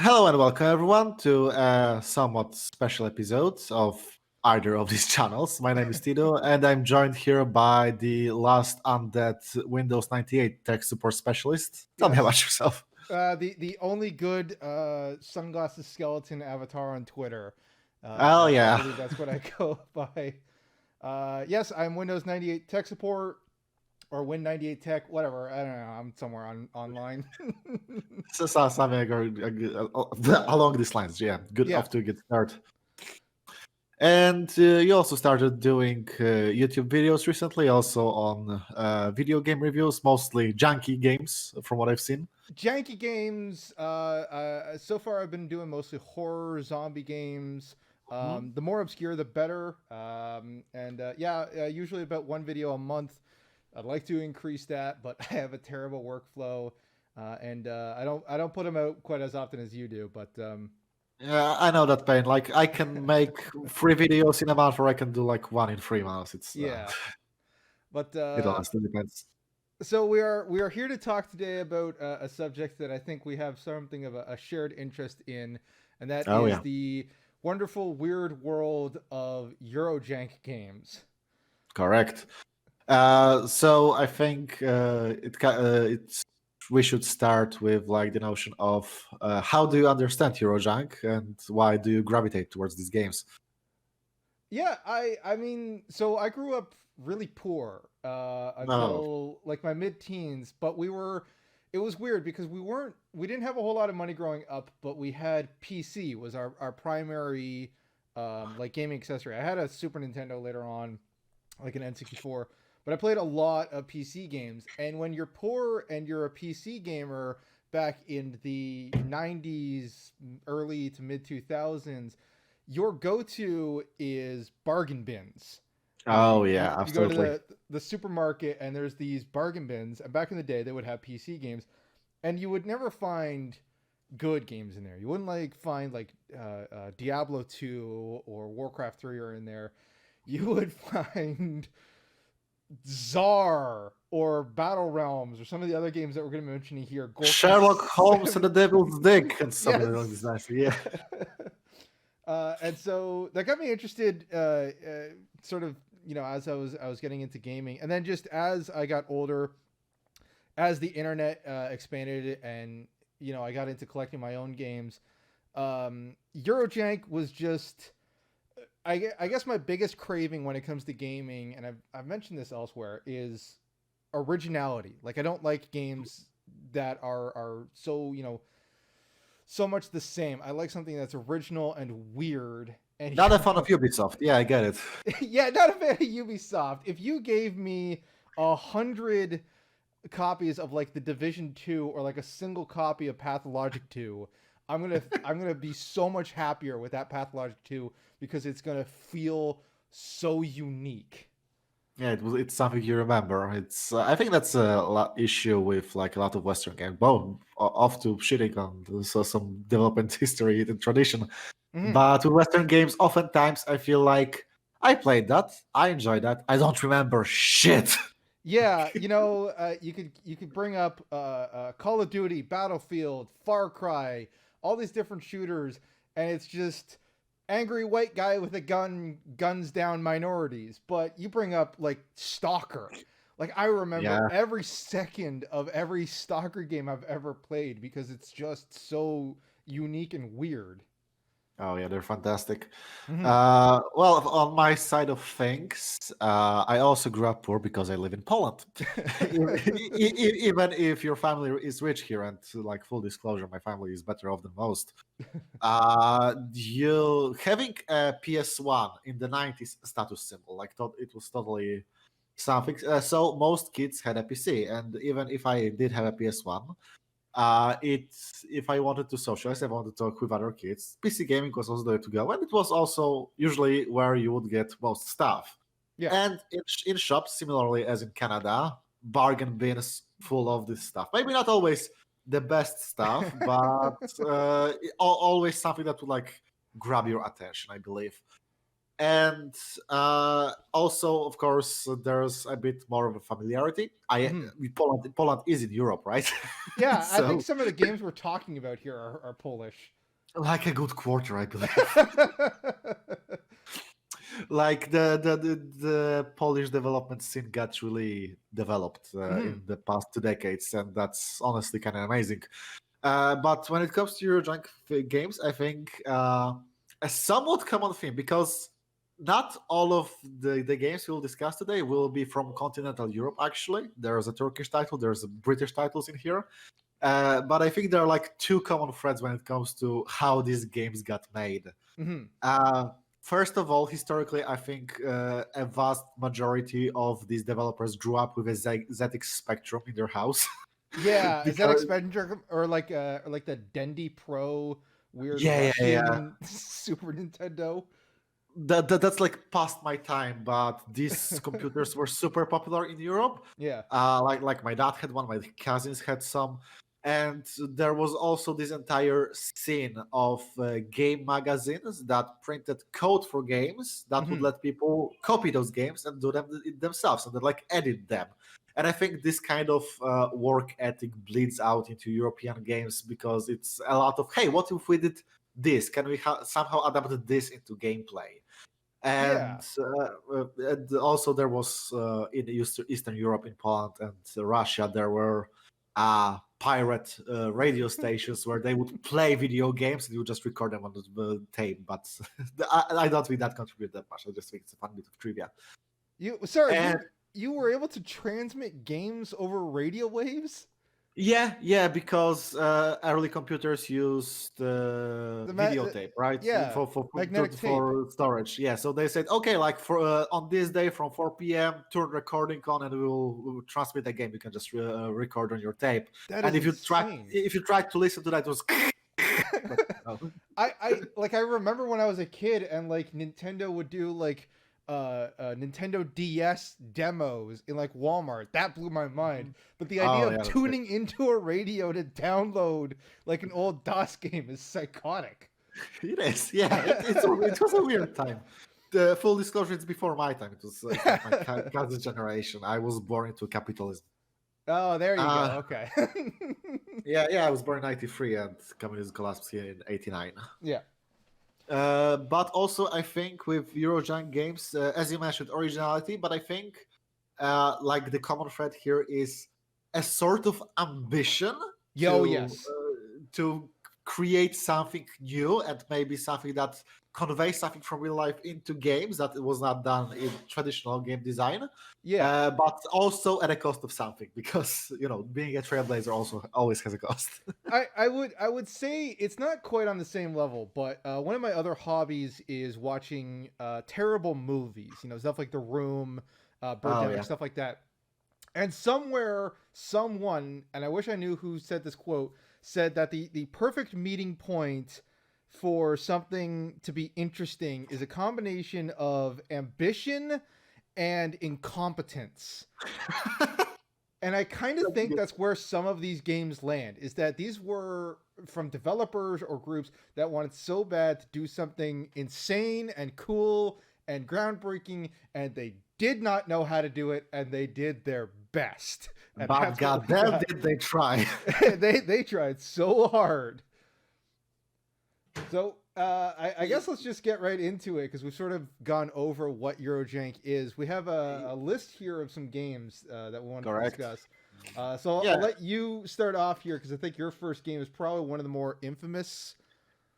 Hello and welcome everyone to a somewhat special episode of either of these channels. My name is Tito and I'm joined here by the last undead Windows 98 tech support specialist. Tell me about Yes. yourself. The only good sunglasses skeleton avatar on Twitter. Oh I yeah. believe that's what I go by. Yes, I'm Windows 98 tech support or Win 98 tech, whatever. I don't know. I'm somewhere online. So something along these lines. Yeah, good Yeah. off to a good start. And you also started doing YouTube videos recently, also on video game reviews, mostly junky games, from what I've seen. Janky games. So far, I've been doing mostly horror zombie games. Mhm. The more obscure, the better. Usually about one video a month. I'd like to increase that, but I have a terrible workflow, and I don't put them out quite as often as you do. But Yeah, I know that pain. Like, I can make 3 videos in a month, or I can do like one in 3 months. yeah, but It honestly depends. so we are here to talk today about a subject that I think we have something of a shared interest in, and that Oh is yeah, the wonderful weird world of Eurojank games. correct. So I think it's we should start with like the notion of how do you understand Eurojank and why do you gravitate towards these games? Yeah, I mean, so I grew up really poor No, until like my mid-teens, but it was weird because we didn't have a whole lot of money growing up, but we had PC was our primary like gaming accessory. I had a Super Nintendo later on, like an N64, but I played a lot of PC games. And when you're poor and you're a PC gamer back in the 90s, early to mid 2000s, your go-to is bargain bins. oh You yeah, you go to absolutely. the supermarket and there's these bargain bins. And back in the day, they would have PC games, and you would never find good games in there. You wouldn't like find like Diablo 2 or Warcraft 3 are in there. You would find Tzar or Battle Realms or some of the other games that we're going to be mentioning here. Gorky Sherlock Holmes and the Devil's Dick and something along yes. these lines. Yeah. And so that got me interested, sort of, as I was getting into gaming, and then just as I got older, as the internet expanded, and I got into collecting my own games. Eurojank was just, I guess my biggest craving when it comes to gaming, and I've mentioned this elsewhere, is originality. Like I don't like games that are so so much the same. I like something that's original and weird. And Not a fan of Ubisoft. Yeah, I get it. yeah, not a fan of Ubisoft. If you gave me 100 copies of like the Division 2 or like a single copy of Pathologic 2, I'm gonna be so much happier with that Pathologic 2 because it's gonna feel so unique. Yeah, it's something you remember. It's I think that's a issue with like a lot of Western games. Both off to shitting on some development history and tradition. Mhm. But with Western games, oftentimes I feel like I played that, I enjoyed that, I don't remember shit. Yeah, you could bring up Call of Duty, Battlefield, Far Cry, all these different shooters, and it's just angry white guy with a gun guns down minorities. But you bring up like Stalker, like I remember Yeah. every second of every Stalker game I've ever played because it's just so unique and weird. Oh yeah, they're fantastic. Hmm. Well, on my side of things, I also grew up poor because I live in Poland. Even if your family is rich here, and like full disclosure, my family is better off than most. You having a PS1 in the 90s status symbol, like it was totally something. So most kids had a PC, and even if I did have a PS1, it's if I wanted to socialize, I wanted to talk with other kids. PC gaming was also there to go, and it was also usually where you would get most stuff. Yeah. And in shops, similarly as in Canada, bargain bins full of this stuff. Maybe not always the best stuff, but always something that would like grab your attention, I believe. And also, of course, there's a bit more of a familiarity. Mhm. Poland is in Europe, right? Yeah, I think So some of the games we're talking about here are Polish. like a good quarter, I believe. Like the Polish development scene got really developed Mhm. in the past 2 decades, and that's honestly kind of amazing. But when it comes to Eurojank games, I think a somewhat common theme, because not all of the games we'll discuss today will be from continental Europe. Actually, there's a Turkish title, there's a British titles in here, but I think there are like two common threads when it comes to how these games got made. Mhm. Uh, First of all, historically, I think a vast majority of these developers grew up with a ZX Spectrum in their house. Yeah, is that Because expenditure or like the Dendy Pro weird yeah. Russian Super Nintendo? That's like past my time, but these computers were super popular in Europe. Yeah. Like my dad had one, my cousins had some, and there was also this entire scene of game magazines that printed code for games that would Mhm. let people copy those games and do them themselves, and then like edit them. And I think this kind of work ethic bleeds out into European games, because it's a lot of, hey, what if we did this? Can we somehow adapt this into gameplay? Yeah. And also there was in Eastern Europe, in Poland and Russia, there were pirate radio stations where they would play video games and you just record them on the tape. But I don't think that contributed that much. I just think it's a fun bit of trivia. You sorry, And you were able to transmit games over radio waves? yeah, because early computers used The videotape, right? yeah, magnetic tape. For storage. Yeah, so they said, okay, like for on this day from 4 p.m., turn recording on, and we'll transmit the game. You can just record on your tape. That And is insane. if you try to listen to that, it was. But, no. I remember when I was a kid and like Nintendo would do like Nintendo DS demos in like Walmart. That blew my mind. But the idea Oh of yeah, that's great. tuning into a radio to download like an old DOS game is psychotic. It is. Yeah, it was a weird time. The full disclosure, it's before my time. It was my cousin's generation. I was born into capitalism. Oh, there you go. Uh, Okay. yeah. I was born in '93, and communism collapsed here in '89. Yeah. But also, I think with Eurojank games, as you mentioned, originality. But I think like the common thread here is a sort of ambition Yo, yes. to create something new, and maybe something that conveys something from real life into games that was not done in traditional game design. Yeah. But also at a cost of something, because being a trailblazer also always has a cost. I would say it's not quite on the same level, but one of my other hobbies is watching terrible movies. You know, stuff like The Room, Oh Birdemic, yeah. stuff like that. And somewhere, someone, and I wish I knew who said this quote, said that the perfect meeting point for something to be interesting is a combination of ambition and incompetence. And I kind of think that's where some of these games land, is that these were from developers or groups that wanted so bad to do something insane and cool and groundbreaking, and they did not know how to do it, and they did their best. And But that's what we goddamn, got. did they try? They tried so hard. So I guess let's just get right into it, because we've sort of gone over what Eurojank is. We have a list here of some games that we want to Correct. discuss. So I'll Yeah. let you start off here, because I think your first game is probably one of the more infamous.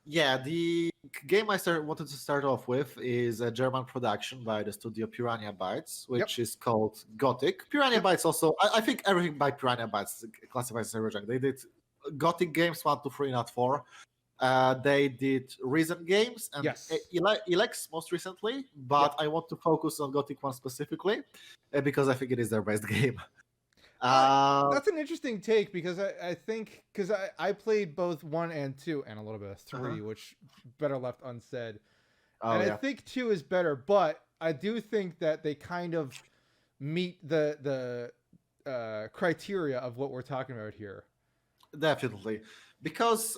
Yeah, the game wanted to start off with is a German production by the studio Piranha Bytes, Yep. which is called Gothic. Piranha Yep. Bytes also, I think everything by Piranha Bytes classifies as a Eurojank. They did Gothic games 1, 2, 3, not 4. They did recent games and Yes. Elex most recently, but Yep. I want to focus on Gothic 1 specifically because I think it is their best game. Uh, Uh, that's an interesting take, because I think, because I played both 1 and 2 and a little bit of 3, uh-huh. which better left unsaid. Oh And I yeah, think 2 is better, but I do think that they kind of meet the criteria of what we're talking about here. definitely. Because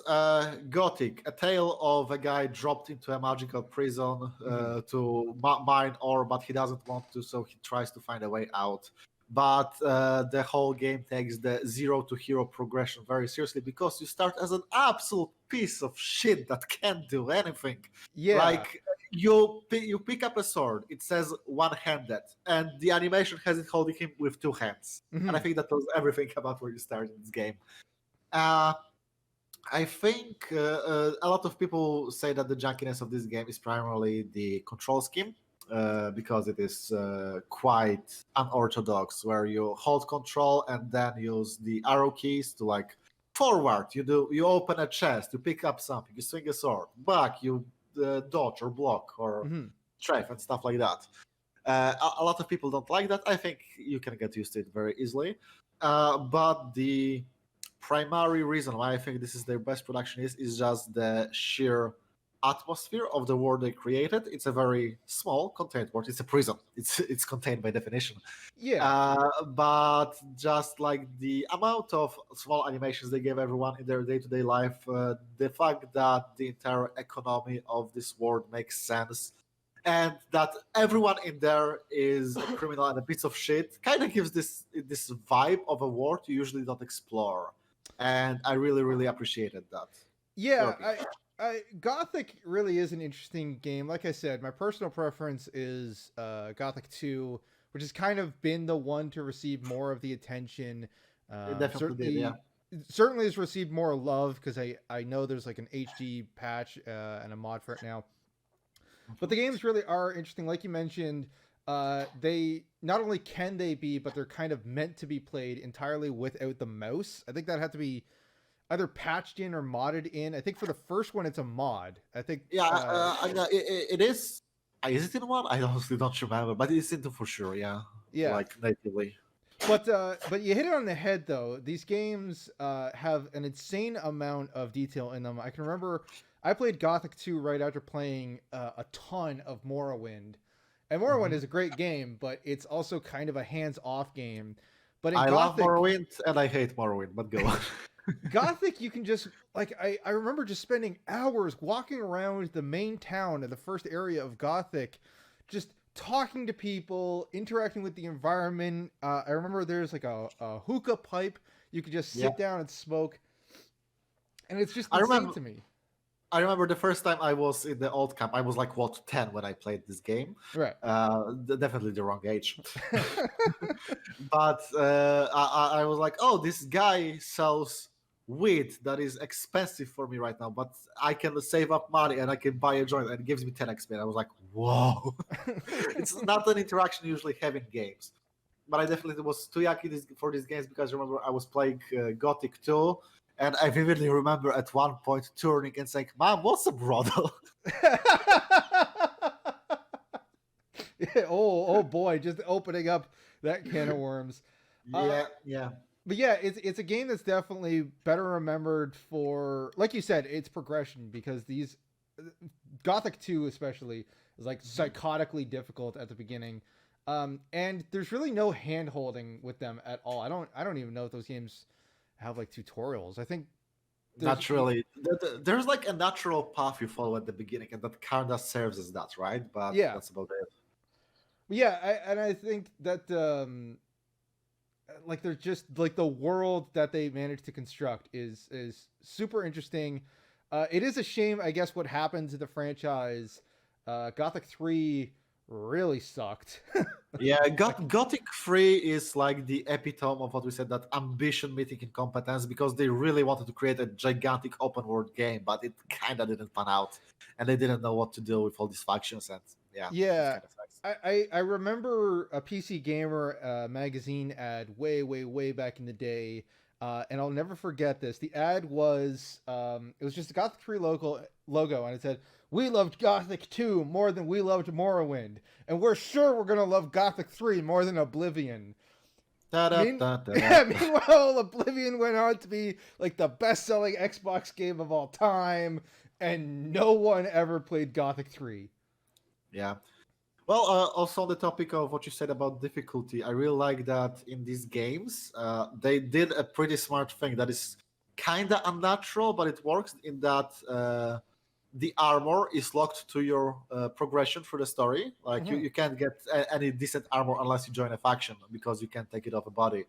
Gothic, a tale of a guy dropped into a magical prison to mine ore, but he doesn't want to, so he tries to find a way out. But the whole game takes the zero to hero progression very seriously because you start as an absolute piece of shit that can't do anything. Yeah. Like you pick up a sword, it says one-handed, and the animation has it holding him with two hands. And I think that was everything about where you start in this game. Uh, I think a lot of people say that the jankiness of this game is primarily the control scheme because it is quite unorthodox, where you hold control and then use the arrow keys to like forward. You open a chest, you pick up something, you swing a sword, back, you dodge or block or strafe and stuff like that. A lot of people don't like that. I think you can get used to it very easily, but the primary reason why I think this is their best production is just the sheer atmosphere of the world they created. It's a very small, contained world. It's a prison. It's contained by definition. Yeah. But just like the amount of small animations they gave everyone in their day-to-day life, the fact that the entire economy of this world makes sense, and that everyone in there is a criminal and a piece of shit, kind of gives this vibe of a world you usually don't explore. And I really, really appreciated that. Yeah, Gothic really is an interesting game. Like I said, my personal preference is Gothic 2, which has kind of been the one to receive more of the attention. It definitely did, yeah. Certainly has received more love because I know there's like an HD patch and a mod for it now. But the games really are interesting. Like you mentioned, they not only can they be, but they're kind of meant to be played entirely without the mouse. I think that had to be either patched in or modded in. I think for the first one, it's a mod. I think. Yeah, it is. Is it in one? I honestly don't remember, but it's in two for sure. Yeah, Yeah. like natively. But you hit it on the head though. These games have an insane amount of detail in them. I can remember I played Gothic 2 right after playing a ton of Morrowind. And Morrowind is a great game, but it's also kind of a hands-off game. But in I Gothic, love Morrowind and I hate Morrowind, but go on. Gothic, you can just like I remember just spending hours walking around the main town in the first area of Gothic, just talking to people, interacting with the environment. I remember there's like a hookah pipe you could just sit down and smoke, and it's just insane to me. I remember the first time I was in the old camp. I was like 10 when I played this game. Right. Definitely the wrong age. But I was like, oh, this guy sells weed that is expensive for me right now, but I can save up money and I can buy a joint and it gives me 10 XP. And I was like, whoa. It's not an interaction you usually have in games. But I definitely was too yucky for these games because I remember I was playing Gothic 2. And I vividly remember at one point turning and saying, "Mom, what's a brothel?" Oh boy, just opening up that can of worms. Yeah. But yeah, it's a game that's definitely better remembered for, like you said, its progression, because these Gothic 2 especially is like psychotically difficult at the beginning. And there's really no hand holding with them at all. I don't even know if those games have like tutorials. I think not really. There's like a natural path you follow at the beginning, and that kind of serves as that, right? But yeah, that's about it. Yeah, I think that like there's just like the world that they managed to construct is super interesting. It is a shame, I guess, what happened to the franchise. Gothic 3 really sucked. Yeah, Gothic 3 is like the epitome of what we said, that ambition meeting incompetence, because they really wanted to create a gigantic open world game, but it kind of didn't pan out, and they didn't know what to do with all these factions, and yeah. I remember a PC Gamer magazine ad way back in the day, and I'll never forget this. The ad was it was just a Gothic 3 logo, and it said, "We loved Gothic 2 more than we loved Morrowind, and we're sure we're gonna love Gothic 3 more than Oblivion." Meanwhile, Oblivion went on to be like the best-selling Xbox game of all time, and no one ever played Gothic 3. Yeah. Well, also on the topic of what you said about difficulty, I really like that in these games, they did a pretty smart thing, that is kind of unnatural, but it works in that the armor is locked to your progression through the story. Like Mhm. you can't get any decent armor unless you join a faction because you can't take it off a body.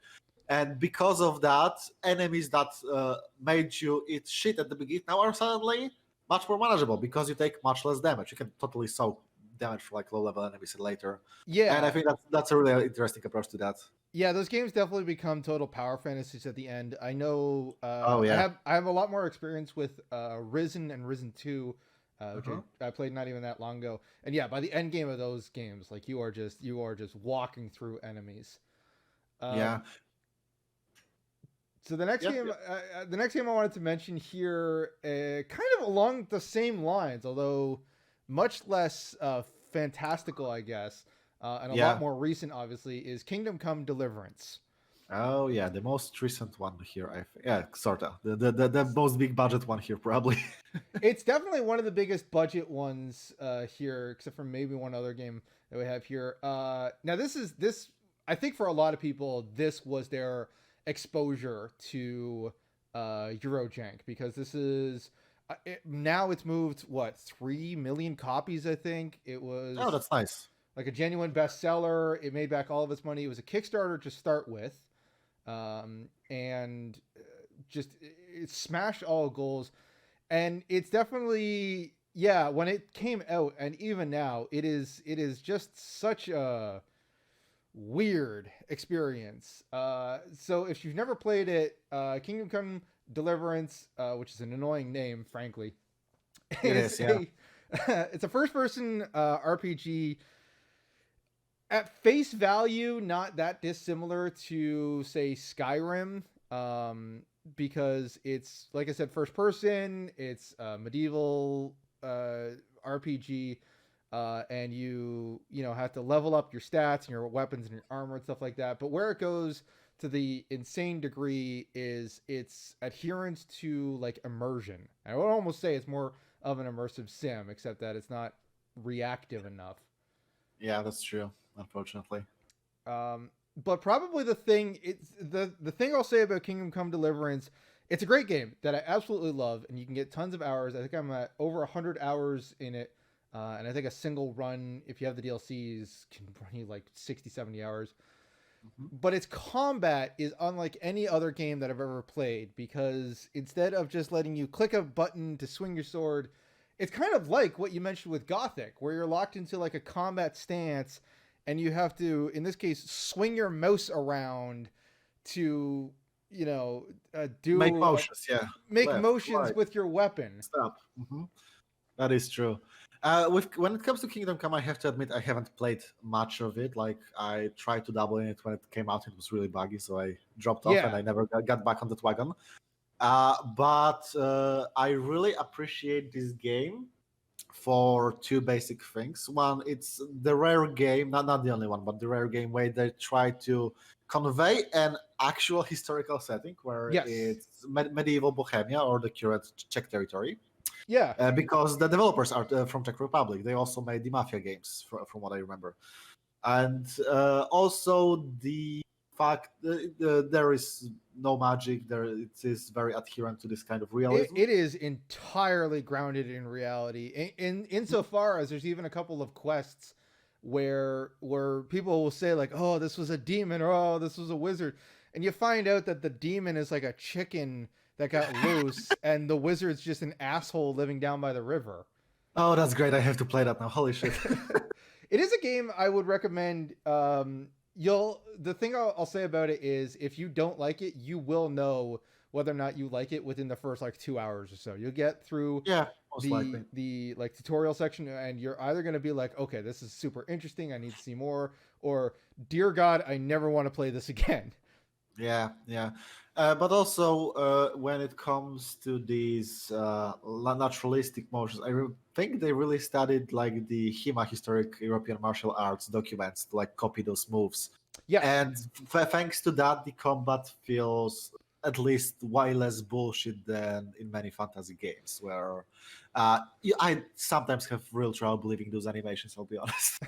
And because of that, enemies that made you eat shit at the beginning now are suddenly much more manageable because you take much less damage. You can totally soak damage for like low level enemies later. And I Yeah. think that's a really interesting approach to that. Yeah, those games definitely become total power fantasies at the end. I know Oh I yeah. have a lot more experience with Risen and Risen 2, which Uh-huh. I played not even that long ago. And yeah, by the end game of those games, like you are just walking through enemies. Yeah. Um, so Yep. Yep. the next game I wanted to mention here, kind of along the same lines, although much less fantastical, I guess, and a lot Yeah. more recent, obviously, is Kingdom Come Deliverance. Oh yeah, the most recent one here. I think. Yeah, sorta. The most big budget one here probably. It's definitely one of the biggest budget ones here, except for maybe one other game that we have here. Now this. I think for a lot of people, this was their exposure to Eurojank because this is now it's moved what 3 million copies. I think it Oh, was that's nice. like a genuine bestseller. It made back all of its money. It was a Kickstarter to start with, and just it smashed all goals, and it's definitely yeah when it came out and even now it is just such a weird experience. So if you've never played it, Kingdom Come Deliverance, which is an annoying name frankly, It is is. Yeah. a it's a first person RPG at face value not that dissimilar to say Skyrim, because it's like I said first person, it's a medieval RPG, and you know have to level up your stats and your weapons and your armor and stuff like that, but where it goes to the insane degree is its adherence to like immersion. I would almost say it's more of an immersive sim, except that it's not reactive enough. Yeah, that's true. Unfortunately. But probably the thing I'll say about Kingdom Come Deliverance, it's a great game that I absolutely love, and you can get tons of hours. I think I'm at over 100 hours in it, and I think a single run, if you have the DLCs, can run you like 60, 70 hours. Mhm. But its combat is unlike any other game that I've ever played because instead of just letting you click a button to swing your sword, it's kind of like what you mentioned with Gothic, where you're locked into like a combat stance and you have to, in this case, swing your mouse around to, you know, Make motions. Yeah. make Left, motions right, with your weapon. stop. That is true. With when it comes to Kingdom Come, I have to admit I haven't played much of it. Like I tried to dabble in it when it came out, it was really buggy, so I dropped off and Yeah. I never got back on that wagon. But I really appreciate this game for two basic things. One, it's the rare game, not the only one, but the rare game where they try to convey an actual historical setting where Yes. it's medieval Bohemia or the current Czech territory. Yeah. Because the developers are from Czech Republic. They also made the Mafia games, from what I remember. And also the fact there is no magic. There it is very adherent to this kind of realism. It is entirely grounded in reality. Insofar as there's even a couple of quests where people will say like, "Oh, this was a demon," or "Oh, this was a wizard," and you find out that the demon is like a chicken that got loose, and the wizard's just an asshole living down by the river. Oh, that's great! I have to play that now. Holy shit! It is a game I would recommend. You'll the thing I'll say about it is if you don't like it, you will know whether or not you like it within the first like 2 hours or so. You'll get through Yeah, most likely. the like tutorial section and you're either going to be like, okay, this is super interesting, I need to see more, or dear god, I never want to play this again. Yeah, yeah. But also, when it comes to these naturalistic motions, think they really studied like the HEMA, historic European martial arts documents, to like copy those moves. Yes. And thanks to that, the combat feels at least way less bullshit than in many fantasy games, where I sometimes have real trouble believing those animations. I'll be honest.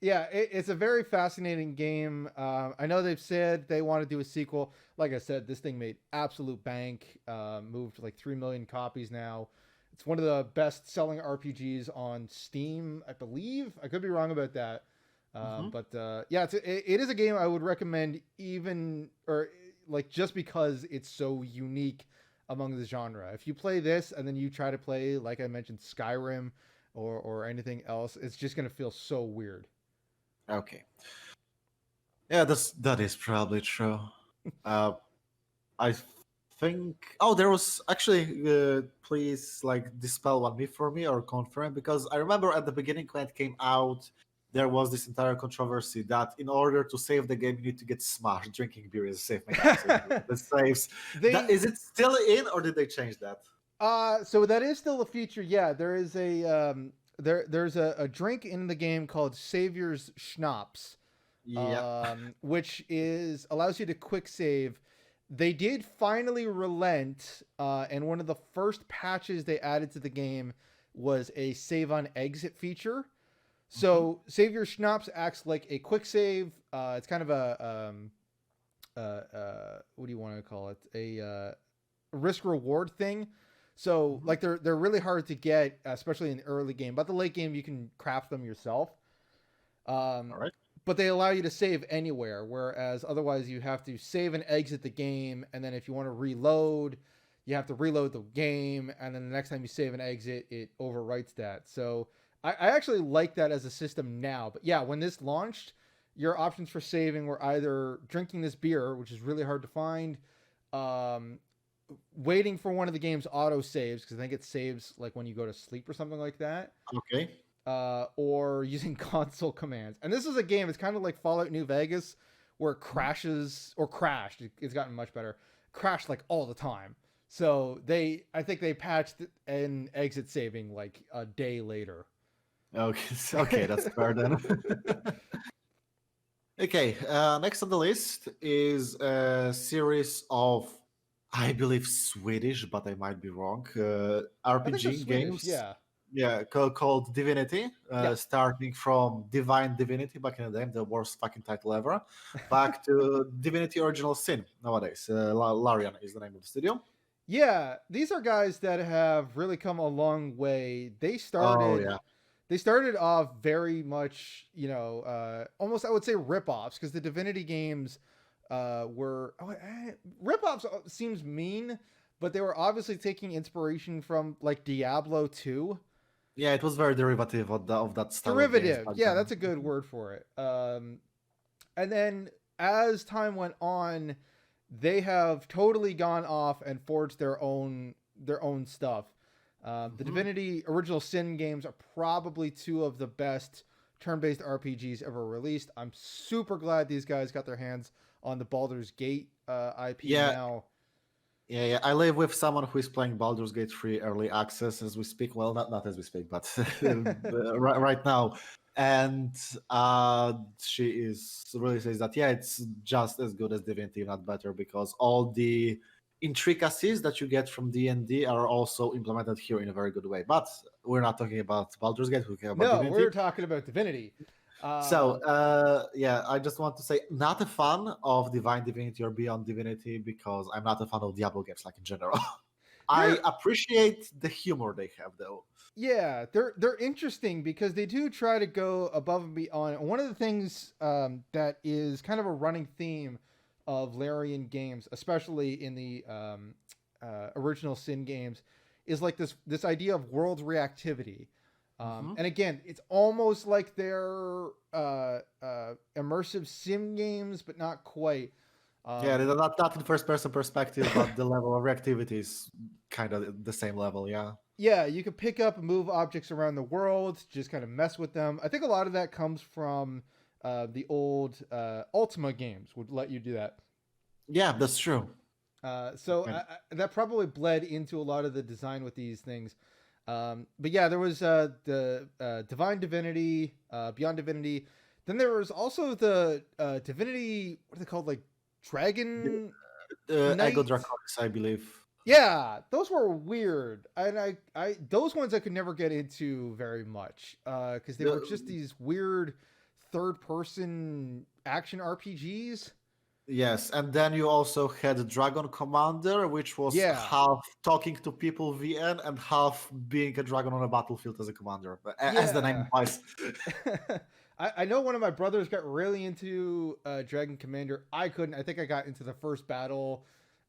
Yeah, it's a very fascinating game. I know they've said they want to do a sequel. Like I said, this thing made absolute bank. Moved like 3 million copies now. It's one of the best-selling RPGs on Steam, I believe. I could be wrong about that, Hmm. but yeah, it is a game I would recommend, even or like just because it's so unique among the genre. If you play this and then you try to play, like I mentioned, Skyrim or anything else, it's just gonna feel so weird. Okay. Yeah, that is probably true. Uh, I think. Oh, there was actually. Please, like, dispel one myth for me or confirm, because I remember at the beginning when it came out, there was this entire controversy that in order to save the game, you need to get smashed. Drinking beer is a safe mechanic, so the saves. That They is it still in, or did they change that? so that is still a feature. Yeah, there is there's a drink in the game called Savior's Schnapps, Yeah. which is allows you to quick save. They did finally relent, and one of the first patches they added to the game was a save on exit feature. Hmm. So Savior Schnapps acts like a quick save. It's kind of a what do you want to call it? A risk reward thing. So Hmm. like they're really hard to get, especially in the early game. But the late game, you can craft them yourself. Um, All right. but they allow you to save anywhere, whereas otherwise you have to save and exit the game, and then if you want to reload, you have to reload the game, and then the next time you save and exit, it overwrites that. So I actually like that as a system now. But yeah, when this launched, your options for saving were either drinking this beer, which is really hard to find, um, waiting for one of the game's auto saves because I think it saves like when you go to sleep or something like that, Okay. or using console commands. And this is a game. It's kind of like Fallout New Vegas, where it Mhm. crashes or crashed. It's gotten much better. Crashed like all the time. So I think they patched an exit saving like a day later. Okay. Okay, that's fair then. Okay, next on the list is a series of, I believe, Swedish, but I might be wrong, I think they're RPG Swedish. games. Yeah. Yeah, called Divinity, Yeah. starting from Divine Divinity back in the day, the worst fucking title ever, back to Divinity Original Sin nowadays. Larian is the name of the studio. Yeah. These are guys that have really come a long way. Oh, yeah. They started off very much, almost I would say rip-offs because the Divinity games were rip-offs seems mean, but they were obviously taking inspiration from like Diablo 2. Yeah, it was very derivative of that style of games Derivative. back Yeah, then. that's a good word for it. And then as time went on, they have totally gone off and forged their own stuff. The Mhm. Divinity Original Sin games are probably two of the best turn-based RPGs ever released. I'm super glad these guys got their hands on the Baldur's Gate IP Yeah, now. yeah. I live with someone who is playing Baldur's Gate 3 early access as we speak. Well, not as we speak, but right now. And she is really says that, yeah, it's just as good as Divinity, not better, because all the intricacies that you get from D&D are also implemented here in a very good way. But we're not talking about Baldur's Gate, we're talking about No, Divinity. we're talking about Divinity. So, Um, yeah, I just want to say, not a fan of Divine Divinity or Beyond Divinity, because I'm not a fan of Diablo games, like, in general. I they're appreciate the humor they have, though. Yeah, they're interesting because they do try to go above and beyond. One of the things that is kind of a running theme of Larian games, especially in the original Sin games, is like this idea of world reactivity. Hmm. And again, it's almost like they're immersive sim games, but not quite. Yeah, Um, they're not in first person perspective, but the level of reactivity is kind of the same level, yeah. yeah, you can pick up and move objects around the world, just kind of mess with them. I think a lot of that comes from the old Ultima games would let you do that. Yeah, that's true. So that probably bled into a lot of the design with these things. But yeah, there was the Divine Divinity, Beyond Divinity. Then there was also the Divinity. What are they called? Like The Dragon Ego Knight. Draconis, I believe. Yeah, those were weird, and those ones I could never get into very much because they were just The- these weird third-person action RPGs. Yes, and then you also had Dragon Commander, which was Yeah, half talking to people VN and half being a dragon on a battlefield as a commander, as the name yeah. implies. I know one of my brothers got really into Dragon Commander. I couldn't. I think I got into the first battle,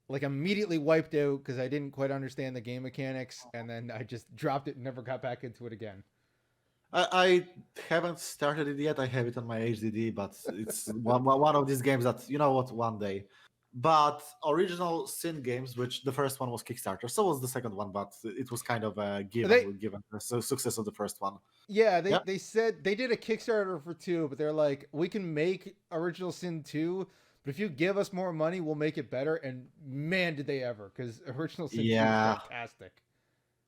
like immediately wiped out because I didn't quite understand the game mechanics, and then I just dropped it and never got back into it again. I haven't started it yet. I have it on my HDD, but it's one of these games that, you know what, one day. But original Sin games, which the first one was Kickstarter, so was the second one, but it was kind of a They given the success of the first one. Yeah, Yeah. they said they did a Kickstarter for 2, but they're like, we can make Original Sin 2, but if you give us more money, we'll make it better. And man, did they ever, because Original Sin 2 is Yeah. fantastic.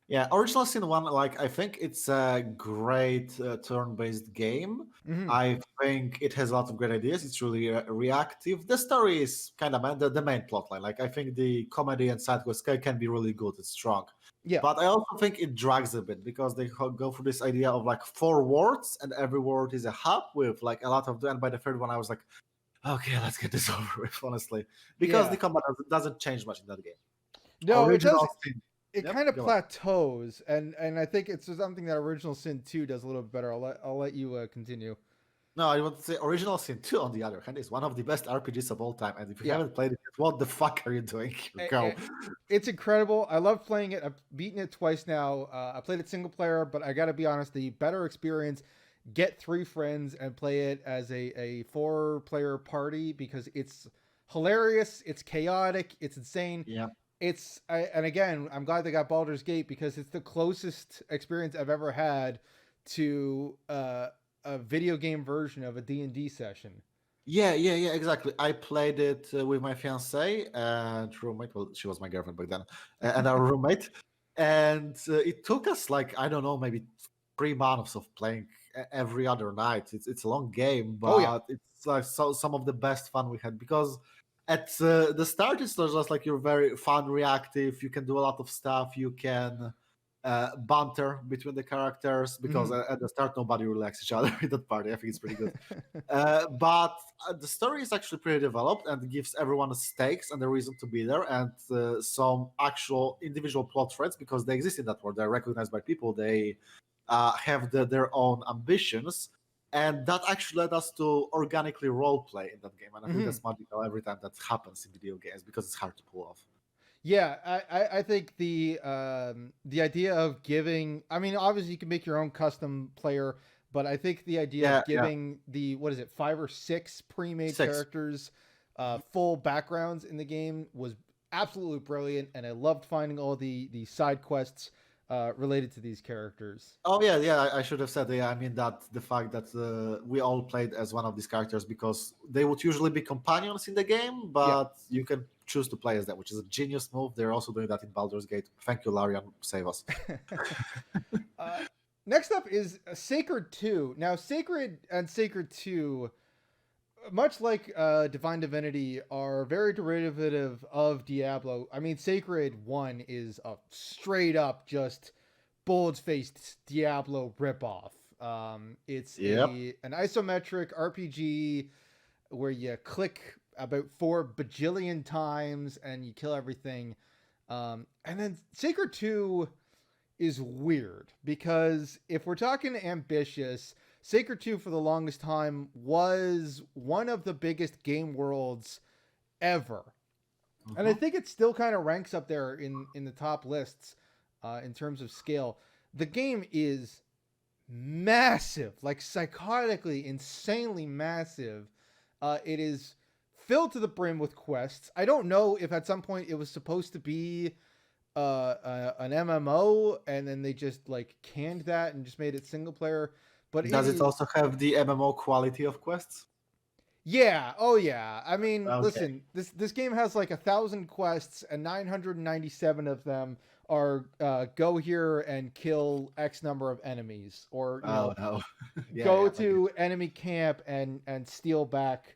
Yeah, Original Sin 1, like, I think it's a great turn-based game. Mm-hmm. I think it has a lot of great ideas. It's really reactive. The story is kind of the main plotline. Like, I think the comedy and side quests can be really good. It's strong. Yeah. But I also think it drags a bit because they go through this idea of like 4 words and every word is a hub with like a lot of, and by the third one I was like, okay, let's get this over with, honestly. Because the Yeah. combat doesn't change much in that game. No, it does. Original Sin. It Yep, kind of go on. plateaus, and I think it's something that Original Sin 2 does a little bit better. I'll let you continue. No, I want to say Original Sin 2, on the other hand, is one of the best RPGs of all time. And if you Yeah. haven't played it, what the fuck are you doing? Go. It's incredible. I love playing it. I've beaten it twice now. I played it single player, but I got to be honest, the better experience, get 3 friends and play it as a 4-player party because it's hilarious, it's chaotic, it's insane. Yeah. And again, I'm glad they got Baldur's Gate because it's the closest experience I've ever had to a video game version of a D&D session. Yeah, exactly. I played it with my fiance and roommate. Well, she was my girlfriend back then, and our roommate. And it took us like, I don't know, maybe 3 months of playing every other night. It's a long game, Oh yeah. but it's like some of the best fun we had because at the start it's just like you're very fun, reactive. You can do a lot of stuff. You can banter between the characters because Mhm. at the start nobody really likes each other in that party. I think it's pretty good. But the story is actually pretty developed and gives everyone stakes and a reason to be there and some actual individual plot threads because they exist in that world. They're recognized by people. They have their own ambitions. And that actually led us to organically role play in that game. And I think Mhm. that's magical every time that happens in video games because it's hard to pull off. Yeah, I think the idea of giving, I mean, obviously you can make your own custom player, but I think the idea Yeah, of giving the, what is it, 5 or 6 pre-made 6. characters full backgrounds in the game was absolutely brilliant, and I loved finding all the side quests related to these characters. Oh yeah. I should have said, yeah. I mean that the fact that we all played as one of these characters because they would usually be companions in the game, Yeah. but you can choose to play as them, which is a genius move. They're also doing that in Baldur's Gate. Thank you, Larian, save us. uh, Next up is Sacred 2. Now, Sacred and Sacred 2, much like Divine Divinity, are very derivative of Diablo. I mean, Sacred 1 is a straight up just bulge faced Diablo ripoff. It's Yep. an isometric RPG where you click about 4 bajillion times and you kill everything. And then Sacred 2 is weird because if we're talking ambitious, Sacred 2 for the longest time was one of the biggest game worlds ever. And I Mhm. think it still kind of ranks up there in the top lists in terms of scale. The game is massive, like psychotically, insanely massive. It is filled to the brim with quests. I don't know if at some point it was supposed to be an MMO and then they just like canned that and just made it single player. But it Does it is, also have the MMO quality of quests? yeah, oh yeah. I mean, Okay. listen, this game has like 1,000 quests and 997 of them are go here and kill X number of enemies, or Oh no. go I get to enemy camp and steal back,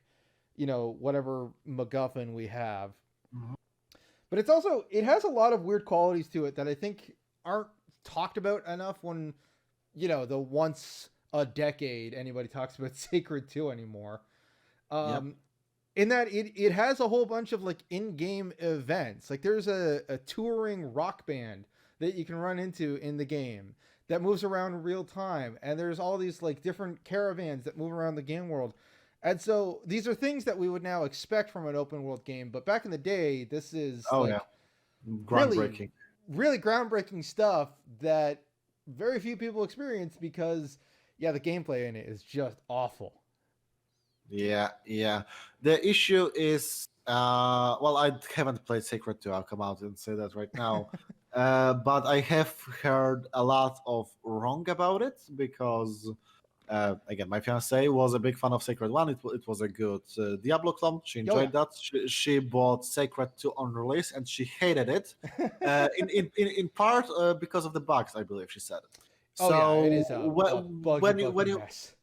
whatever MacGuffin we have. it. Mhm. But it has a lot of weird qualities to it that I think aren't talked about enough when, the once a decade anybody talks about Sacred 2 anymore. Yep. In that it has a whole bunch of like in-game events. Like there's a touring rock band that you can run into in the game that moves around in real time, and there's all these like different caravans that move around the game world. And so these are things that we would now expect from an open world game, but back in the day, this is Oh like yeah, really, groundbreaking. really groundbreaking stuff that very few people experience because, yeah, the gameplay in it is just awful. Yeah, yeah. The issue is, well, I haven't played Sacred 2. I'll come out and say that right now. But I have heard a lot of wrong about it because, again, my fiance was a big fan of Sacred 1. It was a good Diablo clone. She Oh yeah. enjoyed that. She bought Sacred 2 on release and she hated it, in part because of the bugs, I believe she said. Oh yeah, it So is a buggy, when buggy you mess.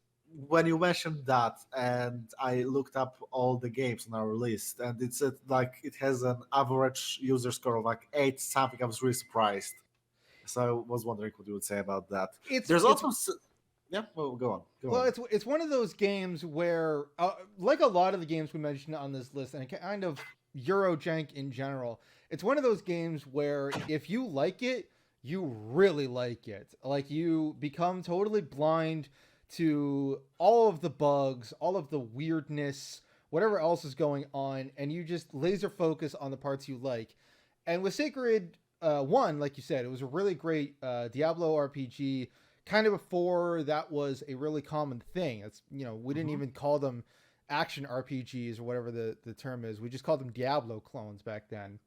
when you mentioned that, and I looked up all the games on our list, and it's like it has an average user score of like 8 something. I was really surprised. So I was wondering what you would say about that. There's It's also yeah, well, go on, go well, on. it's one of those games where, like a lot of the games we mentioned on this list, and kind of Eurojank in general, it's one of those games where if you like it, you really like it. Like you become totally blind to all of the bugs, all of the weirdness, whatever else is going on, and you just laser focus on the parts you like. And with Sacred 1, like you said, it was a really great Diablo RPG kind of before that was a really common thing. It's, we didn't Mhm. even call them action RPGs or whatever the term is. We just called them Diablo clones back then.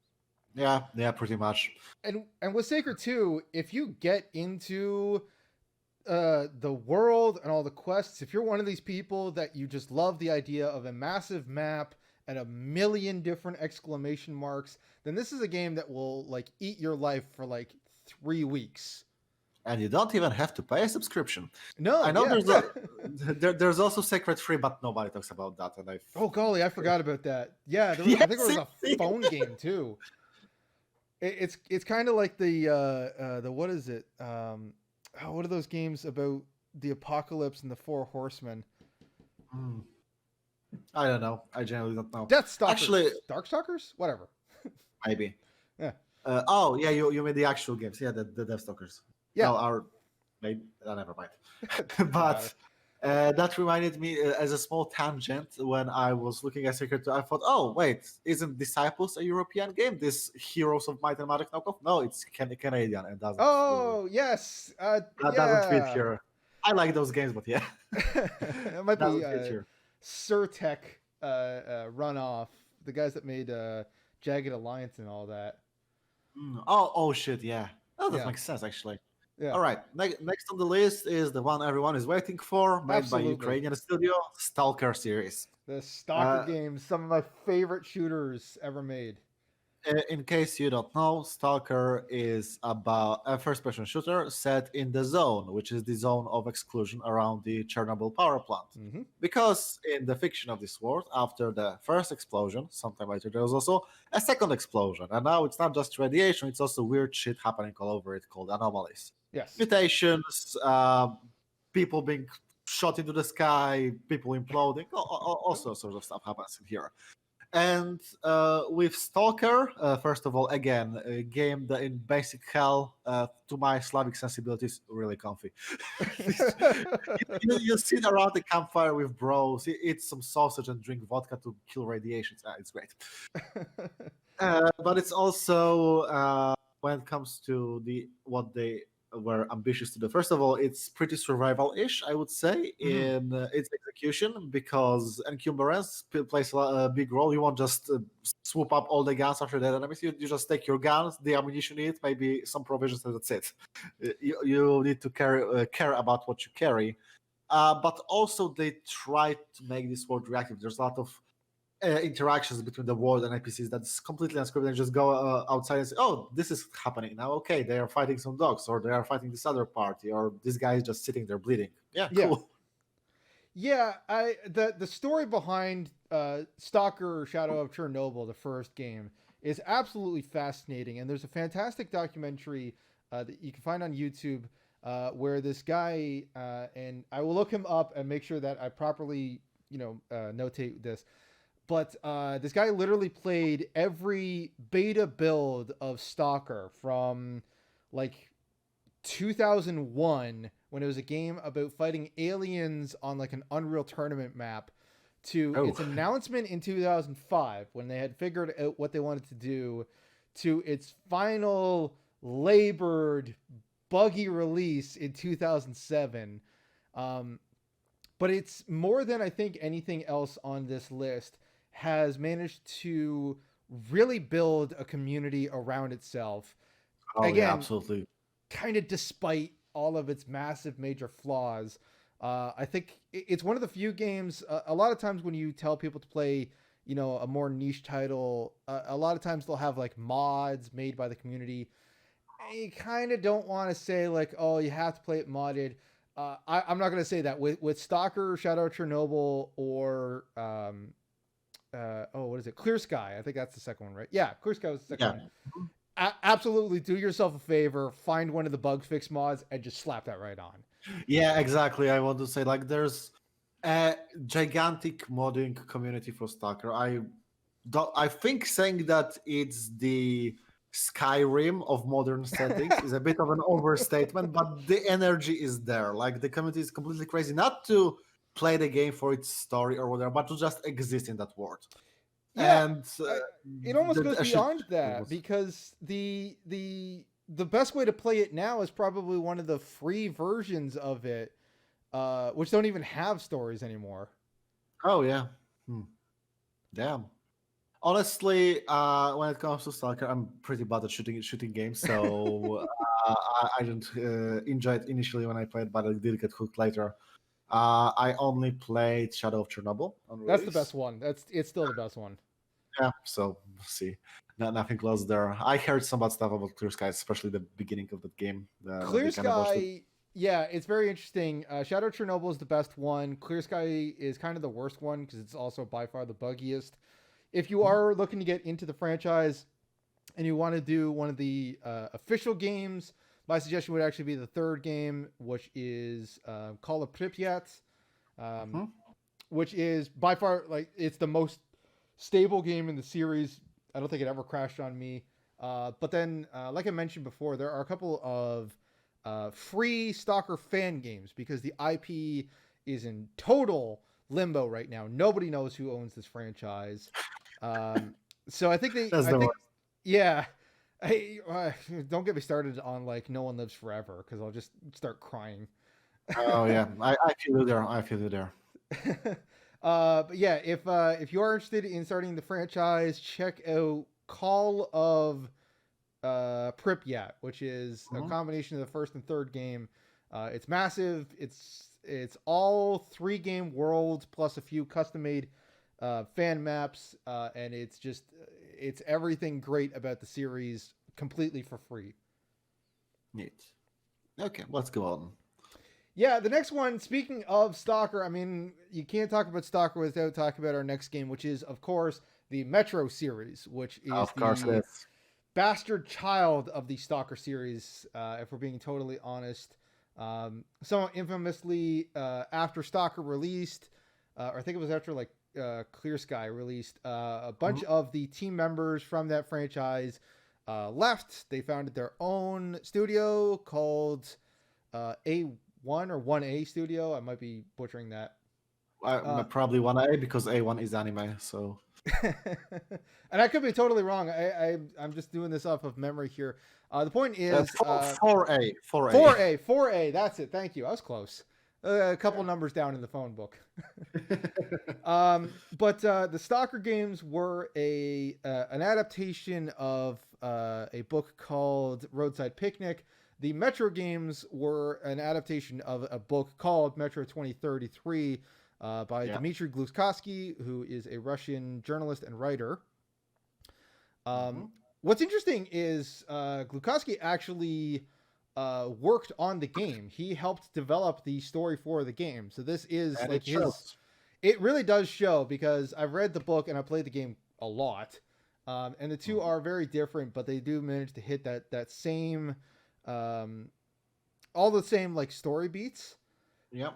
Yeah, yeah, pretty much. And with Sacred 2, if you get into the world and all the quests, if you're one of these people that you just love the idea of a massive map and a million different exclamation marks, then this is a game that will like eat your life for like 3 weeks. And you don't even have to pay a subscription. I No, know yeah. there's also Sacred Free, but nobody talks about that, and I. Oh golly, I forgot about that. Yeah, I think there Yes, was a phone game too. It's kind of like the what is it? What are those games about the apocalypse and the four horsemen? Hmm, I don't know. I generally don't know. Death Stalkers, Actually, Darkstalkers, whatever. maybe. Yeah, Oh yeah, you mean the actual games? Yeah, the Deathstalkers. yeah. No, our maybe never mind. Doesn't matter. But that reminded me as a small tangent when I was looking at Secret 2, I thought, oh wait, isn't Disciples a European game? This Heroes of Might and Magic knockoff? No, it's Canadian and Oh yes, that doesn't fit yeah. here. I like those games, but yeah, It might be doesn't fit here. Surtech runoff. The guys that made Jagged Alliance and all that. Oh shit, yeah. Oh, that Yeah, makes sense actually. yeah, All right, next on the list is the one everyone is waiting for, made by absolutely. Ukrainian studio, Stalker series. The Stalker Uh, games, some of my favorite shooters ever made. in case you don't know, Stalker is about a first-person shooter set in the zone, which is the zone of exclusion around the Chernobyl power plant. Mm-hmm. Because in the fiction of this world, after the first explosion, sometime later there was also a second explosion, and now it's not just radiation; it's also weird shit happening all over it called anomalies, Yes. mutations, people being shot into the sky, people imploding, all sorts of stuff happens in here. And with Stalker, first of all, again, a game that in basic hell, to my Slavic sensibilities, really comfy. You sit around the campfire with bros, eat some sausage and drink vodka to kill radiation. It's great. But it's also when it comes to what they were ambitious to do. First of all, it's pretty survival-ish, I would say, Mhm. in its execution because encumbrance plays a big role. You won't just swoop up all the guns after dead enemies. You just take your guns, the ammunition you need, maybe some provisions, and that's it. You need to care about what you carry. But also, they try to make this world reactive. There's a lot of interactions between the world and NPCs that's completely unscripted and just go outside and say, "Oh, this is happening now. Okay, they are fighting some dogs, or they are fighting this other party, or this guy is just sitting there bleeding." Yeah, Yeah. cool. Yeah, the story behind Stalker Shadow of Chernobyl, the first game, is absolutely fascinating, and there's a fantastic documentary that you can find on YouTube where this guy, and I will look him up and make sure that I properly, notate this. But this guy literally played every beta build of Stalker from like 2001 when it was a game about fighting aliens on like an Unreal Tournament map to Oh, its announcement in 2005 when they had figured out what they wanted to do to its final labored buggy release in 2007. But it's more than I think anything else on this list has managed to really build a community around itself. oh yeah, Again, absolutely. kind of despite all of its massive major flaws. I think it's one of the few games. A lot of times when you tell people to play, a more niche title, a lot of times they'll have like mods made by the community. And you kind of don't want to say like, oh, you have to play it modded. I'm not going to say that with Stalker, Shadow of Chernobyl, or what is it? Clear Sky. I think that's the second one, right? Yeah, Clear Sky was the second Yeah. one. Absolutely, do yourself a favor, find one of the bug fix mods, and just slap that right on. Yeah, exactly. I want to say like there's a gigantic modding community for Stalker. I think saying that it's the Skyrim of modern settings is a bit of an overstatement, but the energy is there. Like the community is completely crazy. Not to play the game for its story or whatever, but to just exist in that world. Yeah, And it almost goes I should. beyond that because the best way to play it now is probably one of the free versions of it, which don't even have stories anymore. Oh yeah. Hmm. Damn. Honestly, when it comes to Stalker, I'm pretty bad at shooting games, so I didn't enjoy it initially when I played, but I did get hooked later. I only played Shadow of Chernobyl on That's the best release. one. It's still the best one. Yeah, so see, nothing close there. I heard some bad stuff about Clear Sky, especially the beginning of that game when they Clear kind of watched it. Sky, yeah, it's very interesting. Shadow Chernobyl is the best one. Clear Sky is kind of the worst one because it's also by far the buggiest. If you are looking to get into the franchise and you want to do one of the official games, my suggestion would actually be the third game, which is Call of Pripyat, Mhm. which is by far like it's the most stable game in the series. I don't think it ever crashed on me. But then, like I mentioned before, there are a couple of free Stalker fan games because the IP is in total limbo right now. Nobody knows who owns this franchise. So That's I the think, one. yeah. Hey, don't get me started on like No One Lives Forever because I'll just start crying. Oh yeah, I feel you there. I feel you there. But yeah, if you are interested in starting the franchise, check out Call of Pripyat, which is a Mhm. combination of the first and third game. It's massive. It's all 3 game worlds plus a few custom made fan maps, and it's everything great about the series completely for free. Neat. Okay, let's go on. Yeah, the next one, speaking of Stalker, I mean, you can't talk about Stalker without talking about our next game, which is, of course, the Metro series, which is Of course it the is. bastard child of the Stalker series, if we're being totally honest. Somewhat infamously, after Stalker released, or I think it was after like Clear Sky released, a bunch Mhm. of the team members from that franchise left. They founded their own studio called A1 or 1A Studio. I might be butchering that. I Uh, probably 1A because A1 is anime, so and I could be totally wrong. I'm just doing this off of memory here. The point is 4A, 4A. 4A, 4A. That's it. Thank you. I was close. A couple numbers down in the phone book. But the Stalker games were a an adaptation of a book called Roadside Picnic. The Metro games were an adaptation of a book called Metro 2033 by Yeah. Dmitry Gluskowski, who is a Russian journalist and writer. Um, Mhm. what's interesting is Gluskowski actually worked on the game. He helped develop the story for the game. So this is And like it his. shows. It really does show because I've read the book and I played the game a lot, and the two Mhm. are very different, but they do manage to hit that same, um, all the same like story beats. Yep.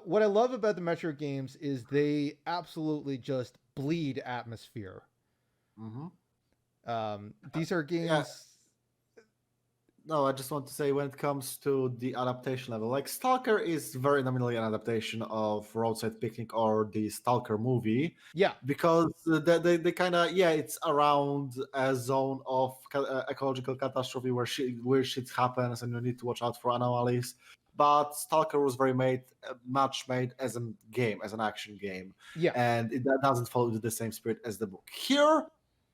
What I love about the Metro games is they absolutely just bleed atmosphere. Hmm. These are Yeah. games. No, I just want to say when it comes to the adaptation level, like Stalker is very nominally an adaptation of Roadside Picnic or the Stalker movie, Yeah, because they kind of, yeah, it's around a zone of ecological catastrophe where shit happens and you need to watch out for anomalies. But Stalker was very much made as a game, as an action game, yeah. and it doesn't follow the same spirit as the book. Here,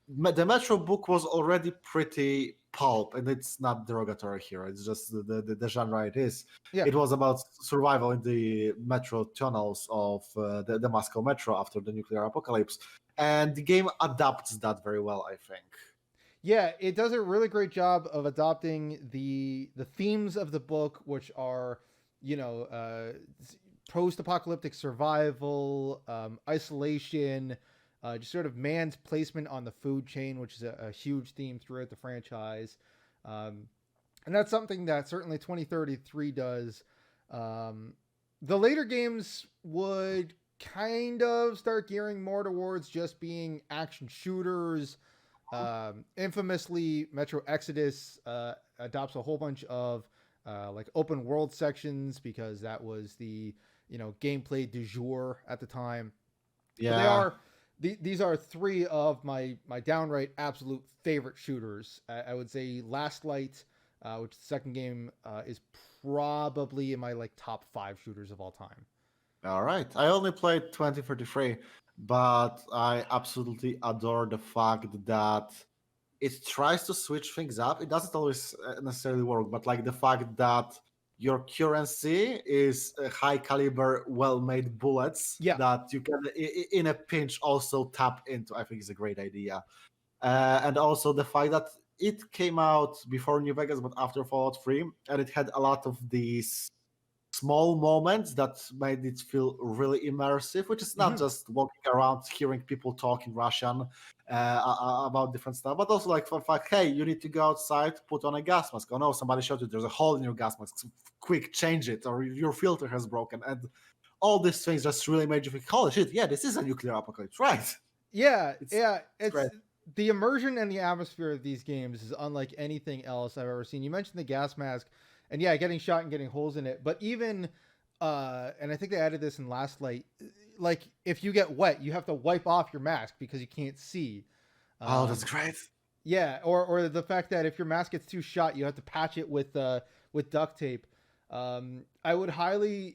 the Metro book was already pretty pulp, and it's not derogatory here. It's just the genre it is. Yeah. It was about survival in the metro tunnels of the Moscow metro after the nuclear apocalypse, and the game adapts that very well, I think. Yeah, it does a really great job of adopting the themes of the book, which are, you know, post-apocalyptic survival, isolation, just sort of man's placement on the food chain, which is a huge theme throughout the franchise. Um, and that's something that certainly 2033 does. The later games would kind of start gearing more towards just being action shooters. Infamously, Metro Exodus adopts a whole bunch of like open world sections because that was the gameplay du jour at the time. But Yeah. these are three of my downright absolute favorite shooters. I would say Last Light, which is the second game, is probably in my like top 5 shooters of all time. All right. I only played 2033, but I absolutely adore the fact that it tries to switch things up. It doesn't always necessarily work, but like the fact that your currency is high caliber, well made bullets Yeah. that you can, in a pinch, also tap into, I think is a great idea. And also the fact that it came out before New Vegas, but after Fallout 3, and it had a lot of these small moments that made it feel really immersive, which is not Mm-hmm. just walking around hearing people talk in Russian about different stuff, but also like for fact, hey, you need to go outside, put on a gas mask. Oh no, somebody shot you. There's a hole in your gas mask. Quick, change it, or your filter has broken. And all these things just really made you think, holy shit, yeah, this is a nuclear apocalypse, right? Yeah, It's, yeah. it's It's great. the immersion and the atmosphere of these games is unlike anything else I've ever seen. You mentioned the gas mask, and yeah, getting shot and getting holes in it. But even, and I think they added this in Last Light. Like if you get wet, you have to wipe off your mask because you can't see. Oh, that's Um, great. yeah, or the fact that if your mask gets too shot, you have to patch it with duct tape. I would highly,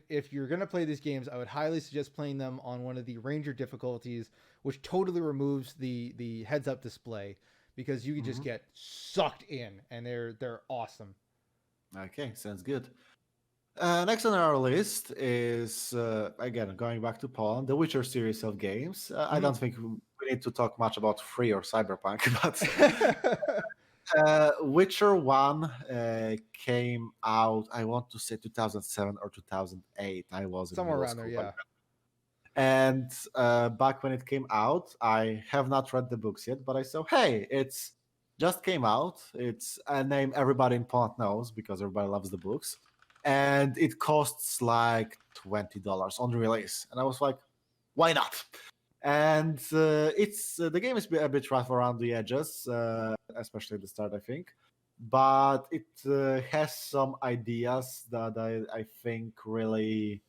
if you're gonna play these games, I would highly suggest playing them on one of the Ranger difficulties, which totally removes the heads up display because you can just Hmm. get sucked in, and they're awesome. Okay, sounds good. Next on our list is, again, going back to Poland, the Witcher series of games. I Mm-hmm. don't think we need to talk much about Free or Cyberpunk, but Witcher 1 came out, I want to say 2007 or 2008. I was in Somewhere middle around there, school back yeah. then. And back when it came out, I have not read the books yet, but I saw, hey, it's just came out. It's a name everybody in Poland knows because everybody loves the books. And it costs like $20 on release. And I was like, why not? And it's the game is a bit rough around the edges, especially at the start, I think. But it has some ideas that I think really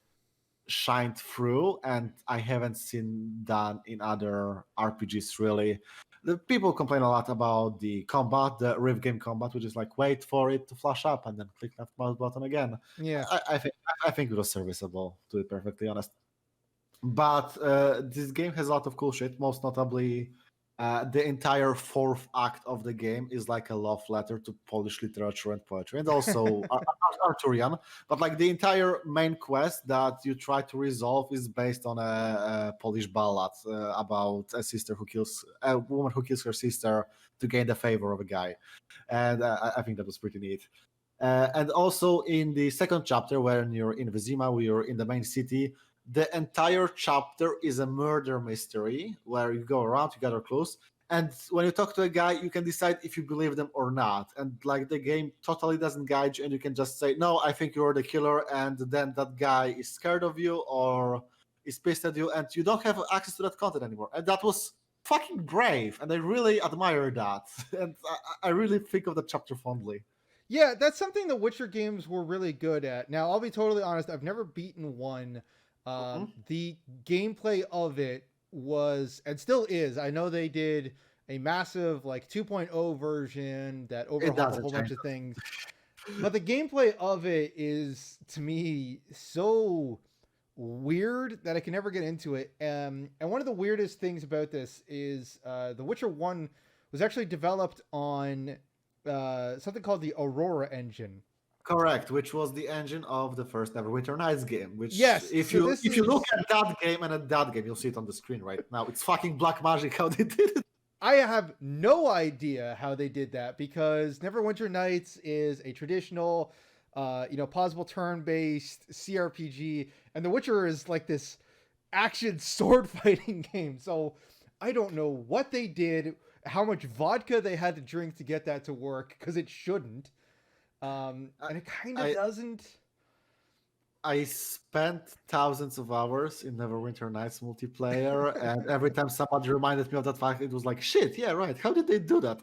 shined through, and I haven't seen done in other RPGs really. The people complain a lot about the combat, the riff game combat, which is like wait for it to flash up and then click left mouse button again. Yeah. I think it was serviceable, to be perfectly honest. But this game has a lot of cool shit. Most notably, the entire fourth act of the game is like a love letter to Polish literature and poetry, and also Arthurian. But like the entire main quest that you try to resolve is based on a Polish ballad about a woman who kills her sister to gain the favor of a guy, and I think that was pretty neat. And also in the second chapter, when you're in Vizima, we are in the main city, the entire chapter is a murder mystery where you go around, you gather clues, And when you talk to a guy, you can decide if you believe them or not. And like the game totally doesn't guide you, and you can just say, "No, I think you're the killer," and then that guy is scared of you or is pissed at you, and you don't have access to that content anymore. And that was fucking brave, and I really admire that. And I really think of that chapter fondly. Yeah, that's something the Witcher games were really good at. Now, I'll be totally honest, I've never beaten one. Mhm. The gameplay of it was, and still is, I know they did a massive like 2.0 version that It overhauled a doesn't whole bunch change. of things. But the gameplay of it is, to me, so weird that I can never get into it. And one of the weirdest things about this is The Witcher 1 was actually developed on something called the Aurora engine. Correct, which was the engine of the first ever Winter Nights game. Which, Yes, if so you this if you look is. at that game and at that game, you'll see it on the screen right now. It's fucking black magic how they did it. I have no idea how they did that because Neverwinter Nights is a traditional, possible turn-based CRPG, and The Witcher is like this action sword fighting game. So I don't know what they did, how much vodka they had to drink to get that to work because it shouldn't, I, and it kind of I doesn't. I spent thousands of hours in Neverwinter Nights multiplayer, and every time somebody reminded me of that fact, it was like, "Shit, yeah, right. How did they do that?"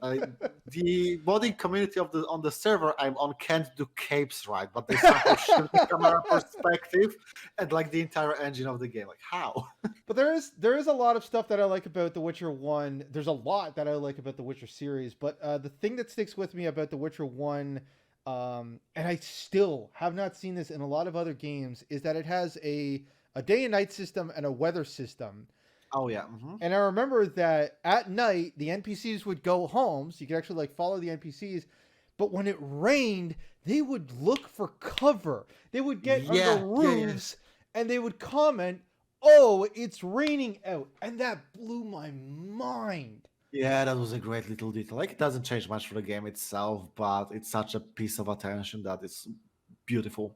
The modding community of the on the server I'm on can't do capes right, but they somehow shift the camera perspective and like the entire engine of the game. Like, how? But there is a lot of stuff that I like about The Witcher 1. There's a lot that I like about the Witcher series, but the thing that sticks with me about The Witcher 1, and I still have not seen this in a lot of other games, is that it has a day and night system and a weather system. Oh yeah. Hmm. And I remember that at night the NPCs would go home, so you could actually like follow the NPCs. But when it rained, they would look for cover. They would get under Yeah, yeah, yeah. roofs and they would comment, "Oh, it's raining out," and that blew my mind. Yeah, that was a great little detail. Like, it doesn't change much for the game itself, but it's such a piece of attention that is beautiful.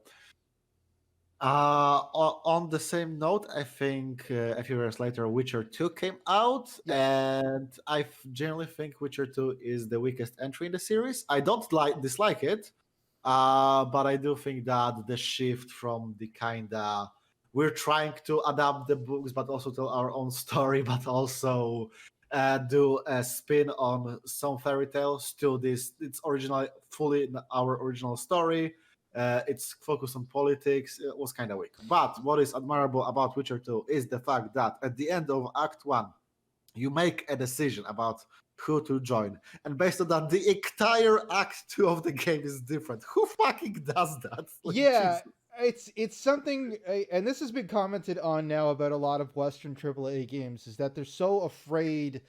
On the same note, I think a few years later, Witcher 2 came out, Yes. and generally think Witcher 2 is the weakest entry in the series. I don't dislike it, but I do think that the shift from the kind of we're trying to adapt the books, but also tell our own story, but also do a spin on some fairy tales to this. It's originally fully our original story. Its focus on politics was kind of weak. But what is admirable about Witcher 2 is the fact that at the end of Act 1, you make a decision about who to join. And based on that, the entire Act 2 of the game is different. Who fucking does that? Like, Yeah, Jesus. it's something, and this has been commented on now about a lot of Western AAA games, is that they're so afraid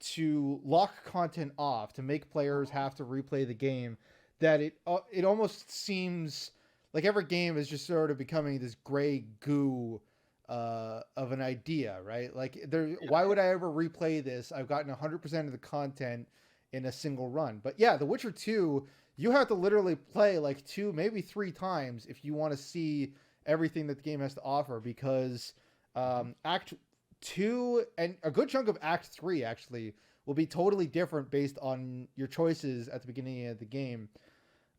to lock content off to make players have to replay the game that it almost seems like every game is just sort of becoming this gray goo of an idea, right? Like why would I ever replay this? I've gotten 100% of the content in a single run. But yeah, The Witcher 2, you have to literally play like two, maybe three times if you want to see everything that the game has to offer because Act 2 and a good chunk of Act 3 actually will be totally different based on your choices at the beginning of the game.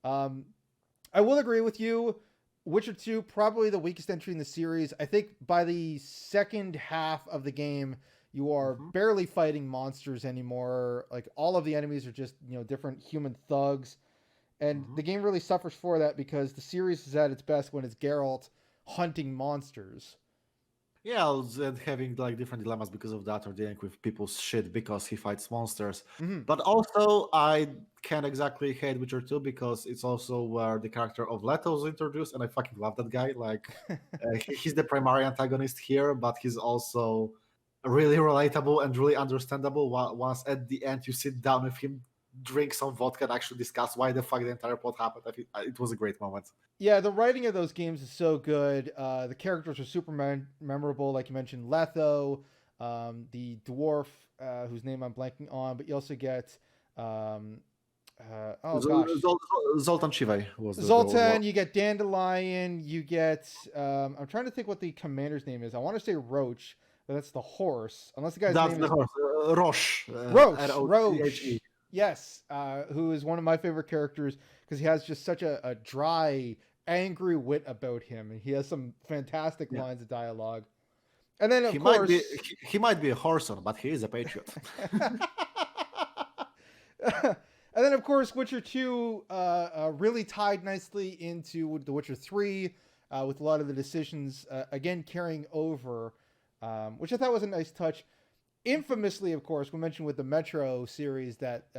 Um, I will agree with you. Witcher 2, probably the weakest entry in the series. I think by the second half of the game, you are Mhm. barely fighting monsters anymore. Like all of the enemies are just, different human thugs. And Mhm. the game really suffers for that because the series is at its best when it's Geralt hunting monsters. Yeah, and having like different dilemmas because of that, or dealing with people's shit because he fights monsters. Mm-hmm. But also, I can't exactly hate Witcher 2 because it's also where the character of Leto was introduced, and I fucking love that guy. Like, he's the primary antagonist here, but he's also really relatable and really understandable. Once at the end you sit down with him, drink some vodka, and actually discuss why the fuck the entire plot happened. I think it was a great moment. Yeah, the writing of those games is so good. The characters are super memorable, like you mentioned, Letho, the dwarf whose name I'm blanking on, but you also get, um, oh gosh, Zoltan Chivay was the Zoltan. You get Dandelion. You get, I'm trying to think what the commander's name is. I want to say Roach, That's the horse. Unless the guy's That's name the is horse, Roche, Roche. Roche. Yes, who is one of my favorite characters because he has just such a dry, angry wit about him, and he has some fantastic Yeah, lines of dialogue. And then, of he might be course, he might be a horseman, but he is a patriot. and then, of course, Witcher 2 really tied nicely into The Witcher 3 with a lot of the decisions, again, carrying over, which I thought was a nice touch. Infamously, of course, we mentioned with the Metro series that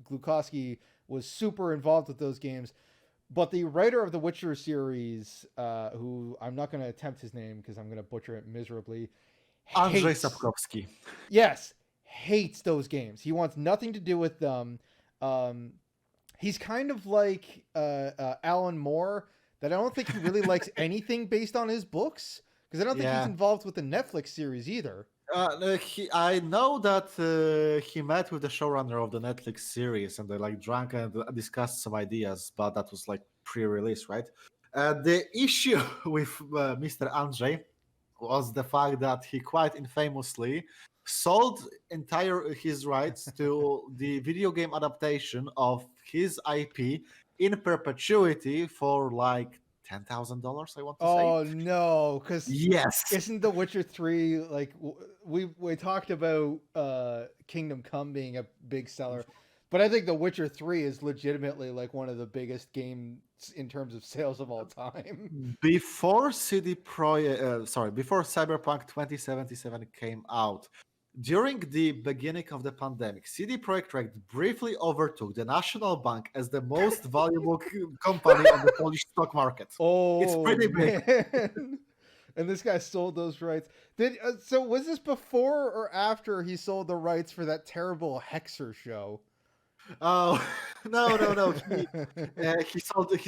Glukowski was super involved with those games. But the writer of the Witcher series, who I'm not going to attempt his name because I'm going to butcher it miserably, Andrzej hates, Sapkowski. yes, hates those games. He wants nothing to do with them. He's kind of like Alan Moore, that I don't think he really likes anything based on his books, because I don't think he's involved with the Netflix series either. I know that he met with the showrunner of the Netflix series and they like drank and discussed some ideas, but that was like pre-release, right? The issue with Mr. Andrzej was the fact that he quite infamously sold entire his rights to the video game adaptation of his IP in perpetuity for like $10,000, I want to say. Oh no, because Yes. isn't The Witcher 3 like we talked about Kingdom Come being a big seller, but I think The Witcher 3 is legitimately like one of the biggest games in terms of sales of all time. Before before Cyberpunk 2077 came out, during the beginning of the pandemic, CD Projekt Red briefly overtook the National Bank as the most valuable company on the Polish stock market. It's Oh pretty big. man. And this guy sold those rights. Did so was this before or after he sold the rights for that terrible Hexer show? Oh no! He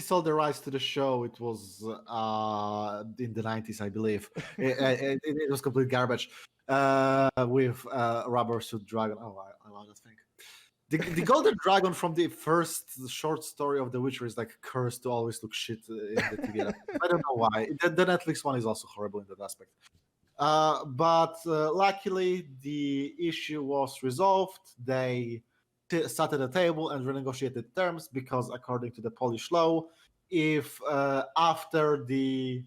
sold the rights to the show. It was in the 90s, I believe. It was complete garbage. With Rubber Suit Dragon. Oh, I love that thing. The Golden Dragon from the first short story of The Witcher is like cursed to always look shit in the TV. I don't know why. The Netflix one is also horrible in that aspect. But luckily, the issue was resolved. They sat at the table and renegotiated terms because, according to the Polish law, if after the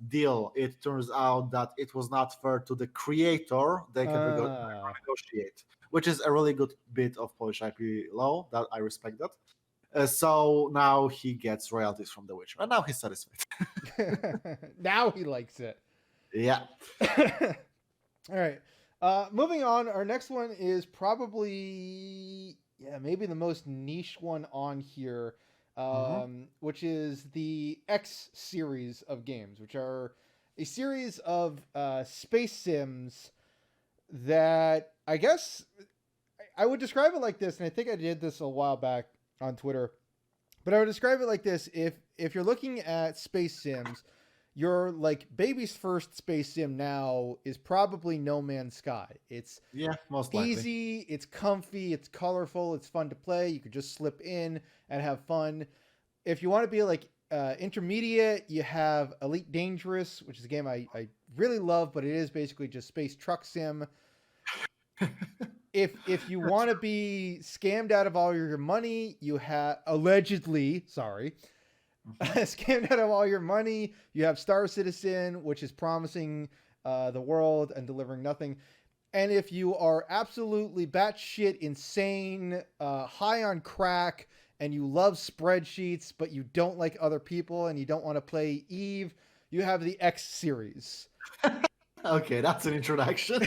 deal it turns out that it was not fair to the creator, they can renegotiate, which is a really good bit of Polish IP law that I respect that. So now he gets royalties from The Witcher, and now he's satisfied. Now he likes it. Yeah. All right. Moving on, our next one is probably maybe the most niche one on here, which is the X series of games, which are a series of space sims that I guess I would describe it like this, and I think I did this a while back on Twitter, but I would describe it like this: if you're looking at space sims, your like baby's first space sim now is probably No Man's Sky. It's most likely easy, it's comfy, it's colorful, it's fun to play. You could just slip in and have fun. If you want to be like intermediate, you have Elite Dangerous, which is a game I really love, but it is basically just space truck sim. If you want to be scammed out of all your money, you have scammed out of all your money. You have Star Citizen, which is promising the world and delivering nothing. And if you are absolutely batshit insane, high on crack, and you love spreadsheets, but you don't like other people and you don't want to play Eve, you have the X series. Okay, that's an introduction.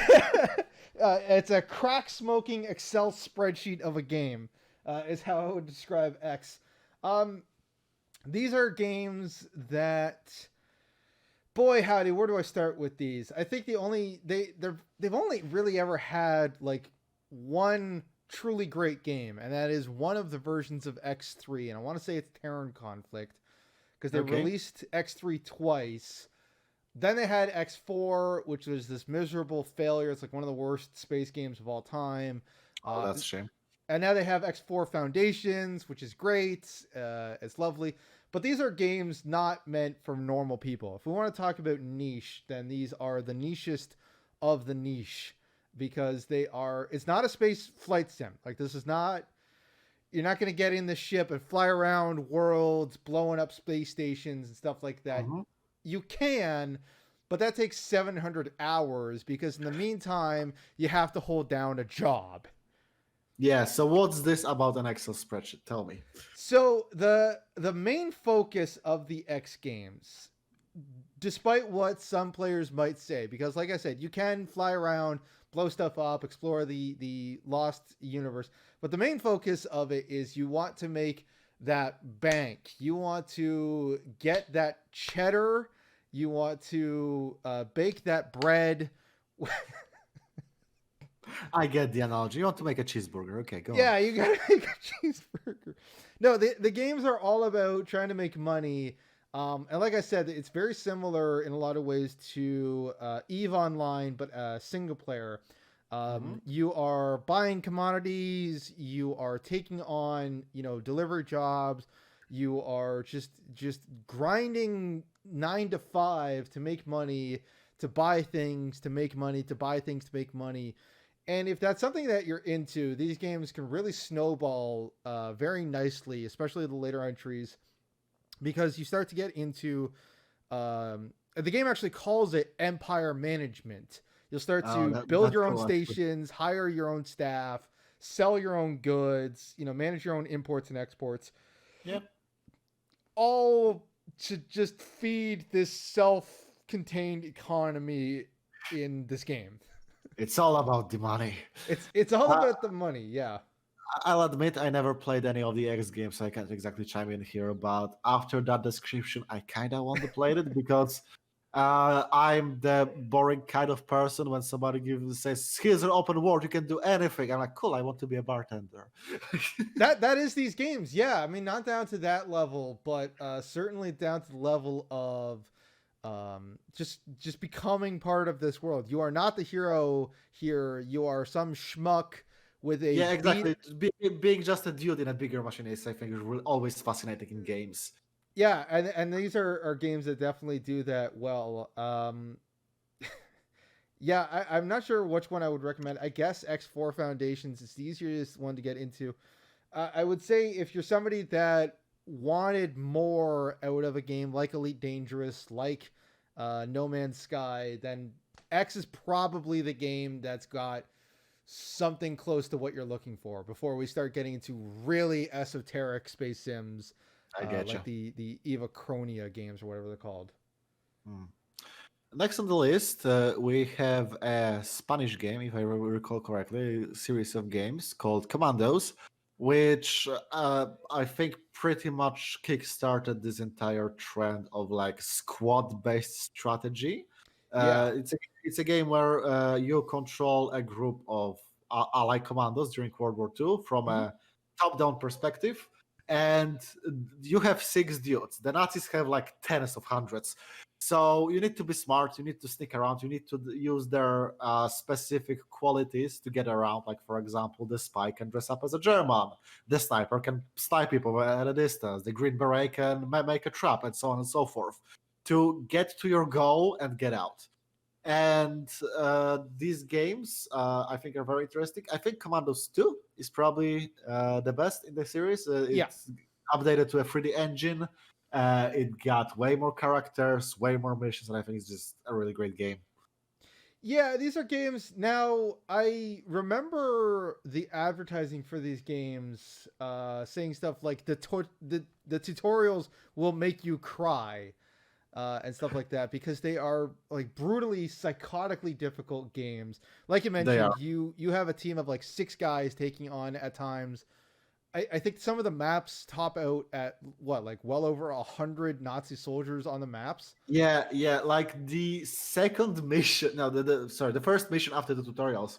It's a crack-smoking Excel spreadsheet of a game, is how I would describe X. These are games that, boy howdy, where do I start with these? I think they've only really ever had like one truly great game, and that is one of the versions of X3, and I want to say it's Terran Conflict, because they released X3 twice. Then they had X4, which was this miserable failure. It's like one of the worst space games of all time. Oh, that's a shame. and now they have X4 Foundations, which is great. It's lovely. But these are games not meant for normal people. If we want to talk about niche, then these are the nichest of the niche because they are. It's not a space flight sim. Like this is not. You're not going to get in the ship and fly around worlds, blowing up space stations and stuff like that. Mm-hmm. You can, but that takes 700 hours because in the meantime, you have to hold down a job. Yeah, so what's this about an Excel spreadsheet? Tell me. So the main focus of the X games, despite what some players might say, because like I said, you can fly around, blow stuff up, explore the lost universe, but the main focus of it is you want to make that bank. You want to get that cheddar. You want to bake that bread. I get the analogy. You want to make a cheeseburger. Okay, go on. Yeah, you gotta make a cheeseburger. No, the games are all about trying to make money. And like I said, it's very similar in a lot of ways to EVE Online, but single player. You are buying commodities. You are taking on, delivery jobs. You are just grinding 9 to 5 to make money, to buy things, to make money, to buy things, to make money. And if that's something that you're into, these games can really snowball very nicely, especially the later entries, because you start to get into the game actually calls it empire management. You'll start to build your own stations, hire your own staff, sell your own goods, manage your own imports and exports. Yep. All to just feed this self-contained economy in this game. It's all about the money. It's all about the money, yeah. I'll admit I never played any of the X games, so I can't exactly chime in here. But after that description, I kind of want to play it because I'm the boring kind of person when somebody says, "Here's an open world, you can do anything." I'm like, "Cool, I want to be a bartender." that is these games, yeah. I mean, not down to that level, but certainly down to the level of just becoming part of this world. You are not the hero here. You are some schmuck with a exactly. Being just a dude in a bigger machine is, I think, is always fascinating in games. Yeah, and these are games that definitely do that well. Yeah, I'm not sure which one I would recommend. I guess X4 Foundations is the easiest one to get into. I would say if you're somebody that wanted more out of a game like Elite Dangerous, like No Man's Sky, then X is probably the game that's got something close to what you're looking for before we start getting into really esoteric space sims. I get like the Eva Cronia games or whatever they're called. Next on the list, we have a Spanish game, if I recall correctly, a series of games called Commandos, which I think pretty much kickstarted this entire trend of like squad-based strategy. Yeah. It's a game where you control a group of allied commandos during World War II from a top-down perspective, and you have 6 dudes. The Nazis have like tens of hundreds. So you need to be smart, you need to sneak around, you need to use their specific qualities to get around. Like, for example, the spy can dress up as a German, the sniper can snipe people at a distance, the Green Beret can make a trap, and so on and so forth, to get to your goal and get out. And these games, I think, are very interesting. I think Commandos 2 is probably the best in the series. It's updated to a 3D engine. It got way more characters, way more missions, and I think it's just a really great game. Yeah, these are games. Now, I remember the advertising for these games saying stuff like the tutorials will make you cry and stuff like that because they are like brutally, psychotically difficult games. Like you mentioned, you have a team of like 6 guys taking on at times. I think some of the maps top out at what, like well over 100 Nazi soldiers on the maps. Yeah. Like the second mission, no, the first mission after the tutorials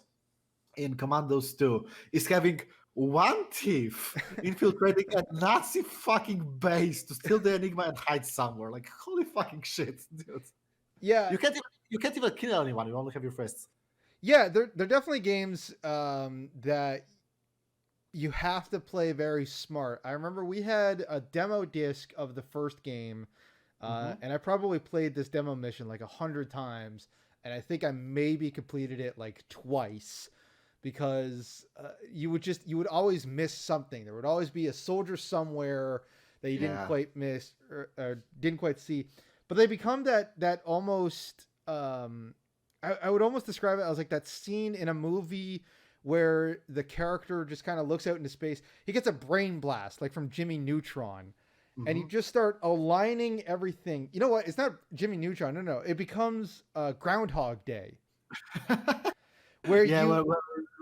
in Commandos 2 is having one thief infiltrating a Nazi fucking base to steal the Enigma and hide somewhere. Like, holy fucking shit, dude. Yeah, you can't even kill anyone. You only have your fists. Yeah, they're definitely games that you have to play very smart. I remember we had a demo disc of the first game, Hmm. and I probably played this demo mission like 100 times, and I think I maybe completed it like twice because you would always miss something. There would always be a soldier somewhere that you didn't Yeah. quite miss or didn't quite see. But they become that almost. I would almost describe it as like that scene in a movie where the character just kind of looks out into space. He gets a brain blast, like from Jimmy Neutron, and you Hmm. just start aligning everything. You know what? It's not Jimmy Neutron. No, no. It becomes Groundhog Day, where Yeah, well,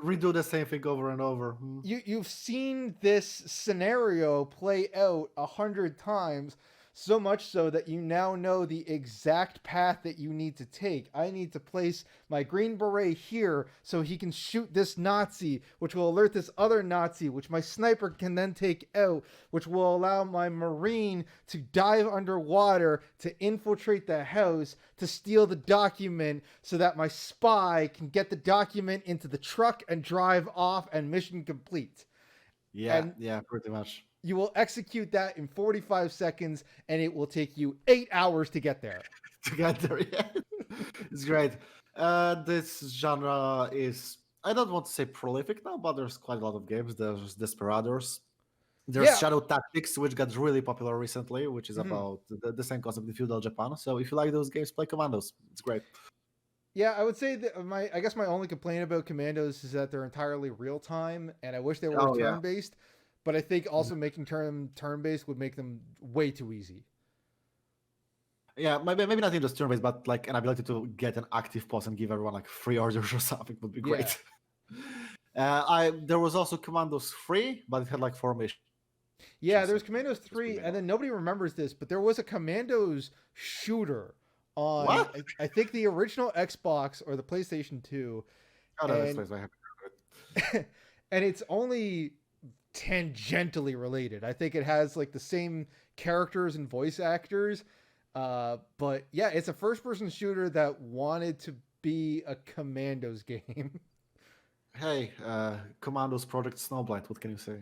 redo the same thing over and over. Hmm. you've seen this scenario play out 100 times, so much so that you now know the exact path that you need to take. I need to place my green beret here so he can shoot this Nazi, which will alert this other Nazi, which my sniper can then take out, which will allow my marine to dive underwater to infiltrate the house to steal the document so that my spy can get the document into the truck and drive off, and mission complete. Yeah, And yeah, pretty much. you will execute that in 45 seconds, and it will take you 8 hours to get there. Together, yeah. It's great. This genre is, I don't want to say prolific now, but there's quite a lot of games. There's Desperados. There's Yeah. Shadow Tactics, which got really popular recently, which is Mhm. about the same concept in feudal Japan. So if you like those games, play Commandos. It's great. Yeah, I would say that I guess my only complaint about Commandos is that they're entirely real time, and I wish they were Oh yeah, turn based. But I think also making turn based would make them way too easy. yeah. Maybe not in just turn based, but like an ability to get an active pause and give everyone like free orders or something would be Yeah. great. I There was also Commandos free, but it had like four missions. Yeah, So there's Commandos it's pretty 3, and minimal. then nobody remembers this, but there was a Commandos shooter on, What? I think, the original Xbox or the PlayStation 2, Oh, that and explains why I haven't heard and it's only tangentially related. I think it has like the same characters and voice actors. But yeah, it's a first person shooter that wanted to be a Commandos game. Hey, Commandos Project Snowblind. What can you say?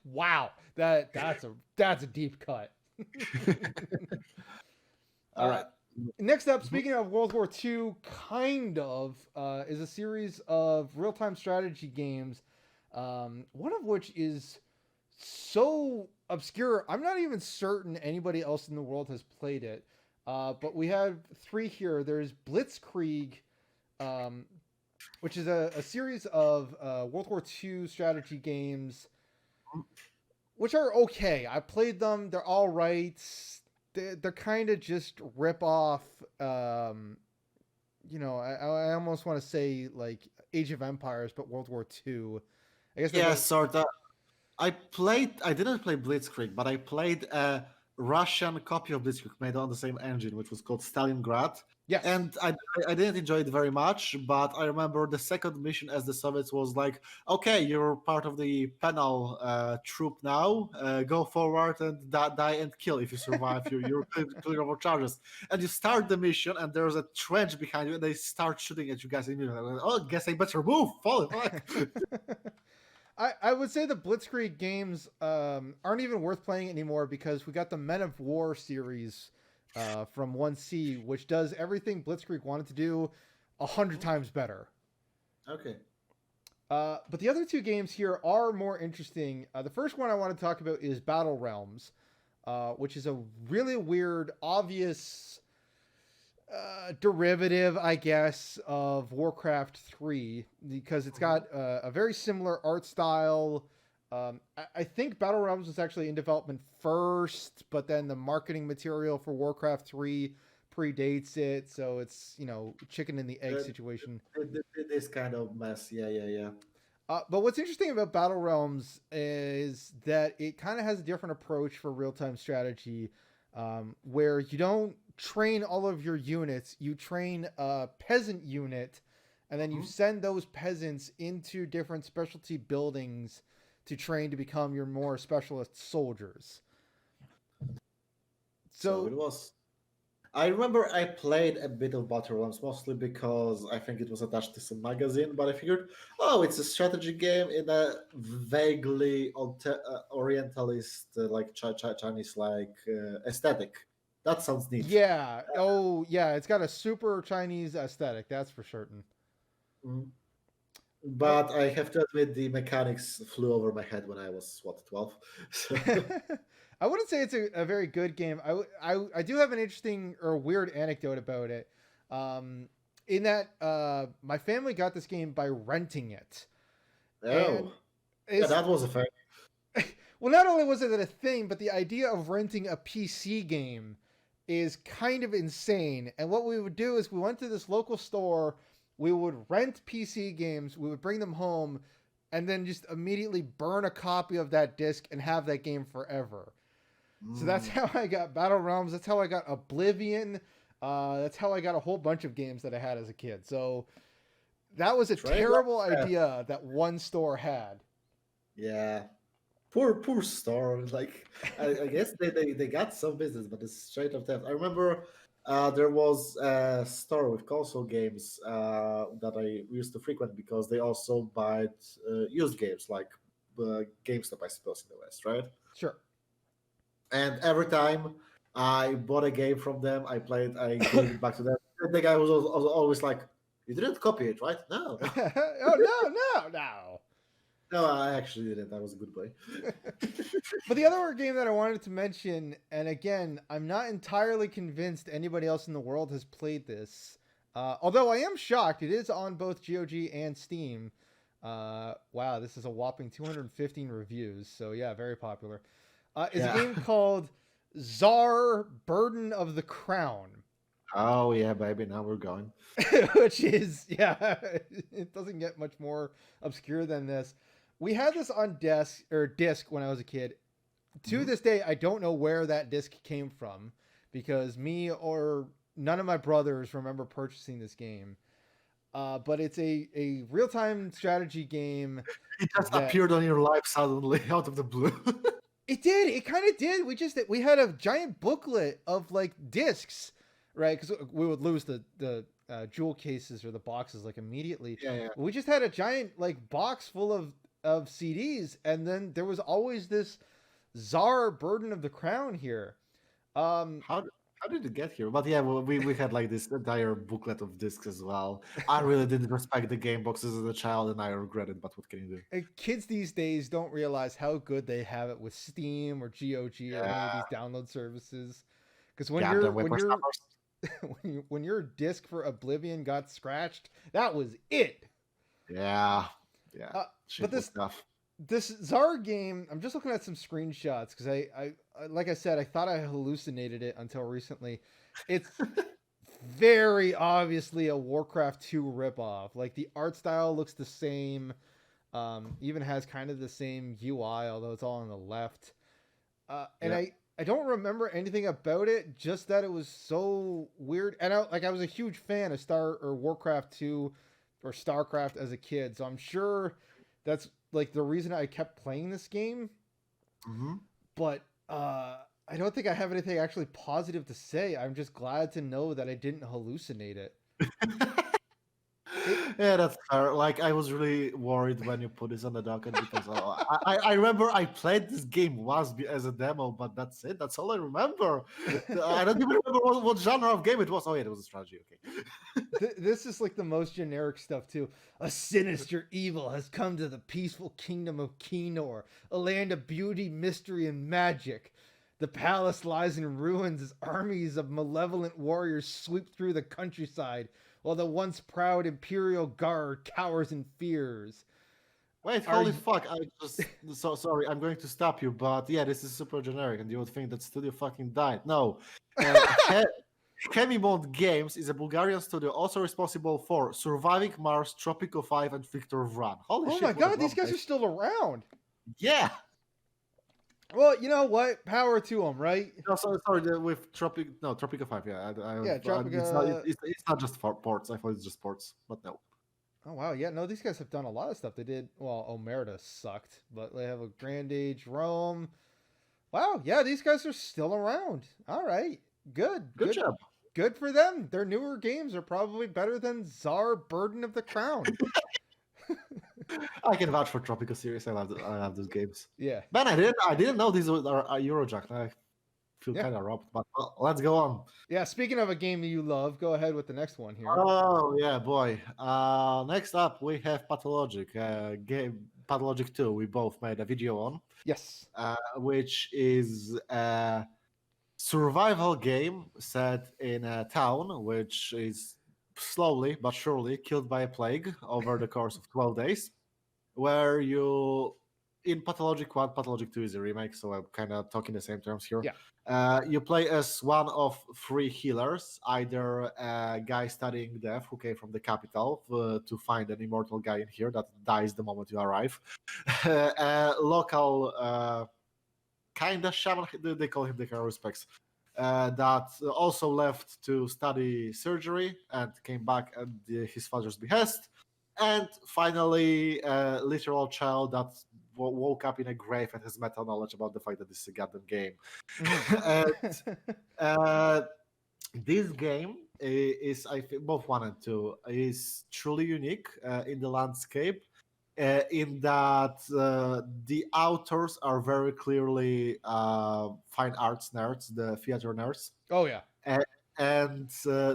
Wow. That's a deep cut. All uh right. Next up, Mhm. speaking of World War II, is a series of real time strategy games, one of which is so obscure, I'm not even certain anybody else in the world has played it. But we have three here. There's Blitzkrieg, um, which is a series of World War II strategy games, which are okay. I played them, they're all right. They're kind of just rip off. I almost want to say like Age of Empires, but World War II. I guess they're Yeah, both. sort of. I didn't play Blitzkrieg, but I played a Russian copy of Blitzkrieg made on the same engine, which was called Stalingrad. Yes. And I didn't enjoy it very much, but I remember the second mission as the Soviets was like, okay, you're part of the penal troop now. Go forward and die and kill. If you survive, you're clear of all charges. And you start the mission, and there's a trench behind you, and they start shooting at you guys immediately. Like, oh, guess I better move. Fall back. I would say the Blitzkrieg games aren't even worth playing anymore because we got the Men of War series from 1C, which does everything Blitzkrieg wanted to do 100 times better. Okay. But the other two games here are more interesting. The first one I want to talk about is Battle Realms, which is a really weird, obvious derivative, I guess, of Warcraft 3 because it's got a very similar art style. I think Battle Realms was actually in development first, but then the marketing material for Warcraft 3 predates it, so it's, chicken and the egg Uh, situation. this kind of mess. Yeah, yeah, yeah. But what's interesting about Battle Realms is that it kind of has a different approach for real time strategy, where you don't train all of your units, you train a peasant unit, and then you Mhm. send those peasants into different specialty buildings to train to become your more specialist soldiers. So So it was. I remember I played a bit of Battle Realms mostly because I think it was attached to some magazine, but I figured, oh, it's a strategy game in a vaguely Orientalist, like Chinese like aesthetic. That sounds neat. Yeah. Oh, yeah. It's got a super Chinese aesthetic. That's for certain. Mm. I But I have to admit, the mechanics flew over my head when I was, what, 12? So, I wouldn't say it's a very good game. I do have an interesting or weird anecdote about it. Um, in that my family got this game by renting it, oh, and yeah, it's that was a fair. well, not only was it a thing, but the idea of renting a PC game is kind of insane. And what we would do is we went to this local store, we would rent PC games, we would bring them home, and then just immediately burn a copy of that disc and have that game forever. So that's Mm, how I got Battle Realms. That's how I got Oblivion. That's how I got a whole bunch of games that I had as a kid. So that was a trade terrible like, idea that one store had. yeah. Poor store. Like I guess they got some business, but it's straight up theft. I remember there was a store with console games that I used to frequent because they also buy used games like GameStop, I suppose, in the West, right? Sure. And every time I bought a game from them, I gave it back to them. And the guy was always like, "You didn't copy it, right?" No, no, Oh no. no, I actually didn't. I was a good boy. But the other game that I wanted to mention, and again, I'm not entirely convinced anybody else in the world has played this. Although I am shocked, it is on both GOG and Steam. Wow, this is a whopping 215 reviews. So yeah, very popular. Is a Yeah. game called Tzar: Burden of the Crown. Oh yeah, baby. Now we're going. Which is, yeah, it doesn't get much more obscure than this. We had this on disc when I was a kid. To Mhm. this day, I don't know where that disc came from because me or none of my brothers remember purchasing this game. But it's a real time strategy game It just that appeared on your life suddenly out of the blue. it did. It kind of did. We had a giant booklet of like discs, right? Because we would lose the jewel cases or the boxes like immediately. Yeah, yeah. We just had a giant like box full of CDs, and then there was always this Tzar: Burden of the Crown here. Um, How how did it get here? But yeah, well, we had like this entire booklet of discs as well. I really didn't respect the game boxes as a child, and I regret it. But what can you do? kids these days don't realize how good they have it with Steam or GOG or any of Yeah, these download services. Because when you're goddamn whippersnappers. when your disc for Oblivion got scratched, that was it. Yeah, yeah. Uh, but Shit was tough. this Tzar game, I'm just looking at some screenshots because like I said, I thought I hallucinated it until recently. It's very obviously a Warcraft 2 ripoff. Like the art style looks the same. Even has kind of the same UI, although it's all on the left. And Yeah. I don't remember anything about it, just that it was so weird. And I was a huge fan of Star or Warcraft 2 or StarCraft as a kid, so I'm sure that's like the reason I kept playing this game. Hmm. But I don't think I have anything actually positive to say. I'm just glad to know that I didn't hallucinate it. It Yeah, that's fair. Like, I was really worried when you put this on the docket because I remember I played this game once as a demo, but that's it. That's all I remember. I don't even remember what genre of game it was. Oh, yeah, it was a strategy. Okay. this is like the most generic stuff too. A sinister evil has come to the peaceful kingdom of Kenor, a land of beauty, mystery, and magic. The palace lies in ruins as armies of malevolent warriors sweep through the countryside, while the once proud imperial guard cowers in fears. Wait, Are holy you... fuck! I just so sorry. I'm going to stop you, but yeah, this is super generic, and you would think that studio fucking died. No, Chemimont Games is a Bulgarian studio also responsible for Surviving Mars, Tropico 5, and Victor Vran. Holy Oh my shit, what a god, these drop, guys guys. are still around. Yeah. Well, you know what? Power to them, right? No, sorry, with Tropico 5. Yeah, Yeah, Tropica. it's not just for ports. I thought it's just ports, but no. Oh wow, yeah, no, these guys have done a lot of stuff. They did well. Omerta sucked, but they have a Grand Age Rome. Wow, yeah, these guys are still around. All right, good, Good good. job. good for them. Their newer games are probably better than Tzar Burden of the Crown. I can vouch for Tropico series. I love those games. Yeah. Man, I didn't know these were Eurojack. I feel Yeah. kind of robbed, but well, let's go on. Yeah. Speaking of a game that you love, go ahead with the next one here. Oh yeah, boy. Next up we have Pathologic. Game Pathologic 2. We both made a video on, Yes. which is a survival game set in a town which is slowly but surely killed by a plague over the course of 12 days, where you in Pathologic 1, Pathologic 2 is a remake, so I'm kind of talking the same terms here. Yeah. You play as one of three healers, either a guy studying death who came from the capital to find an immortal guy in here that dies the moment you arrive, a local kind of shaman, they call him the kind of respects, that also left to study surgery and came back at his father's behest. And finally, a literal child that woke up in a grave and has meta knowledge about the fact that this is a goddamn game. And this game is, I think, both one and two, is truly unique in the landscape. In that the authors are very clearly fine arts nerds, the theater nerds, Oh yeah. and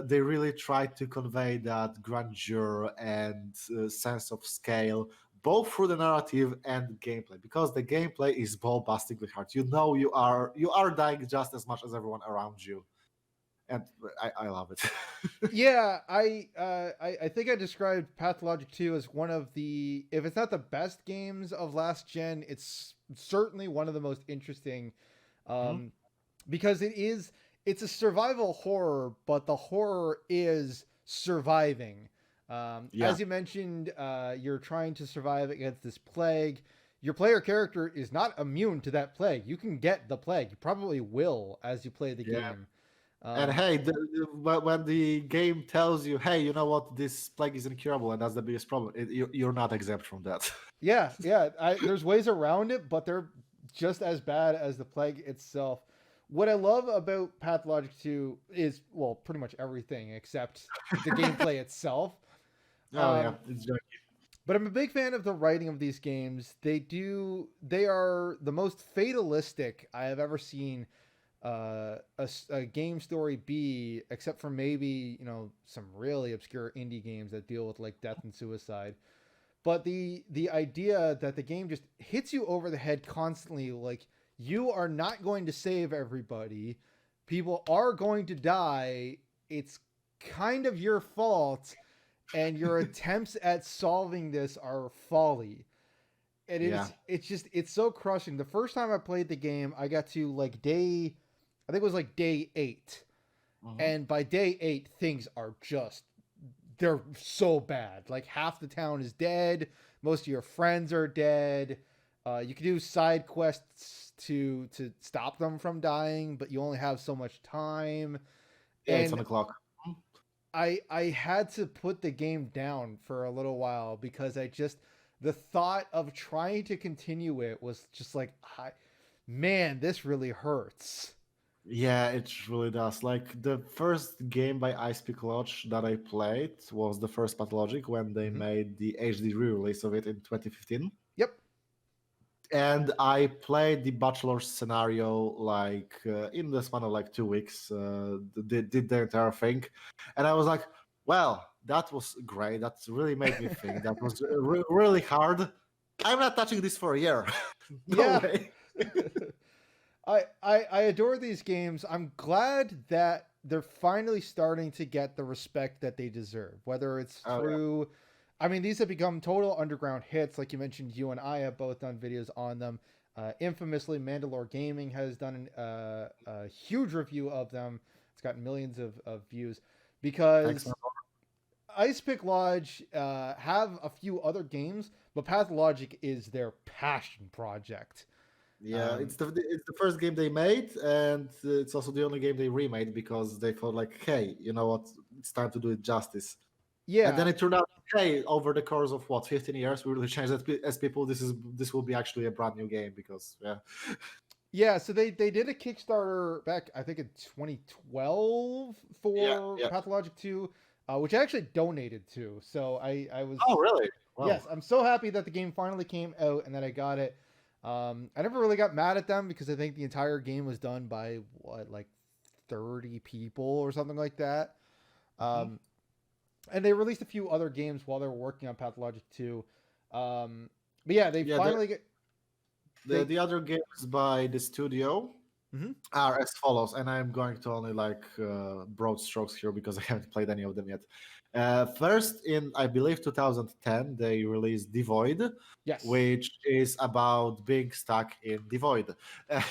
they really try to convey that grandeur and sense of scale both through the narrative and gameplay, because the gameplay is ball-bustingly hard. You know you are dying just as much as everyone around you, and I love it. Yeah, I think I described Pathologic 2 as one of the, if it's not the best games of last gen, it's certainly one of the most interesting, Mhm. because it's a survival horror, but the horror is surviving. Yeah, As you mentioned, you're trying to survive against this plague. Your player character is not immune to that plague. You can get the plague. You probably will as you play the yeah. game. And Um, hey, when the game tells you, hey, you know what, this plague is incurable, and that's the biggest problem, you're not exempt from that. Yeah, yeah. There's ways around it, but they're just as bad as the plague itself. What I love about Pathologic 2 is, well, pretty much everything except the gameplay itself. Oh yeah, Um, it's just, but I'm a big fan of the writing of these games. They are the most fatalistic I have ever seen a game story be, except for maybe, some really obscure indie games that deal with like death and suicide. But the idea that the game just hits you over the head constantly, like you are not going to save everybody, people are going to die, it's kind of your fault, and your attempts at solving this are folly. And yeah. it's so crushing. The first time I played the game, I got to like I think it was like day 8, Mhm. and by day 8 things are just, they're so bad. Like half the town is dead. Most of your friends are dead. You can do side quests to stop them from dying, but you only have so much time. Yeah, it's on And the clock. Mhm. I had to put the game down for a little while because the thought of trying to continue it was just like, man, this really hurts. Yeah, it really does. Like the first game by Icepeak Lodge that I played was the first Pathologic when they Mm-hmm. made the HD re-release of it in 2015. Yep. And I played the Bachelor scenario like in the span of like 2 weeks. Did the entire thing, and I was like, "Well, that was great. That really made me think. That was really hard. I'm not touching this for a year. No Yeah. way." I adore these games. I'm glad that they're finally starting to get the respect that they deserve. Whether it's Oh yeah, through, I mean, these have become total underground hits. Like you mentioned, you and I have both done videos on them. Infamously, Mandalore Gaming has done a huge review of them. It's gotten millions of views thanks, man. because Ice Pick Lodge have a few other games, but Pathologic is their passion project. Yeah, Um, it's the first game they made, and it's also the only game they remade because they thought like, hey, you know what, it's time to do it justice. And yeah, then it turned out, hey, over the course of what 15 years, we really changed as people. This will be actually a brand new game because yeah, Yeah, so they did a Kickstarter back, I think, in 2012 Yeah, for yeah. Pathologic 2, which I actually donated to. So I was, Oh, really? Wow. yes, I'm so happy that the game finally came out and that I got it. I never really got mad at them because I think the entire game was done by what, like 30 people or something like that. Hmm. Um, and they released a few other games while they were working on Pathologic 2. But yeah, they Yeah, finally get they. the other games by the studio Mhm. are as follows, and I'm going to only like broad strokes here because I haven't played any of them yet. First, in I believe 2010, they released Devoid, Yes. which is about being stuck in the void.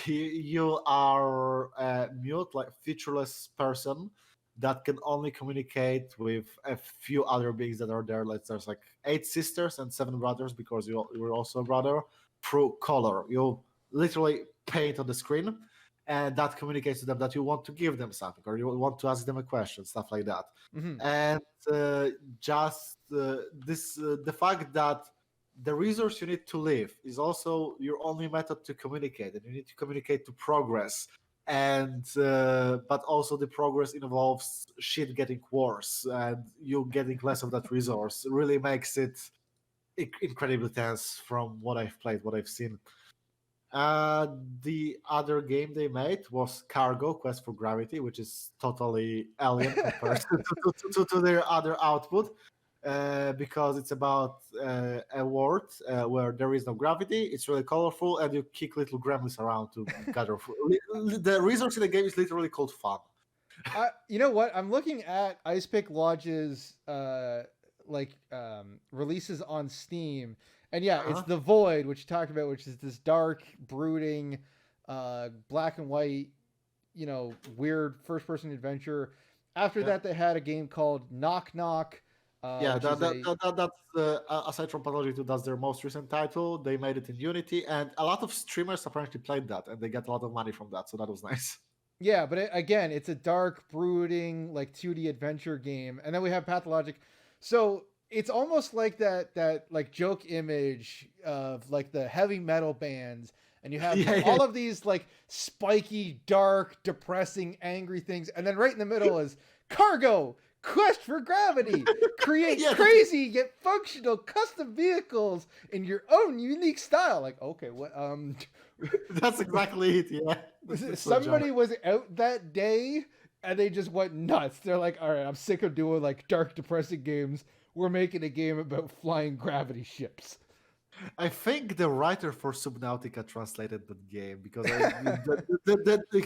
You are a mute, like featureless person that can only communicate with a few other beings that are there. Like there's like 8 sisters and 7 brothers because you're also a brother through color. You literally paint on the screen and that communicates to them that you want to give them something or you want to ask them a question, stuff like that. Hmm. And just this the fact that the resource you need to live is also your only method to communicate, and you need to communicate to progress. And but also the progress involves shit getting worse and you getting less of that resource really makes it incredibly tense from what I've played, what I've seen. uh, the other game they made was Cargo Quest for Gravity, which is totally alien compared to their other output, because it's about a world where there is no gravity. It's really colorful, and you kick little gremlins around to gather food. The resource in the game is literally called fun. You know what? I'm looking at Ice Pick Lodge's releases on Steam, and yeah, it's Uh-huh. the Void, which you talked about, which is this dark, brooding, black and white, weird first person adventure. After Yeah. that, they had a game called Knock Knock, Yeah, which is a that's aside from Pathologic 2, that's their most recent title. They made it in Unity, and a lot of streamers apparently played that, and they get a lot of money from that, so that was nice. yeah, but again, it's a dark, brooding, like 2D adventure game, and then we have Pathologic. So it's almost like that like joke image of like the heavy metal bands, and you have Yeah, yeah, all of these like spiky, dark, depressing, angry things, and then right in the middle is Cargo. Quest for gravity. Create yeah. crazy yet functional custom vehicles in your own unique style. Like, okay, what That's exactly it. Yeah, that's so jarring. somebody was out that day and they just went nuts. They're like, all right, I'm sick of doing like dark, depressing games. We're making a game about flying gravity ships. I think the writer for Subnautica translated that game because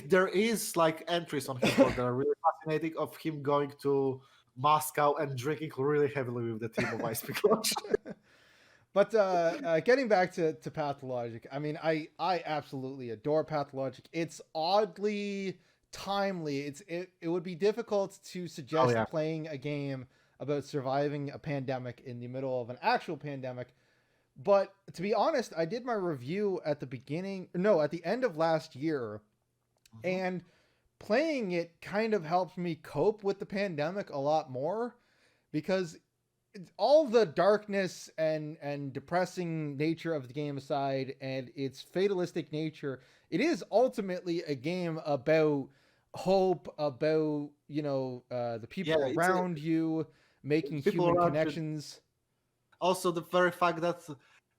there is like entries on his blog that are really fascinating of him going to Moscow and drinking really heavily with the team of Ice Pick Lodge. But getting back to Pathologic, I mean, I absolutely adore Pathologic. It's oddly timely. It would be difficult to Oh suggest yeah. playing a game about surviving a pandemic in the middle of an actual pandemic. But to be honest, I did my review at the beginning, no, at the end of last year, Mhm. and playing it kind of helped me cope with the pandemic a lot more because all the darkness and depressing nature of the game aside and its fatalistic nature, it is ultimately a game about hope, about the Yeah, people it's a, around you, making people human around you. connections. Also, the very fact that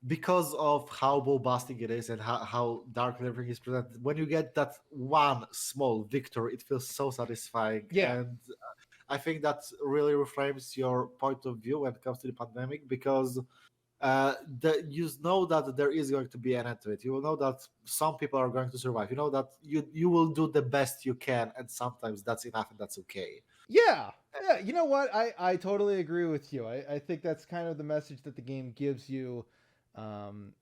because of how bombastic it is and how dark everything is presented, when you get that one small victory, it feels so satisfying. Yeah. And I think that really reframes your point of view when it comes to the pandemic because you know that there is going to be an end to it. You will know that some people are going to survive. You know that you will do the best you can, and sometimes that's enough and that's okay. Yeah. Yeah. You know what? I totally agree with you. I think that's kind of the message that the game gives you. Um,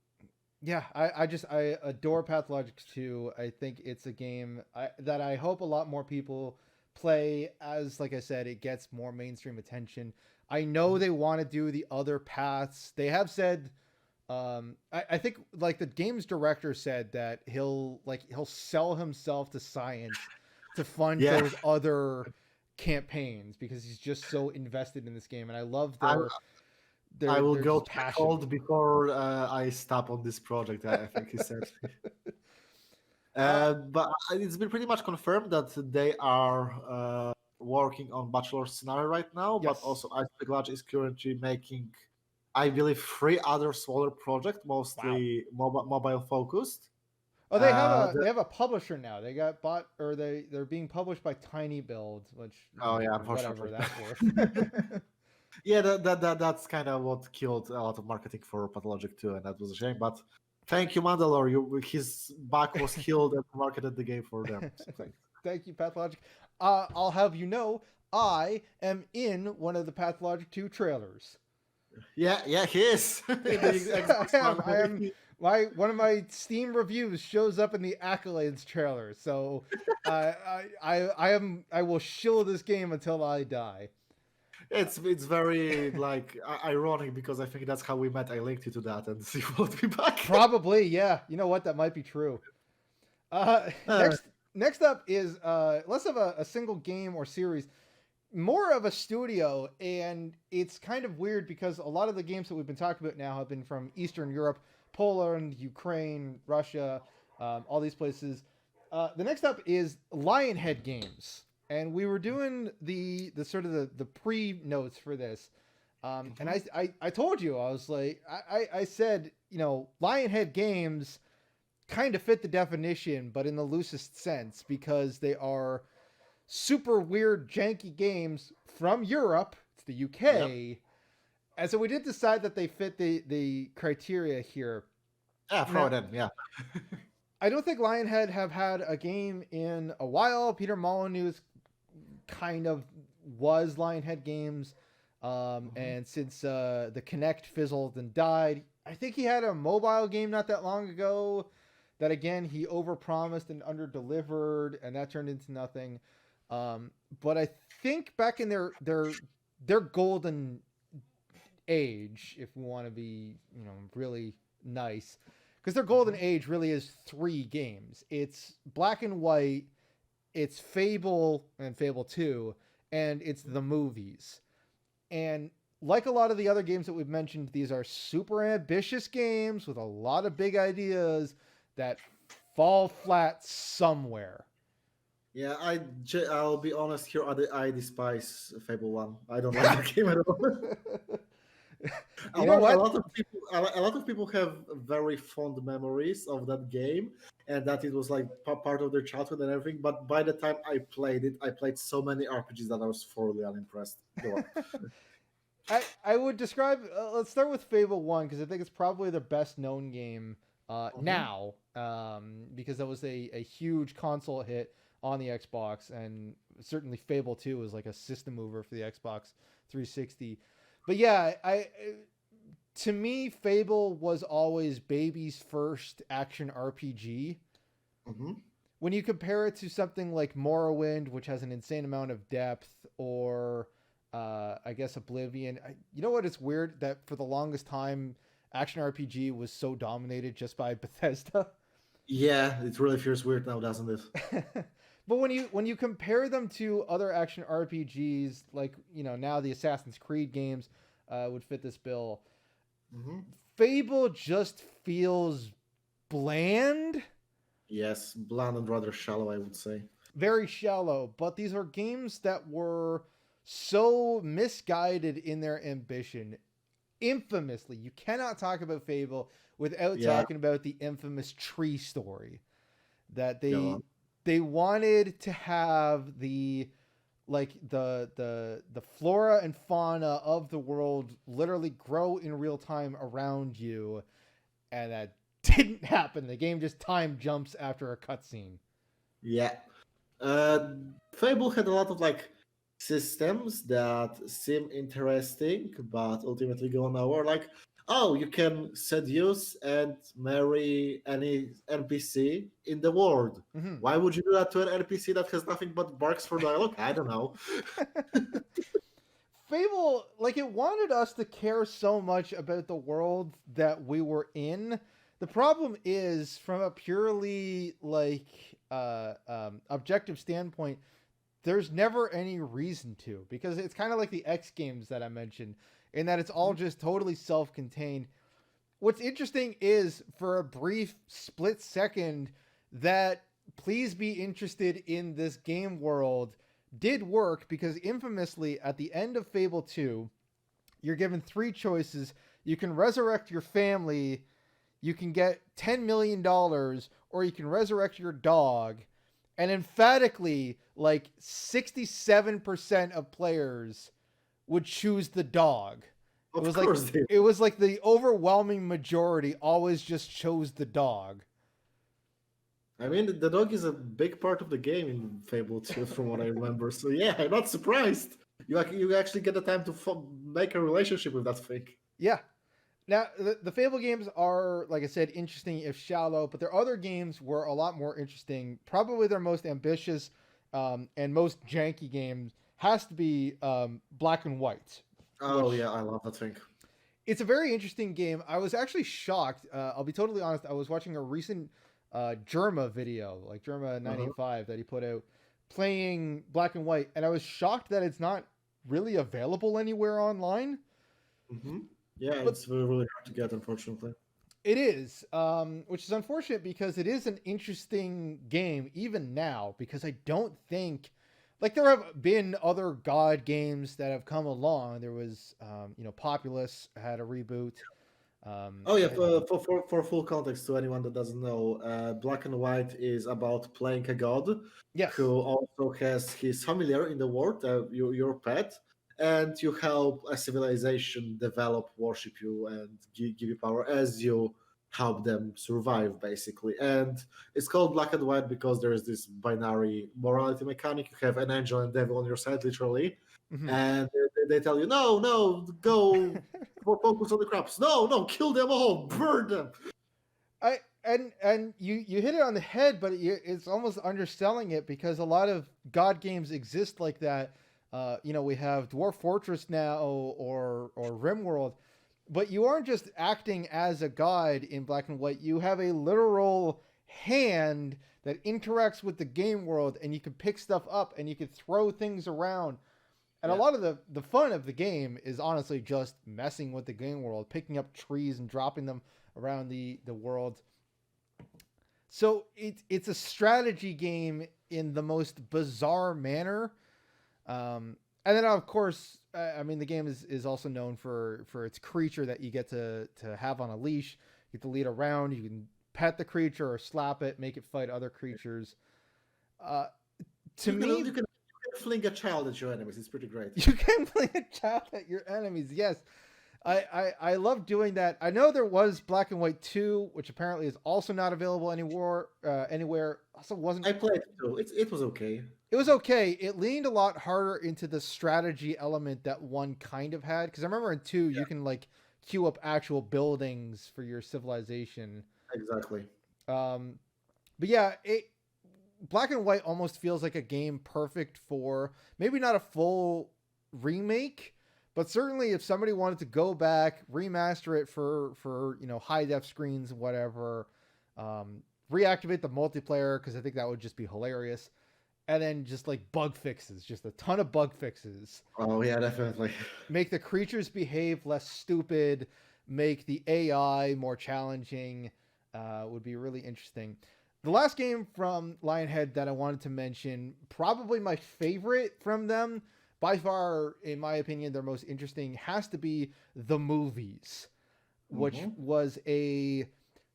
yeah, I adore Pathologic 2. I think it's a game that I hope a lot more people play as, like I said, it gets more mainstream attention. I know they want to do the other paths. They have said, I think like the game's director said that he'll sell himself to science to fund Yeah, those other campaigns because he's just so invested in this game, and I love I I will their go just to the passion. cold before I stop on this project. I think he said. But it's been pretty much confirmed that they are working on Bachelor scenario right now, but Yes. also Iceberg is currently making, I believe, three other smaller projects, Wow. mostly mobile focused. Oh, The, they have a publisher now. They got bought, or they're being published by Tiny Build, which, oh yeah, whatever unfortunately. that's worth. Yeah, that's kind of what killed a lot of marketing for Pathologic too, and that was a shame. But thank you, Mandalore. His back was healed and marketed the game for them. So thanks. Thank you, Pathologic. I'll have you know, I am in one of the Pathologic 2 trailers. Yeah, he is. Yes, The I Xbox am. I One. am. One of my Steam reviews shows up in the accolades trailer, so I will shill this game until I die. It's very like ironic because I think that's how we met. I linked you to that, and you followed me back. Probably, yeah. You know what? That might be true. Uh, Uh, next up is less of a single game or series, more of a studio, and it's kind of weird because a lot of the games that we've been talking about now have been from Eastern Europe, Poland, Ukraine, Russia, all these places. The next up is Lionhead Games, and we were doing the sort of the pre notes for this. And I told you, I was like, I said, Lionhead Games kind of fit the definition, but in the loosest sense, because they are super weird, janky games from Europe. It's the UK. yep. And so we did decide that they fit the criteria here. Yeah, throw Now, it in. Yeah. I don't think Lionhead have had a game in a while. Peter Molyneux kind of was Lionhead Games. And since the Kinect fizzled and died, I think he had a mobile game not that long ago that, again, he overpromised and underdelivered, and that turned into nothing. But I think back in their golden age, if we want to be, really nice, because their golden age really is 3 games. It's Black and White, it's Fable and Fable 2, and it's the movies. And like a lot of the other games that we've mentioned, these are super ambitious games with a lot of big ideas that fall flat somewhere. Yeah, I'll be honest here. I despise Fable One. I don't like the game at all. You know what? A lot of people have very fond memories of that game, and that it was like part of their childhood and everything. But by the time I played it, I played so many RPGs that I was thoroughly unimpressed. Go on. I would describe. Let's start with Fable 1 because I think it's probably the best known game now, because that was a huge console hit on the Xbox, and certainly Fable 2 was like a system mover for the Xbox 360. But yeah, to me, Fable was always baby's first action RPG. Mm-hmm. When you compare it to something like Morrowind, which has an insane amount of depth, or I guess Oblivion, you know what? It's weird that for the longest time, action RPG was so dominated just by Bethesda. Yeah, it really feels weird now, doesn't it? But when you compare them to other action RPGs, like now the Assassin's Creed games would fit this bill. Mm-hmm. Fable just feels bland. Yes, bland and rather shallow, I would say. Very shallow. But these are games that were so misguided in their ambition. Infamously, you cannot talk about Fable without talking about the infamous tree story that they wanted to have the flora and fauna of the world literally grow in real time around you, and that didn't happen. The game just time jumps after a cutscene. Yeah. Fable had a lot of systems that seem interesting, but ultimately go nowhere. Like, oh, you can seduce and marry any NPC in the world. Mm-hmm. Why would you do that to an NPC that has nothing but barks for dialogue? I don't know. Fable, it wanted us to care so much about the world that we were in. The problem is, from a purely objective standpoint, there's never any reason to, because it's kind of like the X games that I mentioned, in that it's all just totally self-contained. What's interesting is, for a brief split second, that please be interested in this game world did work, because infamously at the end of Fable 2, you're given three choices. You can resurrect your family, you can get $10 million, or you can resurrect your dog. And emphatically, like 67% of players would choose the dog. Of course, It was like the overwhelming majority always just chose the dog. I mean, the dog is a big part of the game in Fable 2, from what I remember. So yeah, I'm not surprised. You actually get the time to make a relationship with that thing. Yeah. Now, the Fable games are, like I said, interesting if shallow, but their other games were a lot more interesting. Probably their most ambitious and most janky games has to be Black and White. Oh yeah, I love that thing. It's a very interesting game. I was actually shocked. I'll be totally honest. I was watching a recent Germa video, like Germa 985, that he put out, playing Black and White, and I was shocked that it's not really available anywhere online. Mm-hmm. Yeah, it's really hard to get, unfortunately. It is, which is unfortunate because it is an interesting game even now, because I don't think, like, there have been other God games that have come along. There was, Populous had a reboot. Oh yeah, for full context to anyone that doesn't know, Black and White is about playing a god Yes. who also has his familiar in the world, your pet, and you help a civilization develop, worship you, and give you power as you help them survive, basically. And it's called Black and White because there is this binary morality mechanic. You have an angel and devil on your side, literally, and they tell you, no, go focus on the crops. No, kill them all, burn them. And you hit it on the head, but it's almost underselling it, because a lot of God games exist like that. We have Dwarf Fortress now, or RimWorld, but you aren't just acting as a god in Black and White. You have a literal hand that interacts with the game world, and you can pick stuff up and you can throw things around. And a lot of the fun of the game is honestly just messing with the game world, picking up trees and dropping them around the world. So it's a strategy game in the most bizarre manner. And then, of course, the game is also known for its creature that you get to have on a leash. You get to lead around. You can pet the creature or slap it, make it fight other creatures. You can fling a child at your enemies. It's pretty great. You can fling a child at your enemies. Yes. I love doing that. I know there was Black and White 2, which apparently is also not available anywhere. Also wasn't. I played it too. It was okay. It was okay. It leaned a lot harder into the strategy element that 1 kind of had. Because I remember in 2, you can like queue up actual buildings for your civilization. Exactly. But yeah, Black and White almost feels like a game perfect for maybe not a full remake, but certainly if somebody wanted to go back, remaster it for high def screens, whatever, reactivate the multiplayer, because I think that would just be hilarious. And then just like bug fixes, just a ton of bug fixes. Oh yeah, definitely. Make the creatures behave less stupid, make the AI more challenging, would be really interesting. The last game from Lionhead that I wanted to mention, probably my favorite from them, by far, in my opinion, their most interesting, has to be The Movies, which was a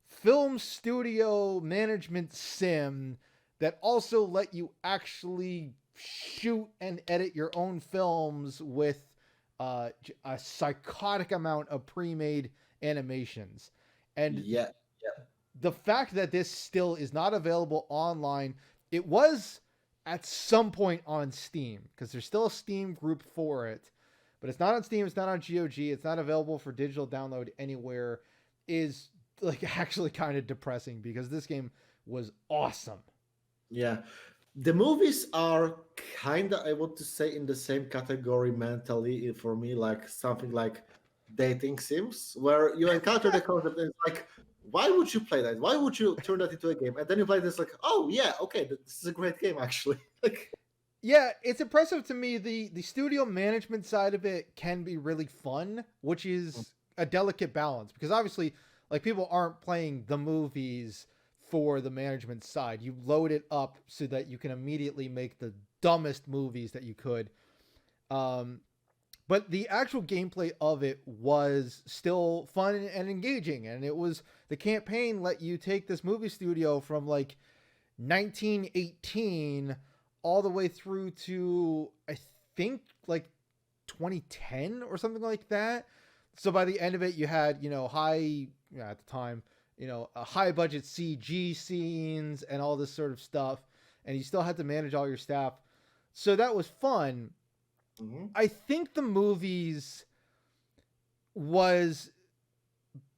film studio management sim that also let you actually shoot and edit your own films with a psychotic amount of pre-made animations. And the fact that this still is not available online, it was at some point on Steam, because there's still a Steam group for it, but it's not on Steam, it's not on GOG, it's not available for digital download anywhere, is like actually kind of depressing, because this game was awesome. Yeah. The movies are kind of, I want to say, in the same category mentally for me, like something like dating sims, where you encounter the concept and it's like, why would you play that? Why would you turn that into a game? And then you play this like, oh yeah, okay, this is a great game actually. Yeah, it's impressive to me. The studio management side of it can be really fun, which is a delicate balance, because obviously, like, people aren't playing The Movies for the management side. You load it up so that you can immediately make the dumbest movies that you could. But the actual gameplay of it was still fun and engaging. And it was, the campaign let you take this movie studio from like 1918 all the way through to, I think, like 2010 or something like that. So by the end of it, you had, at the time, a high budget CG scenes and all this sort of stuff. And you still had to manage all your staff. So that was fun. Mhm. I think the movies was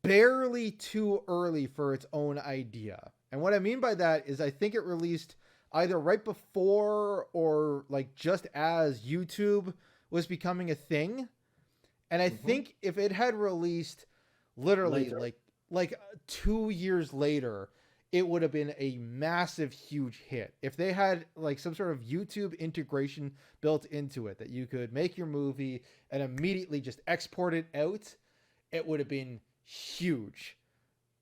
barely too early for its own idea. And what I mean by that is I think it released either right before or like just as YouTube was becoming a thing. And I think if it had released literally Later. like 2 years later, it would have been a massive, huge hit. If they had like some sort of YouTube integration built into it that you could make your movie and immediately just export it out, it would have been huge.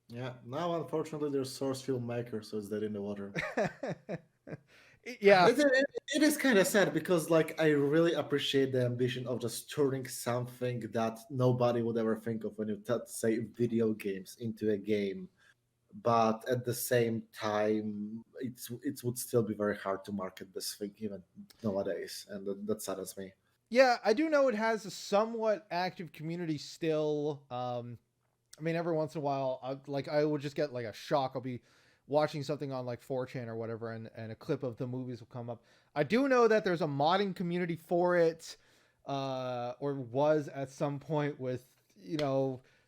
Yeah. Now, unfortunately, there's source filmmaker, so it's dead in the water. Yeah. It is kind of sad because, like, I really appreciate the ambition of just turning something that nobody would ever think of when you say video games into a game. But at the same time, it would still be very hard to market this thing even nowadays, and that saddens me. Yeah, I do know it has a somewhat active community still. I mean, every once in a while, I will just get like a shock. I'll be watching something on like 4chan or whatever, and a clip of the movies will come up. I do know that there's a modding community for it, or was at some point with,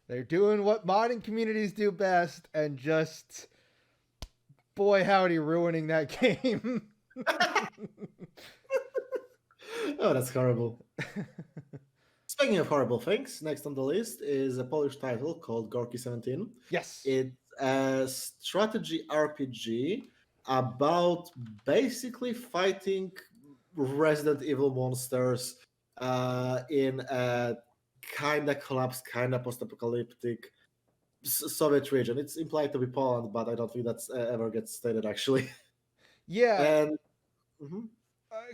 they're doing what modding communities do best and just, boy, howdy, ruining that game. Oh, that's horrible. Speaking of horrible things, next on the list is a Polish title called Gorky 17. Yes. It's a strategy RPG about basically fighting Resident Evil monsters in a kind of collapsed, kind of post-apocalyptic Soviet region. It's implied to be Poland, but I don't think that's ever gets stated actually. Yeah. And mhm.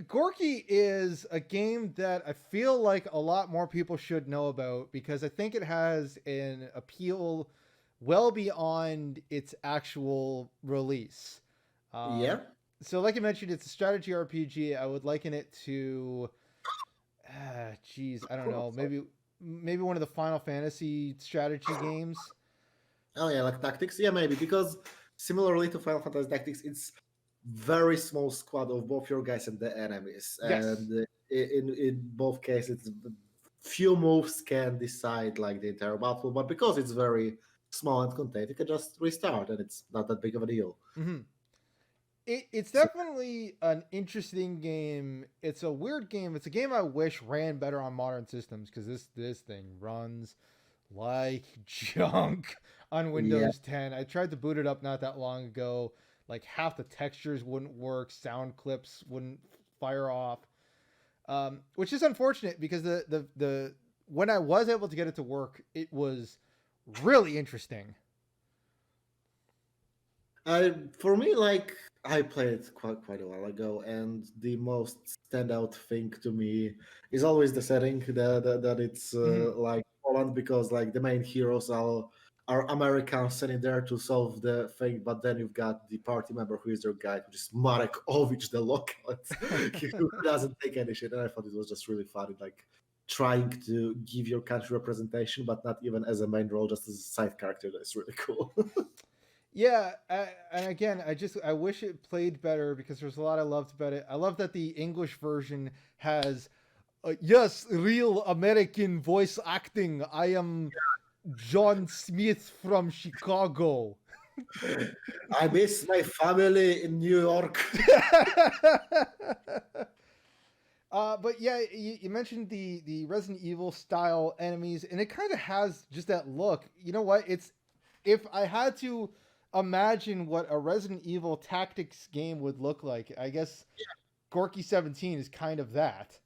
Gorky is a game that I feel like a lot more people should know about because I think it has an appeal well beyond its actual release. Yeah, So, like I mentioned, it's a strategy RPG. I would liken it to, I don't know, maybe one of the Final Fantasy strategy games. oh yeah, like tactics. Yeah, maybe because similarly to Final Fantasy Tactics, it's very small squad of both your guys and the enemies, Yes. and in both cases, few moves can decide like the entire battle. But because it's very small and contained, you can just restart, and it's not that big of a deal. Mm-hmm. It's So definitely an interesting game. It's a weird game. It's a game I wish ran better on modern systems because this thing runs like junk on yeah, Windows 10. I tried to boot it up not that long ago. Like half the textures wouldn't work, sound clips wouldn't fire off, which is unfortunate because the when I was able to get it to work, it was really interesting. For me, like I played quite a while ago, and the most standout thing to me is always the setting that it's Mm-hmm. like Poland because like the main heroes are Americans sitting there to solve the thing, but then you've got the party member who is their guide, which is Marek Ovich, the local, who doesn't take any shit, and I thought it was just really funny, like trying to give your country representation, but not even as a main role, just as a side character. That's really cool. Yeah, and again, I wish it played better because there's a lot I loved about it. I love that the English version has, yes, real American voice acting. I am John Smith from Chicago. I miss my family in New York. But yeah, you mentioned the Resident Evil style enemies, and it kind of has just that look. You know what? It's, if I had to imagine what a Resident Evil tactics game would look like, I guess Gorky 17 is kind of that.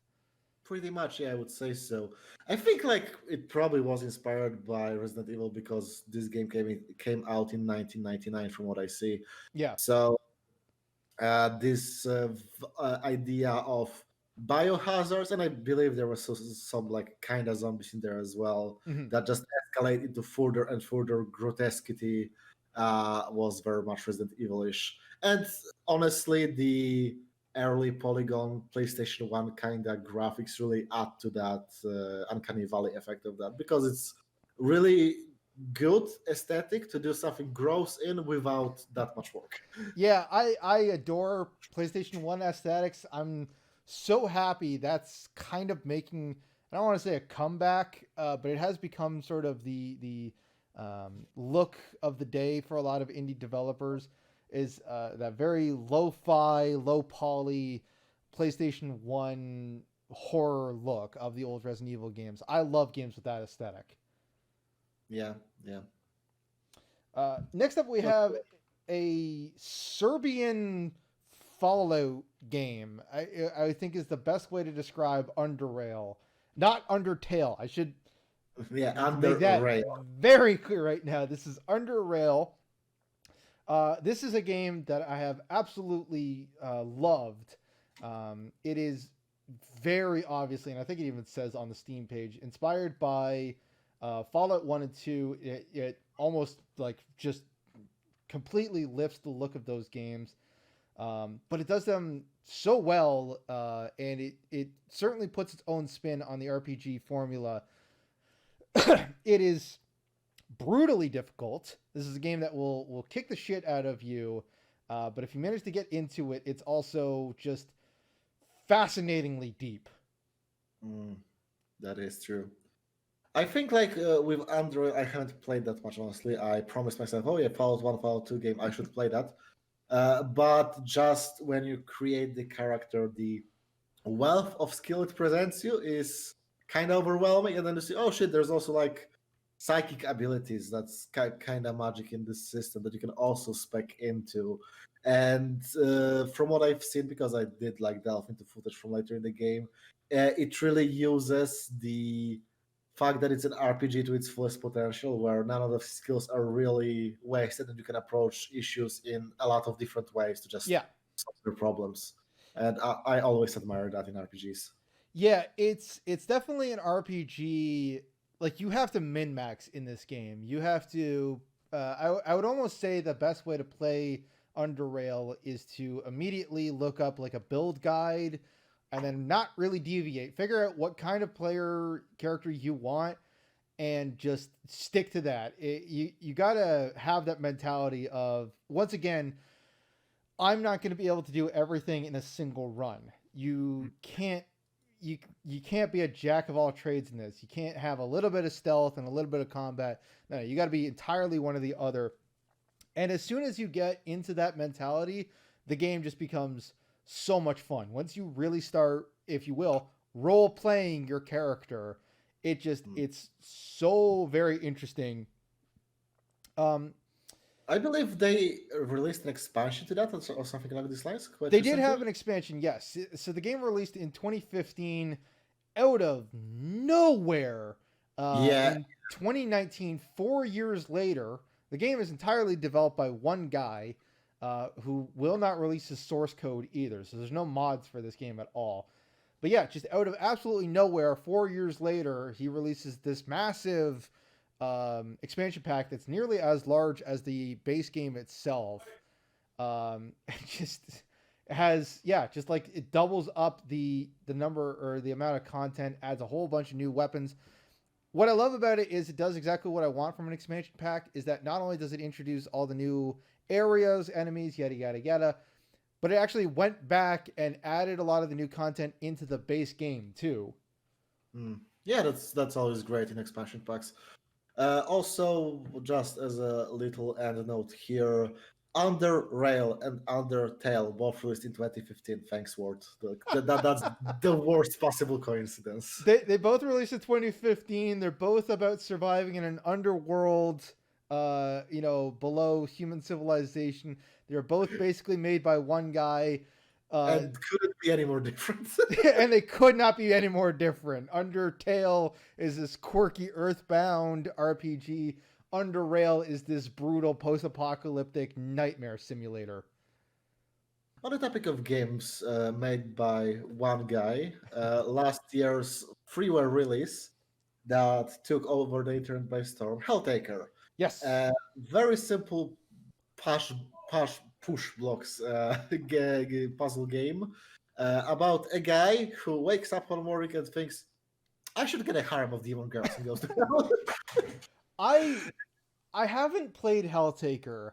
Pretty much, yeah, I would say so. I think like it probably was inspired by Resident Evil because this game came out in 1999, from what I see. Yeah. So this idea of biohazards, and I believe there was some like kind of zombies in there as well Hmm. that just escalate into further and further grotesquity. Was very much Resident Evil-ish, and honestly, the early polygon PlayStation One kind of graphics really add to that uncanny valley effect of that because it's really good aesthetic to do something gross in without that much work. Yeah, I adore PlayStation 1 aesthetics. I'm so happy that's kind of making, I don't want to say a comeback, but it has become sort of the look of the day for a lot of indie developers is that very lo-fi, low poly PlayStation 1 horror look of the old Resident Evil games. I love games with that aesthetic. Yeah, yeah. Next up, we have a Serbian Fallout game. I think is the best way to describe Underrail, not Undertale. I should Yeah, make that Underrail. very clear right now. This is Underrail. This is a game that I have absolutely loved. It is very obviously, and I think it even says on the Steam page, inspired by Fallout 1 and 2. It almost like just completely lifts the look of those games, but it does them so well, and it certainly puts its own spin on the RPG formula. It is brutally difficult. This is a game that will kick the shit out of you, but if you manage to get into it, it's also just fascinatingly deep. Mm, that is true. I think like with Android, I haven't played that much honestly. I promised myself, oh yeah, Fallout 1, Fallout 2 game, I should play that. But just when you create the character, the wealth of skill it presents you is kind of overwhelming. And then you see, oh shit, there's also like psychic abilities that's kind of magic in this system that you can also spec into. And from what I've seen, because I did like delve into footage from later in the game, it really uses the fact that it's an RPG to its fullest potential, where none of the skills are really wasted, and you can approach issues in a lot of different ways to just Yeah. solve their problems. And I always admire that in RPGs. Yeah, it's definitely an RPG. Like you have to min max in this game. You have to. I would almost say the best way to play Underrail is to immediately look up like a build guide, and then not really deviate. Figure out what kind of player character you want, and just stick to that. You gotta have that mentality of, once again, I'm not going to be able to do everything in a single run. You can't you can't be a jack of all trades in this. You can't have a little bit of stealth and a little bit of combat. No, you got to be entirely one or the other. And as soon as you get into that mentality, the game just becomes so much fun. Once you really start, if you will, role playing your character, it's so very interesting. I believe they released an expansion to that or something along these lines quite They did recently. have an expansion, yes. So the game released in 2015 out of nowhere. Yeah, In 2019, 4 years later, the game is entirely developed by one guy who will not release his source code either. So there's no mods for this game at all. But yeah, just out of absolutely nowhere, 4 years later, he releases this massive expansion pack that's nearly as large as the base game itself. It just has, yeah, just like it doubles up the number or the amount of content, adds a whole bunch of new weapons. What I love about it is it does exactly what I want from an expansion pack, is that not only does it introduce all the new areas, enemies, yada yada yada, but it actually went back and added a lot of the new content into the base game too. yeah, that's always great in expansion packs. Also, just as a little end note here, Underrail and Undertale both released in 2015. Thanks, Ward. That's the worst possible coincidence. They both released in 2015. They're both about surviving in an underworld, below human civilization. They're both basically made by one guy. Uh, And couldn't be any more different. and they could not be any more different. Undertale is this quirky Earthbound RPG. Underrail is this brutal post-apocalyptic nightmare simulator. On the topic of games made by one guy, last year's freeware release that took over the internet by storm, Helltaker. Yes. Very simple push, push blocks puzzle game about a guy who wakes up one morning and thinks, I should get a harem of demon girls and goes to hell. I I haven't played Helltaker,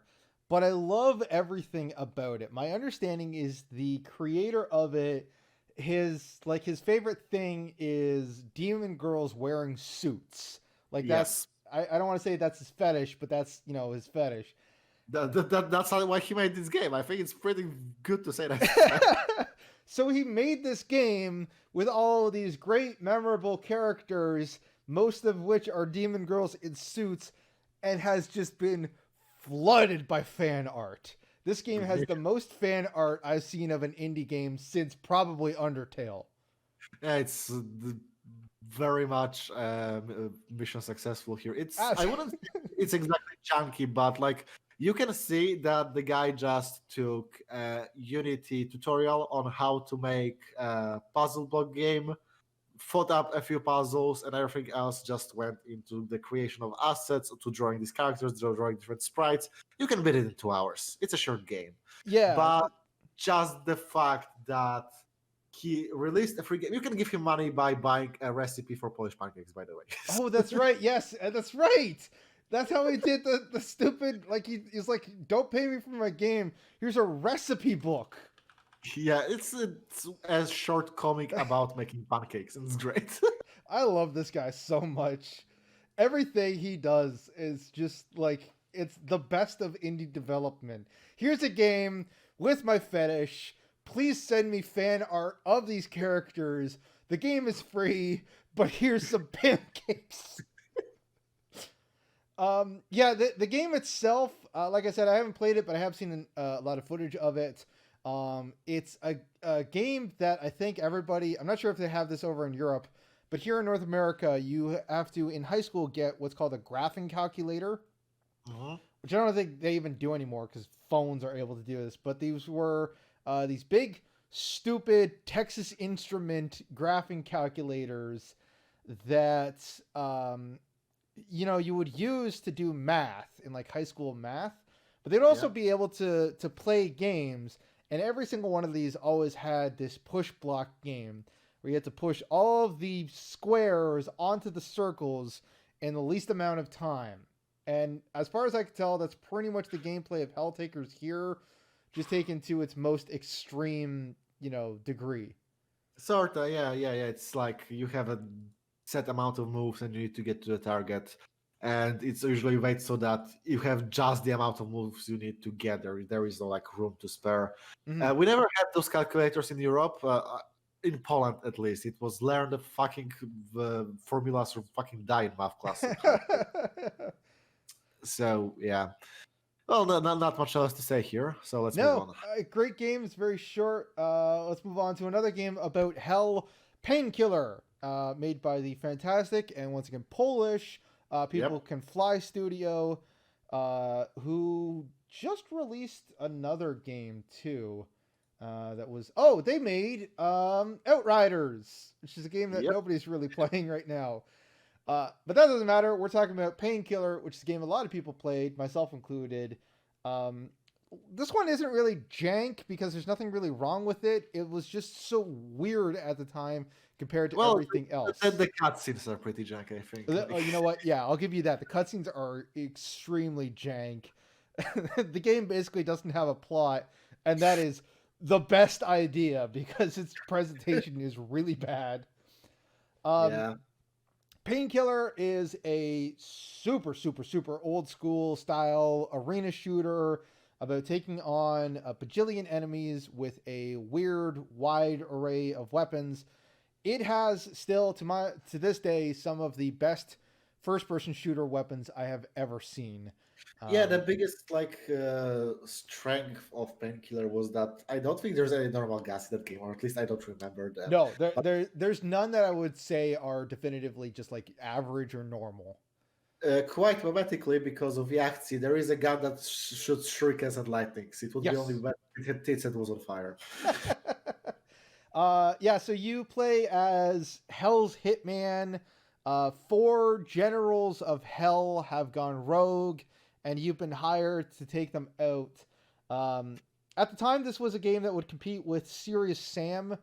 but I love everything about it. My understanding is the creator of it, his favorite thing is demon girls wearing suits. Like that's Yes. I don't want to say that's his fetish, but that's his fetish. That's why he made this game. I think it's pretty good to say that. So he made this game with all of these great memorable characters, most of which are demon girls in suits, and has just been flooded by fan art. This game has the most fan art I've seen of an indie game since probably Undertale. Yeah, it's very much mission successful here. I wouldn't say it's exactly chunky, but like you can see that the guy just took a Unity tutorial on how to make a puzzle block game, thought up a few puzzles, and everything else just went into the creation of assets, to drawing these characters, drawing different sprites. You can beat it in 2 hours. It's a short game. Yeah. But just the fact that he released a free game, you can give him money by buying a recipe for Polish pancakes, by the way. Oh, that's right. Yes, that's right. That's how he did the stupid, like he's like, don't pay me for my game. Here's a recipe book. Yeah, it's a short comic about making pancakes, and it's great. I love this guy so much. Everything he does is just like it's the best of indie development. Here's a game with my fetish. Please send me fan art of these characters. The game is free, but here's some pancakes. Yeah, the game itself, like I said, I haven't played it, but I have seen a lot of footage of it. It's a game that I think everybody, I'm not sure if they have this over in Europe, but here in North America, you have to, in high school, get what's called a graphing calculator, which I don't think they even do anymore because phones are able to do this. But these were these big, stupid Texas Instrument graphing calculators that you would use to do math in like high school math, but they'd also be able to play games. And every single one of these always had this push block game where you had to push all of the squares onto the circles in the least amount of time. And as far as I can tell, that's pretty much the gameplay of Helltakers here, just taken to its most extreme, degree. Sorta, yeah. It's like you have a set amount of moves and you need to get to the target. And it's usually made so that you have just the amount of moves you need to get there. There is no like room to spare. Mm-hmm. We never had those calculators in Europe. In Poland, at least, it was learn the fucking formulas or fucking die in math class. So yeah. Well, not much else to say here. So let's move on. Great game. It's very short. Let's move on to another game about hell, Painkiller, made by the fantastic and once again Polish People Can Fly Studio, who just released another game too. That was they made Outriders, which is a game that nobody's really playing right now. But that doesn't matter. We're talking about Painkiller, which is a game a lot of people played, myself included. This one isn't really jank because there's nothing really wrong with it. It was just so weird at the time compared to everything else. The cutscenes are pretty jank, I think. You know what? Yeah, I'll give you that. The cutscenes are extremely jank. The game basically doesn't have a plot, and that is the best idea because its presentation is really bad. Painkiller is a super, super, super old school style arena shooter about taking on a bajillion enemies with a weird, wide array of weapons. It has still, to this day, some of the best first-person shooter weapons I have ever seen. Yeah, the Um, biggest strength of Painkiller was that I don't think there's any normal gas in that game, or at least I don't remember them. no, But there's none that I would say are definitively just like average or normal. quite dramatically, because of Yachtsi, there is a gun that shoots shurikens and lightnings. It would be only Yes. when it had tits and was on fire. Yeah, so you play as Hell's Hitman. Four generals of Hell have gone rogue, and you've been hired to take them out. Um, at the time, this was a game that would compete with Serious Sam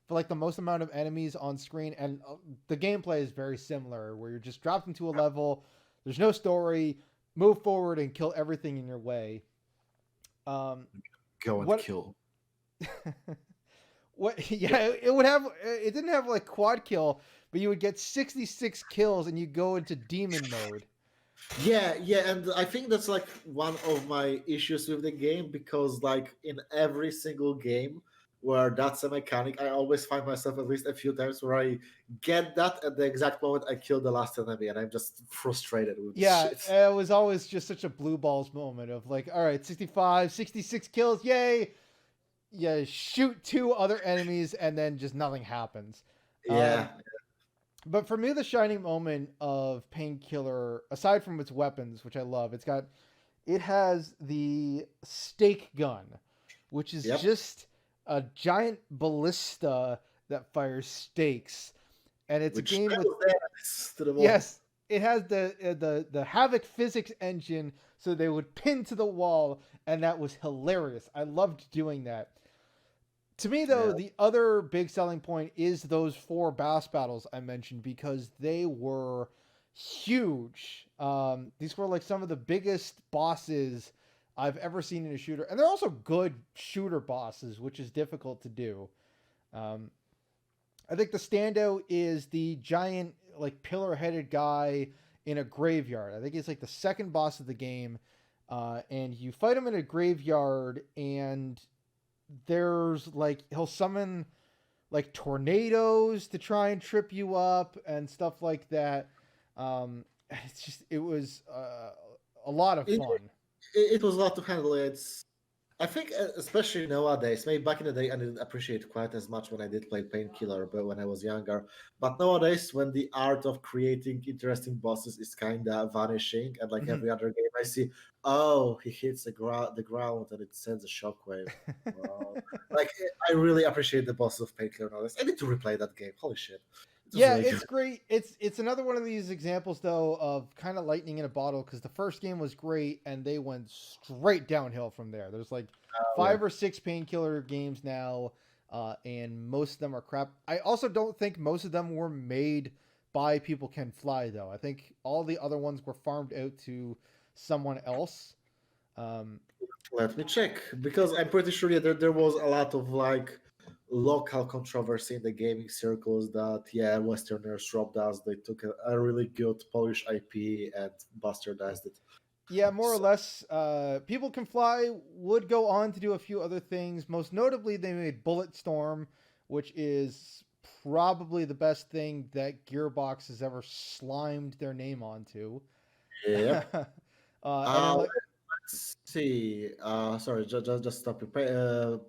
for like the most amount of enemies on screen, and the gameplay is very similar, where you're just dropped into a level. There's no story. Move forward and kill everything in your way. Um, Go and what kill. What? Yeah, it would have. It didn't have like quad kill, but you would get 66 kills, and you go into demon mode. Yeah, and I think that's like one of my issues with the game, because like in every single game where that's a mechanic, I always find myself at least a few times where I get that at the exact moment I kill the last enemy, and I'm just frustrated with this Yeah, shit. it was always just such a blue balls moment of like, all right, 65, 66 kills, yay! Yeah, shoot two other enemies, and then just nothing happens. Yeah, But for me, the shining moment of Painkiller, aside from its weapons, which I love, it has the stake gun, which is yep. just a giant ballista that fires stakes, and it's a Which game with nails the enemies to the wall. yes, it has the Havoc physics engine, so they would pin to the wall, and that was hilarious. I loved doing that. To me, though, Yeah. the other big selling point is those four boss battles I mentioned because they were huge. These were like some of the biggest bosses I've ever seen in a shooter, and they're also good shooter bosses, which is difficult to do. Um, I think the standout is the giant, like pillar-headed guy in a graveyard. I think he's like the second boss of the game, and you fight him in a graveyard, and there's like he'll summon like tornadoes to try and trip you up and stuff like that. It was a lot of It, fun. it was a lot to handle. I think, especially nowadays, maybe back in the day, I didn't appreciate quite as much when I did play Painkiller, but when I was younger. But nowadays, when the art of creating interesting bosses is kind of vanishing, and like Mhm. every other game, I see, oh, he hits the ground and it sends a shockwave. Wow. Like, I really appreciate the bosses of Painkiller nowadays. I need to replay that game. Holy shit, it was Yeah, really good. it's great. It's another one of these examples though of kind of lightning in a bottle because the first game was great and they went straight downhill from there. There's like Oh yeah. five or six Painkiller games now, and most of them are crap. I also don't think most of them were made by People Can Fly though. I think all the other ones were farmed out to someone else. Um, Let me check, because I'm pretty sure there was a lot of like local controversy in the gaming circles that yeah, Westerners robbed us. They took a really good Polish IP and bastardized it. Yeah, more or So, less. People Can Fly would go on to do a few other things. Most notably, they made Bulletstorm, which is probably the best thing that Gearbox has ever slimed their name onto. yep. And then, Uh, like, let's see. Sorry, just stop you.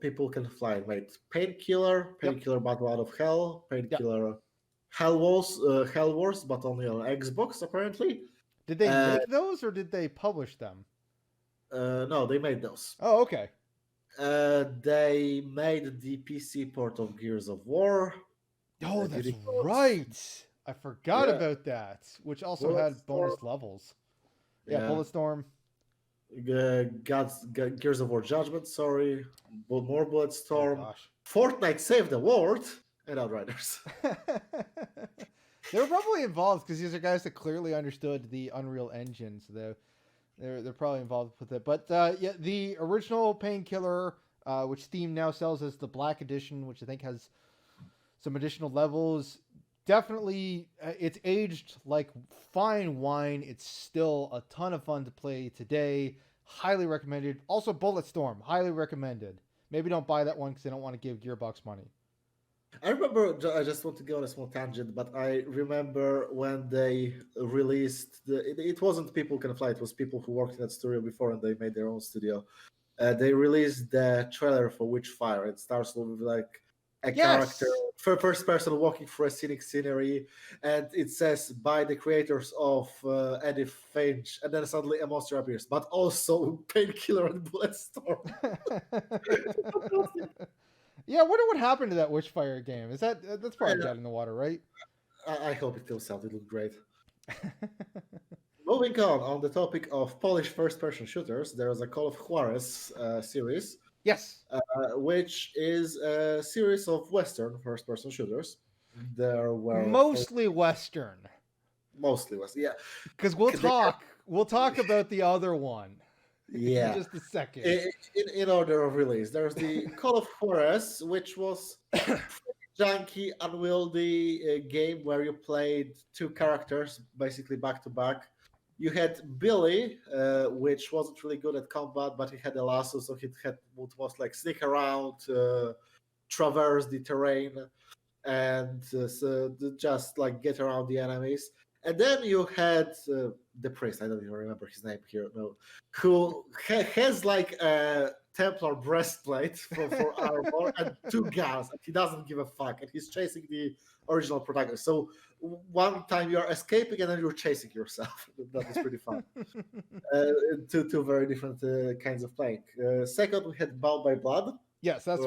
People can fly. Wait, yep, Painkiller Battle Out of Hell, yep. Painkiller Hell Wars, but only on Xbox apparently. Did they Uh, make those or did they publish them? no, they made those. Oh, okay. They made the PC port of Gears of War. Oh, Did that's it right. I forgot Yeah, about that, which also had Bulletstorm. bonus levels. Yeah, Yeah, Bulletstorm. Gears of War Judgment. Sorry, more Oh Bulletstorm. gosh. Fortnite saved the world, and Outriders. They were probably involved because these are guys that clearly understood the Unreal Engine, so they're probably involved with it. But yeah, the original Painkiller, which Steam now sells as the Black Edition, which I think has some additional levels. Definitely, it's aged like fine wine. It's still a ton of fun to play today. Highly recommended. Also, Bulletstorm, highly recommended. Maybe don't buy that one because I don't want to give Gearbox money. I remember. I just want to go on a small tangent, but I remember when they released it wasn't People Can Fly. It was people who worked in that studio before, and they made their own studio. They released the trailer for Witchfire. It starts with like a character, Yes. first person walking through a scenic scenery, and it says by the creators of Edith Finch, and then suddenly a monster appears, but also Painkiller and Bloodstorm. Yeah, I wonder what happened to that Witchfire game. Is that's probably dead in the water, right? I hope it kills out. It looked great. Moving on the topic of Polish first-person shooters, there is a Call of Juarez series, Yes. which is a series of Western first-person shooters. There were Mostly Western. mostly Western, yeah, Because we'll talk about the other one in yeah. just a second. In order of release, there's the Call of Juarez, which was janky, unwieldy game where you played two characters basically back to back. You had Billy, which wasn't really good at combat, but he had a lasso, so he would most like sneak around, traverse the terrain, and just like get around the enemies. And then you had the priest. I don't even remember his name here. No, who has like a Templar breastplate for armor and two guns, and he doesn't give a fuck, and he's chasing the original protagonist. So one time you're escaping, and then you're chasing yourself. That is pretty fun. uh, two very different kinds of playing. Second, we had Bound by Blood. Yes, that's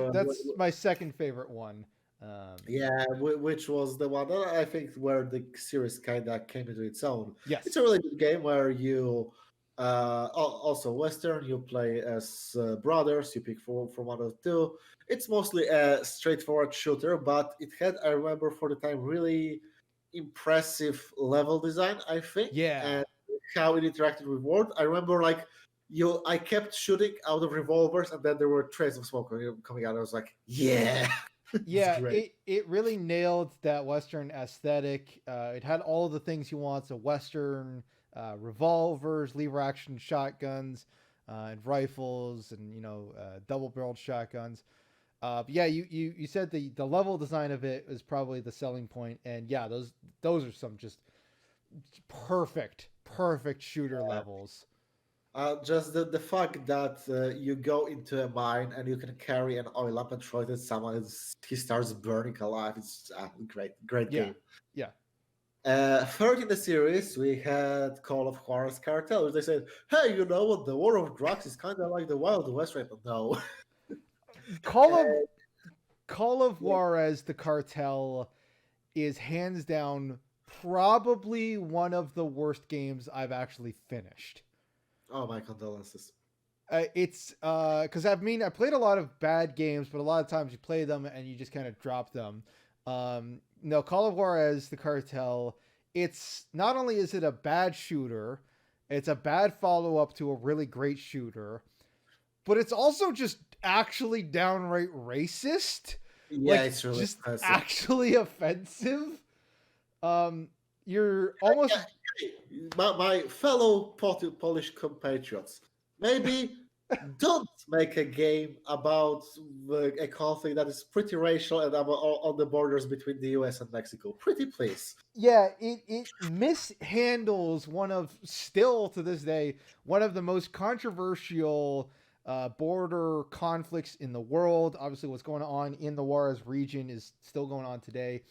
my second favorite one. Yeah, which was the one that I think where the series kind of came into its own. Yes. It's a really good game where you also Western. You play as brothers. You pick from one of the two. It's mostly a straightforward shooter, but it had, I remember for the time, really impressive level design. I think, Yeah. and how it interacted with world. I remember like I kept shooting out of revolvers, and then there were trails of smoke coming out. I was like, yeah. Yeah, it really nailed that Western aesthetic. It had all the things you want: so Western revolvers, lever action shotguns, and rifles, and double barreled shotguns. But yeah, you said the level design of it is probably the selling point, and yeah, those are some just perfect shooter levels. Just the fact that you go into a mine and you can carry an oil lamp and throw it at someone, he starts burning alive. It's great game. Yeah. Third in the series, we had Call of Juarez Cartel, which they said, hey, you know what? The war of drugs is kind of like the Wild West right now. Call of Juarez, the Cartel, is hands down probably one of the worst games I've actually finished. Oh, my condolences. It's because I played a lot of bad games, but a lot of times you play them and you just kind of drop them. No, Call of Juarez, the Cartel, it's not only is it a bad shooter, it's a bad follow-up to a really great shooter, but it's also just actually downright racist. Yeah, like, it's really just offensive. actually offensive. You're almost my fellow Polish compatriots. Maybe don't make a game about a conflict that is pretty racial and on the borders between the US and Mexico. Pretty please. Yeah, it mishandles still to this day, one of the most controversial border conflicts in the world. Obviously, what's going on in the Juarez region is still going on today,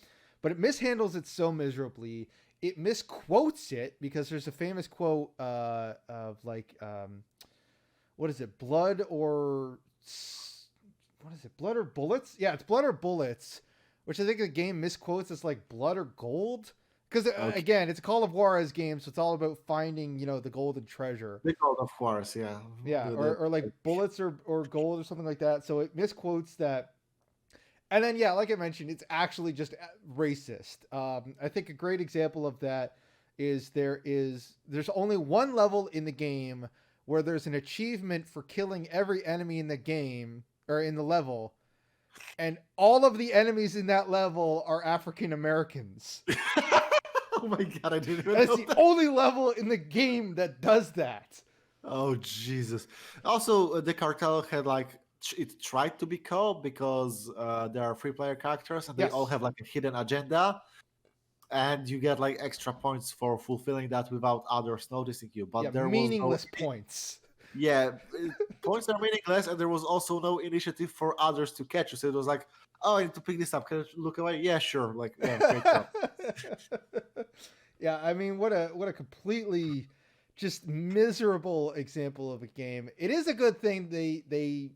but it mishandles it so miserably. It misquotes it because there's a famous quote of like, what is it? Blood or bullets? Yeah, it's blood or bullets, which I think the game misquotes as like blood or gold. Because again, it's a Call of Juarez game, so it's all about finding, the golden treasure. The Call of Juarez, yeah. Yeah, or like bullets or gold or something like that. So it misquotes that. And then, yeah, like I mentioned, it's actually just racist. I think a great example of that is there's only one level in the game where there's an achievement for killing every enemy in the game or in the level, and all of the enemies in that level are African Americans. Oh my god, I didn't even That's know the that. only level in the game that does that. Oh Jesus! Also, the cartel had like it tried to be co because there are 3 player characters and they all Yes. have like a hidden agenda, and you get like extra points for fulfilling that without others noticing you. Yeah, But there was no, meaningless points. yeah, points are meaningless, and there was also no initiative for others to catch you. So it was like, oh, I need to pick this up. Can I look away? Yeah, sure. Like, yeah, great job. Yeah, I mean, what a completely just miserable example of a game. It is a good thing they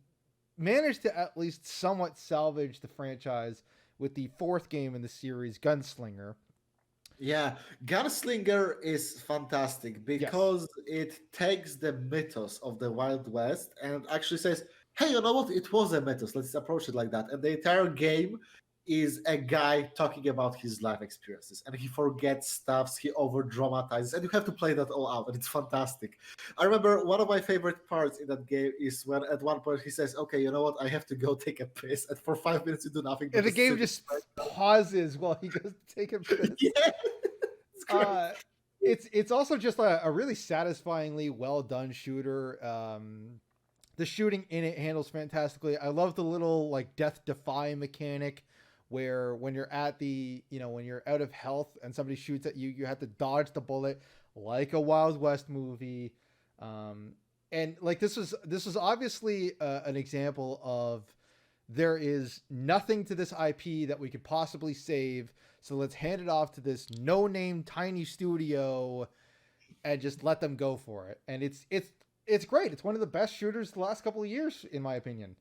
managed to at least somewhat salvage the franchise with the 4th game in the series, Gunslinger. Yeah, Gunslinger is fantastic Yes. because it takes the mythos of the Wild West and actually says, hey, you know what? It was a mythos. Let's approach it like that. And the entire game is a guy talking about his life experiences, and he forgets stuffs, he over dramatizes, and you have to play that all out, and it's fantastic. I remember one of my favorite parts in that game is when at one point he says, okay, you know what? I have to go take a piss. And for 5 minutes, you do nothing but And the just game sit. just pauses while he goes to take a piss. Yeah, it's great. It's also just a really satisfyingly well done shooter. The shooting in it handles fantastically. I love the little like death defy mechanic where when you're at when you're out of health and somebody shoots at you, you have to dodge the bullet like a Wild West movie. And like this was obviously an example of there is nothing to this IP that we could possibly save, so let's hand it off to this no-name tiny studio and just let them go for it. And it's great. It's one of the best shooters the last couple of years, in my opinion.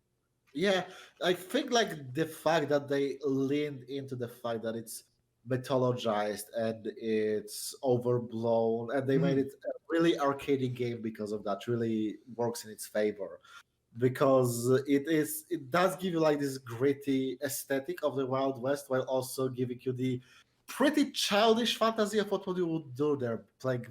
Yeah, I think like the fact that they leaned into the fact that it's mythologized and it's overblown, and they made Mm. it a really arcadey game because of that really works in its favor. Because it does give you like this gritty aesthetic of the Wild West while also giving you the pretty childish fantasy of what you would do there, playing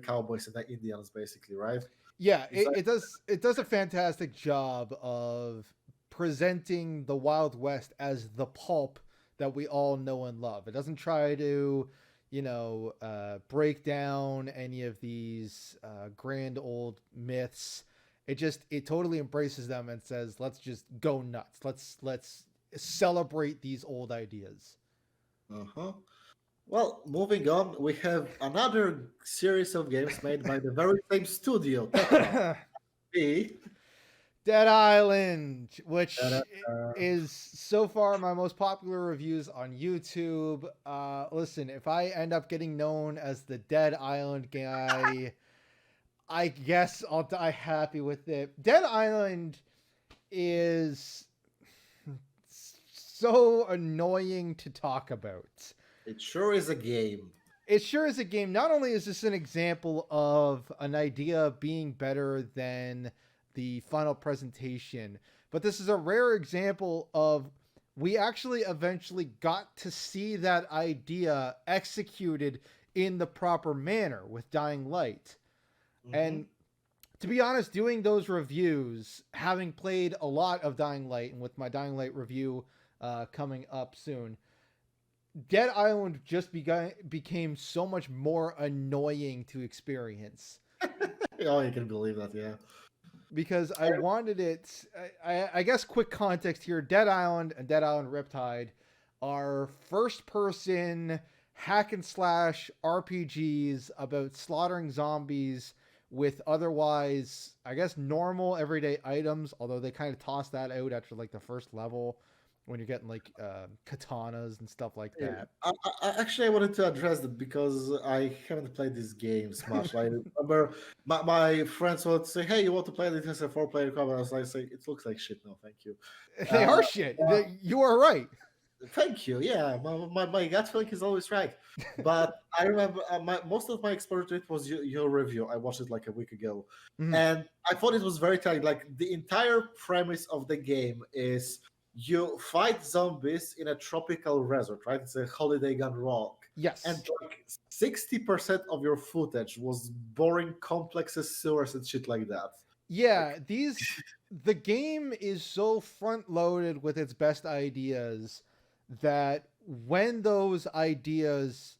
cowboys and the Indians, basically, right? Yeah, Is that it does a fantastic job of presenting the Wild West as the pulp that we all know and love. It doesn't try to, break down any of these grand old myths. It totally embraces them and says, let's just go nuts. Let's celebrate these old ideas. uh-huh. Well, moving on, we have another series of games made by the very same studio, Techland. B. Dead Island, which Da-da-da. is so far my most popular reviews on YouTube. Listen, if I end up getting known as the Dead Island guy, I guess I'll die happy with it. Dead Island is so annoying to talk about. It sure is a game. It sure is a game. Not only is this an example of an idea being better than the final presentation, but this is a rare example of we actually eventually got to see that idea executed in the proper manner with Dying Light. Mhm. And to be honest, doing those reviews, having played a lot of Dying Light, and with my Dying Light review coming up soon, Dead Island just became so much more annoying to experience Oh, you can believe that, yeah. because I wanted it. I guess quick context here: Dead Island and Dead Island Riptide are first-person hack and slash RPGs about slaughtering zombies with otherwise, I guess, normal everyday items. Although they kind of toss that out after like the first level, when you're getting like katanas and stuff like that. Actually, I wanted to address that because I haven't played these games much. I remember my friends would say, "Hey, you want to play this as a 4 player co-op?" I was like, "It looks like shit. No, thank you." They Uh, are shit. You are right. Thank you. Yeah, my gut feeling is always right. But I remember most of my exposure to it was your review. I watched it like a week ago, Mhm. and I thought it was very telling. Like the entire premise of the game is you fight zombies in a tropical resort, right? It's a holiday gone wrong, and Yes. like 60% of your footage was boring complexes, sewers, and shit like that. Yeah, Like, the game is so front loaded with its best ideas that when those ideas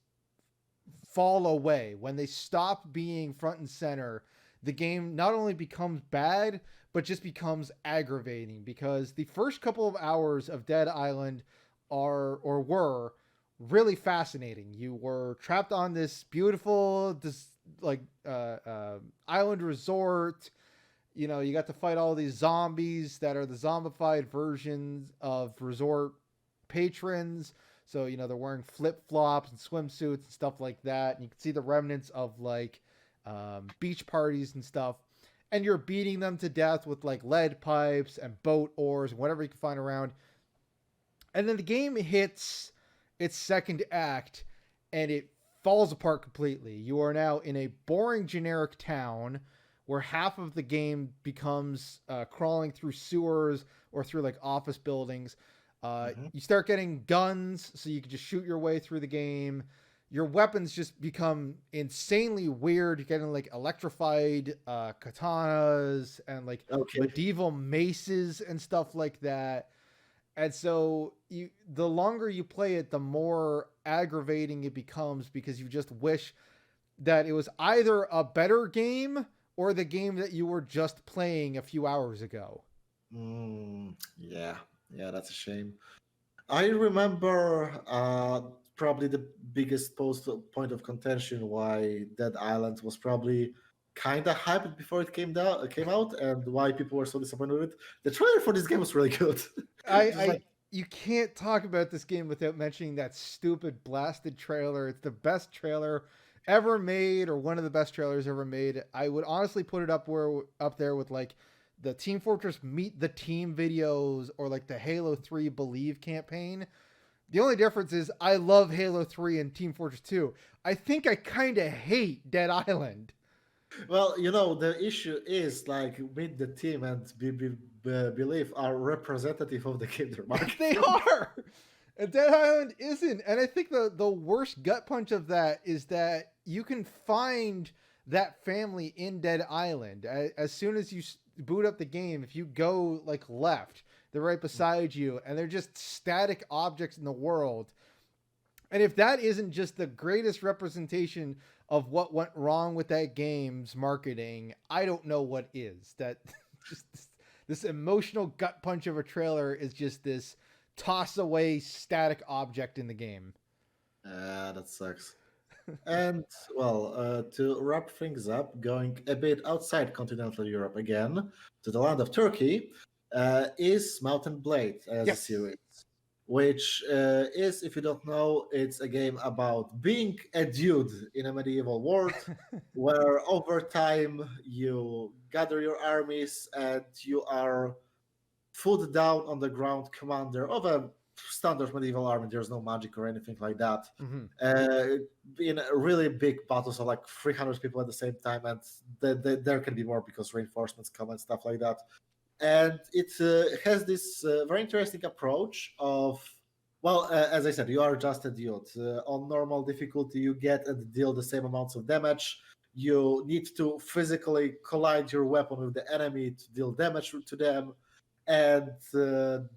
fall away, when they stop being front and center, the game not only becomes bad, but just becomes aggravating because the first couple of hours of Dead Island are or were really fascinating. You were trapped on this beautiful like island resort. You know, you got to fight all these zombies that are the zombified versions of resort patrons. So, you know, they're wearing flip flops and swimsuits and stuff like that. And you can see the remnants of like beach parties and stuff. And you're beating them to death with like lead pipes and boat oars and whatever you can find around. And then the game hits its second act and it falls apart completely. You are now in a boring generic town where half of the game becomes crawling through sewers or through like office buildings. You start getting guns, so you can just shoot your way through the game. Your weapons just become insanely weird. You're getting like electrified katanas and like medieval maces and stuff like that. And so the longer you play it, the more aggravating it becomes because you just wish that it was either a better game or the game that you were just playing a few hours ago. Yeah, that's a shame. I remember probably the biggest point of contention why Dead Island was probably kind of hyped before it came out, and why people were so disappointed with it. The trailer for this game was really good. You can't talk about this game without mentioning that stupid blasted trailer. It's the best trailer ever made, or one of the best trailers ever made. I would honestly put it up there with like the Team Fortress Meet the Team videos or like the Halo 3 Believe campaign. The only difference is I love Halo 3 and Team Fortress 2. I think I kind of hate Dead Island. Well, you know, the issue is like Meet the Team and Believe are representative of the game market. They are. And Dead Island isn't. And I think the worst gut punch of that is that you can find that family in Dead Island. As soon as you boot up the game, if you go like left, they're right beside you, and they're just static objects in the world. And if that isn't just the greatest representation of what went wrong with that game's marketing, I don't know what is. That just this emotional gut punch of a trailer is just this toss away static object in the game. That sucks. And well, to wrap things up, going a bit outside continental Europe again to the land of Turkey, is Mountain Blade as a series, which is, if you don't know, it's a game about being a dude in a medieval world, where over time you gather your armies and you are foot down on the ground commander of a standard medieval army. There's no magic or anything like that. In really big battles of like 300 people at the same time, and there can be more because reinforcements come and stuff like that. And it has this very interesting approach of, well, as I said, you are just a dude. On normal difficulty, you get and deal the same amounts of damage. You need to physically collide your weapon with the enemy to deal damage to them. And the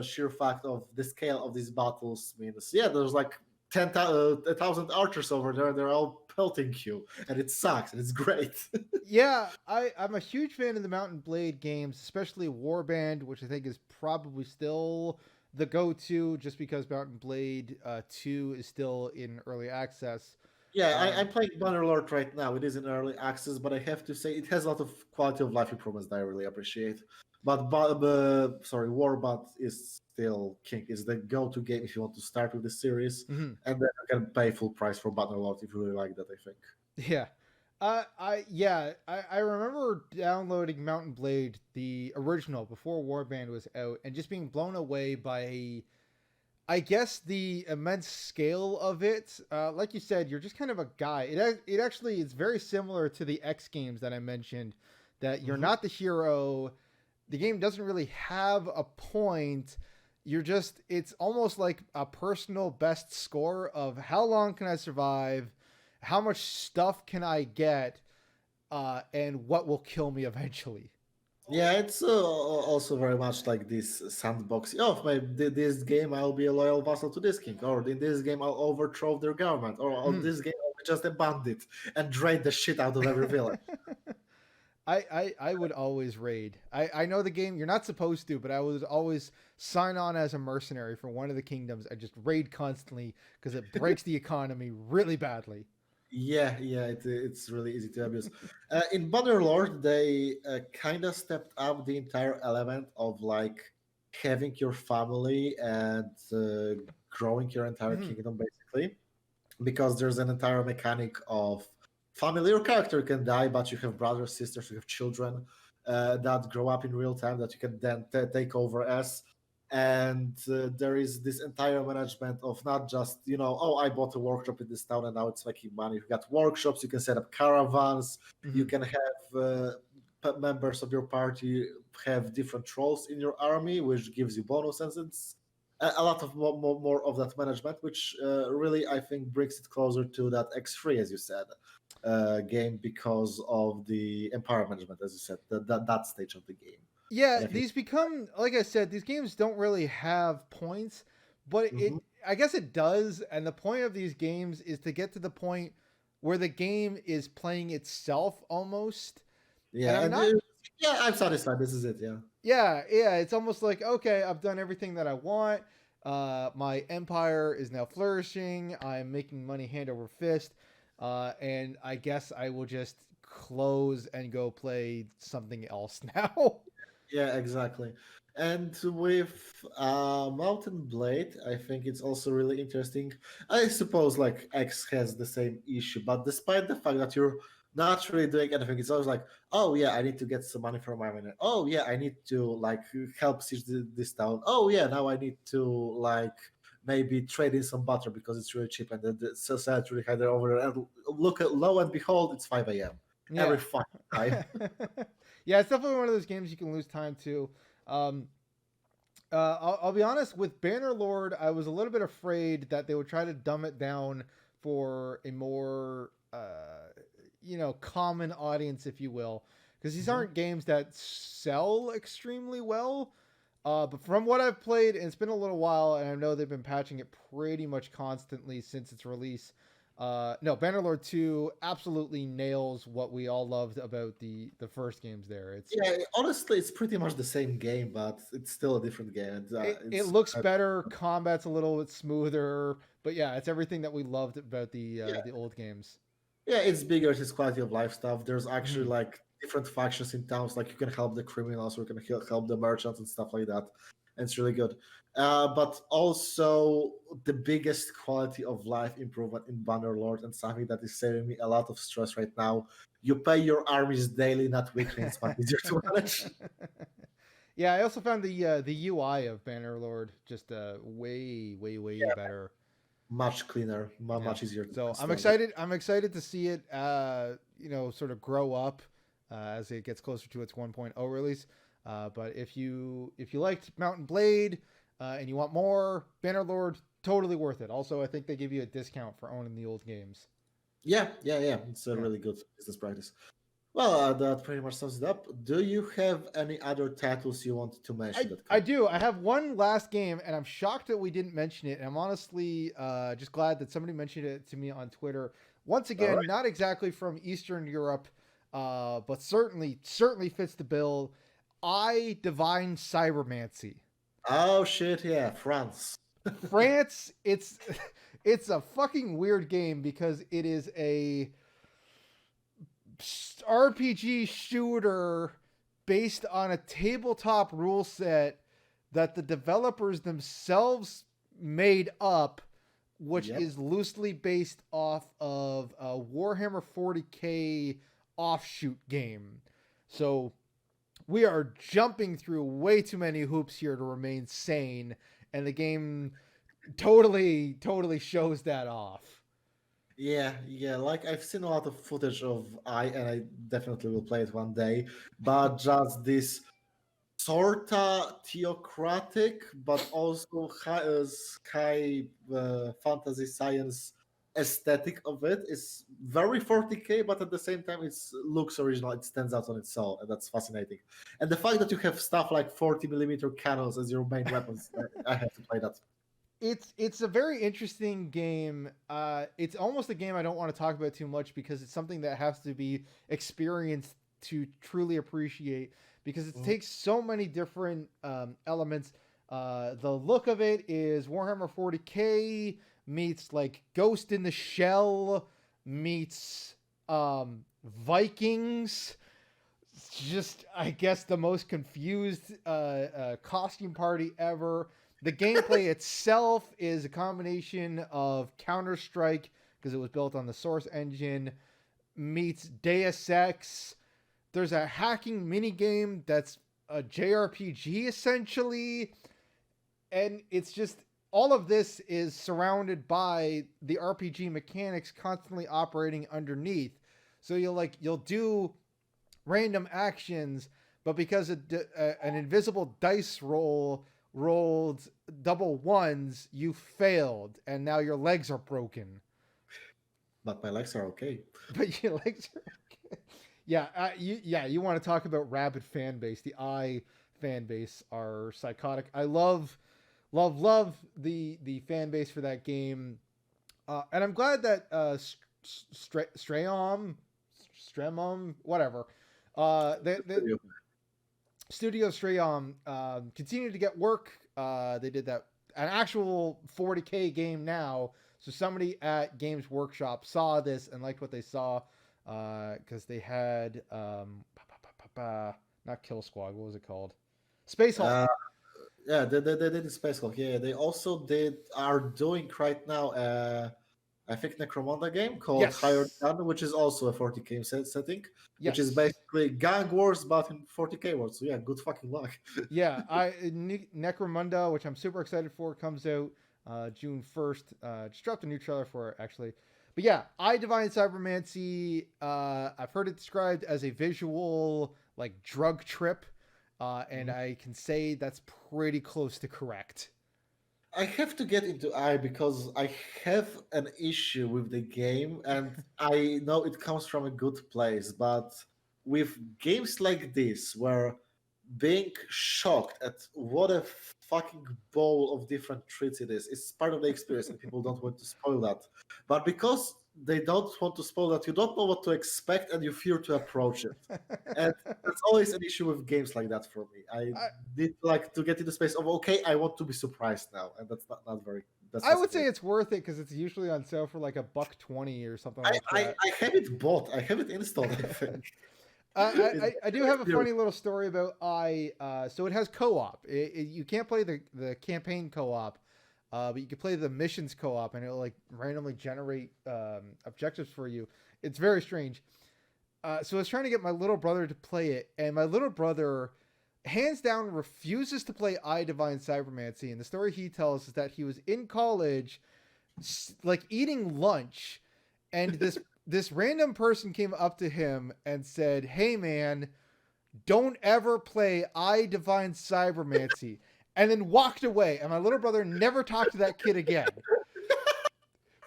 sheer fact of the scale of these battles means, there's like 1,000 archers over there. They're all pelting you, and it sucks, and it's great. Yeah, I'm a huge fan of the Mountain Blade games, especially Warband, which I think is probably still the go-to, just because Mountain Blade 2 is still in early access. Yeah, I'm playing Bannerlord right now. It is in early access, but I have to say it has a lot of quality of life improvements that I really appreciate. But Warband is still king. It's the go-to game if you want to start with the series, and then you can pay full price for Bannerlord if you really like that, I think. Yeah. I remember downloading Mountain Blade, the original, before Warband was out, and just being blown away by, I guess, the immense scale of it. Like you said, you're just kind of a guy. It actually is very similar to the X games that I mentioned, that you're not the hero. The game doesn't really have a point. It's almost like a personal best score of how long can I survive, how much stuff can I get, and what will kill me eventually. Yeah, it's also very much like this sandbox. Oh, maybe this game I'll be a loyal vassal to this king, or in this game I'll overthrow their government, or on this game I'll be just a bandit and drain the shit out of every village. I would always raid. I know the game you're not supposed to, but I would always sign on as a mercenary for one of the kingdoms and just raid constantly because it breaks the economy really badly. Yeah, it's really easy to abuse. In Bannerlord, they kind of stepped up the entire element of like having your family and growing your entire Hmm. kingdom, basically, because there's an entire mechanic of family. Your character can die, but you have brothers, sisters, you have children that grow up in real time that you can then take over as. And there is this entire management of not just, oh, I bought a workshop in this town and now it's making money. You got workshops, you can set up caravans, you Hmm. can have members of your party have different roles in your army, which gives you bonus, and it's a lot of more of that management, which really I think brings it closer to that X3, as you said, game because of the empire management, as you said, that stage of the game. Yeah, And I think, these become like I said, these games don't really have points, but mhm. it I guess it does, and the point of these games is to get to the point where the game is playing itself almost. And Yeah, I'm and not yeah, I'm satisfied. This is it. Yeah, yeah, it's almost like okay, I've done everything that I want. My empire is now flourishing. I'm making money hand over fist, and I guess I will just close and go play something else now. yeah, exactly. And with Mountain Blade, I think it's also really interesting. I suppose like X has the same issue, but despite the fact that you're not really doing anything, it's always like, oh yeah, I need to get some money from my miner. Oh yeah, I need to like help siege this town. Oh yeah, now I need to like maybe trade in some butter because it's really cheap and the sales are really high there over there. And look at lo and behold, it's 5 a.m. every Yeah. fucking time. Yeah, it's definitely one of those games you can lose time to. Um, I'll be honest, with Bannerlord, I was a little bit afraid that they would try to dumb it down for a more, common audience, if you will. Because these Mhm. aren't games that sell extremely well. But from what I've played, and it's been a little while, and I know they've been patching it pretty much constantly since its release. No, Bannerlord 2 absolutely nails what we all loved about the first games there. Yeah, honestly, it's pretty much the same game, but it's still a different game. And it it's looks better, combat's a little bit smoother, but yeah, it's everything that we loved about yeah, the old games. yeah, it's bigger. It's quality of life stuff. There's actually Mhm. like different factions in towns. Like you can help the criminals, or you can help the merchants and stuff like that. And it's really good. But also the biggest quality of life improvement in Bannerlord, and something that is saving me a lot of stress right now. You pay your armies daily, not weekly. And it's much easier to manage. Yeah, I also found the UI of Bannerlord just way better. Much cleaner, Yeah. much easier to So install. I'm excited to see it sort of grow up as it gets closer to its 1.0 release. But if you liked Mountain Blade and you want more, Bannerlord totally worth it. Also, I think they give you a discount for owning the old games. Yeah. It's a Yeah. really good business practice. Well, that pretty much sums it up. Do you have any other titles you want to mention that I come? do. I have one last game, and I'm shocked that we didn't mention it. And I'm honestly just glad that somebody mentioned it to me on Twitter. Once All again, right. not exactly from Eastern Europe, but certainly fits the bill. I divine cybermancy. Oh shit! Yeah, France. France. It's it's a fucking weird game because it is a RPG shooter based on a tabletop rule set that the developers themselves made up, which Yep. is loosely based off of a Warhammer 40K offshoot game. So we are jumping through way too many hoops here to remain sane, and the game totally shows that off. Yeah. Like I've seen a lot of footage of and I definitely will play it one day. But just this sorta theocratic, but also high fantasy science aesthetic of it is very 40k, but at the same time it looks original. It stands out on its own, and that's fascinating. And the fact that you have stuff like 40 millimeter cannons as your main weapons, I have to play that. It's a very interesting game. It's almost a game I don't want to talk about too much because it's something that has to be experienced to truly appreciate because it Mm. takes so many different elements. The look of it is Warhammer 40k meets like Ghost in the Shell meets Vikings. Just I guess the most confused costume party ever. The gameplay itself is a combination of Counter Strike because it was built on the Source engine meets Deus Ex. There's a hacking mini game that's a JRPG essentially, and it's just all of this is surrounded by the RPG mechanics constantly operating underneath. So you'll do random actions, but because an invisible dice rolled double ones, you failed, and now your legs are broken. But my legs are okay. But your legs are okay. Yeah, you want to talk about rabid fan base? The I fan base are psychotic. I love the fan base for that game, and I'm glad that Stremom, whatever, the Studio Strayom continue to get work. They did an actual 40k game now. So somebody at Games Workshop saw this and liked what they saw because they had not Kill Squad. What was it called? Space Hulk. Yeah, they did Space Hulk. Yeah, they also are doing right now. I think Necromunda game called Higher Yes. Gun, which is also a 40k setting, which is Yes. basically gang wars but in 40k words. So yeah, good fucking luck. Yeah. Necromunda, which I'm super excited for, comes out June 1st. Just dropped a new trailer for it actually. But yeah, I Divine Cybermancy. I've heard it described as a visual like drug trip, and I can say that's pretty close to correct. I have to get into I because I have an issue with the game, and I know it comes from a good place, but with games like this, where being shocked at what a fucking bowl of different treats it is, it's part of the experience, and people don't want to spoil that. But because they don't want to spoil that, you don't know what to expect, and you fear to approach it. And that's always an issue with games like that for me. I I, need like to get into space of okay, I want to be surprised now, and not very. That's I not so would say great. it's worth it because it's usually on sale for like $1.20 or something I, like I that. I have it bought. I have it installed. I think. It's I do very have a clear. funny little story about so it has co-op. You can't play the campaign co-op, but you can play the missions co-op, and it'll like randomly generate objectives for you. It's very strange. So I was trying to get my little brother to play it, and my little brother, hands down, refuses to play I Divine Cybermancy. And the story he tells is that he was in college, like eating lunch, and this random person came up to him and said, "Hey man, don't ever play I Divine Cybermancy," and then walked away. And my little brother never talked to that kid again.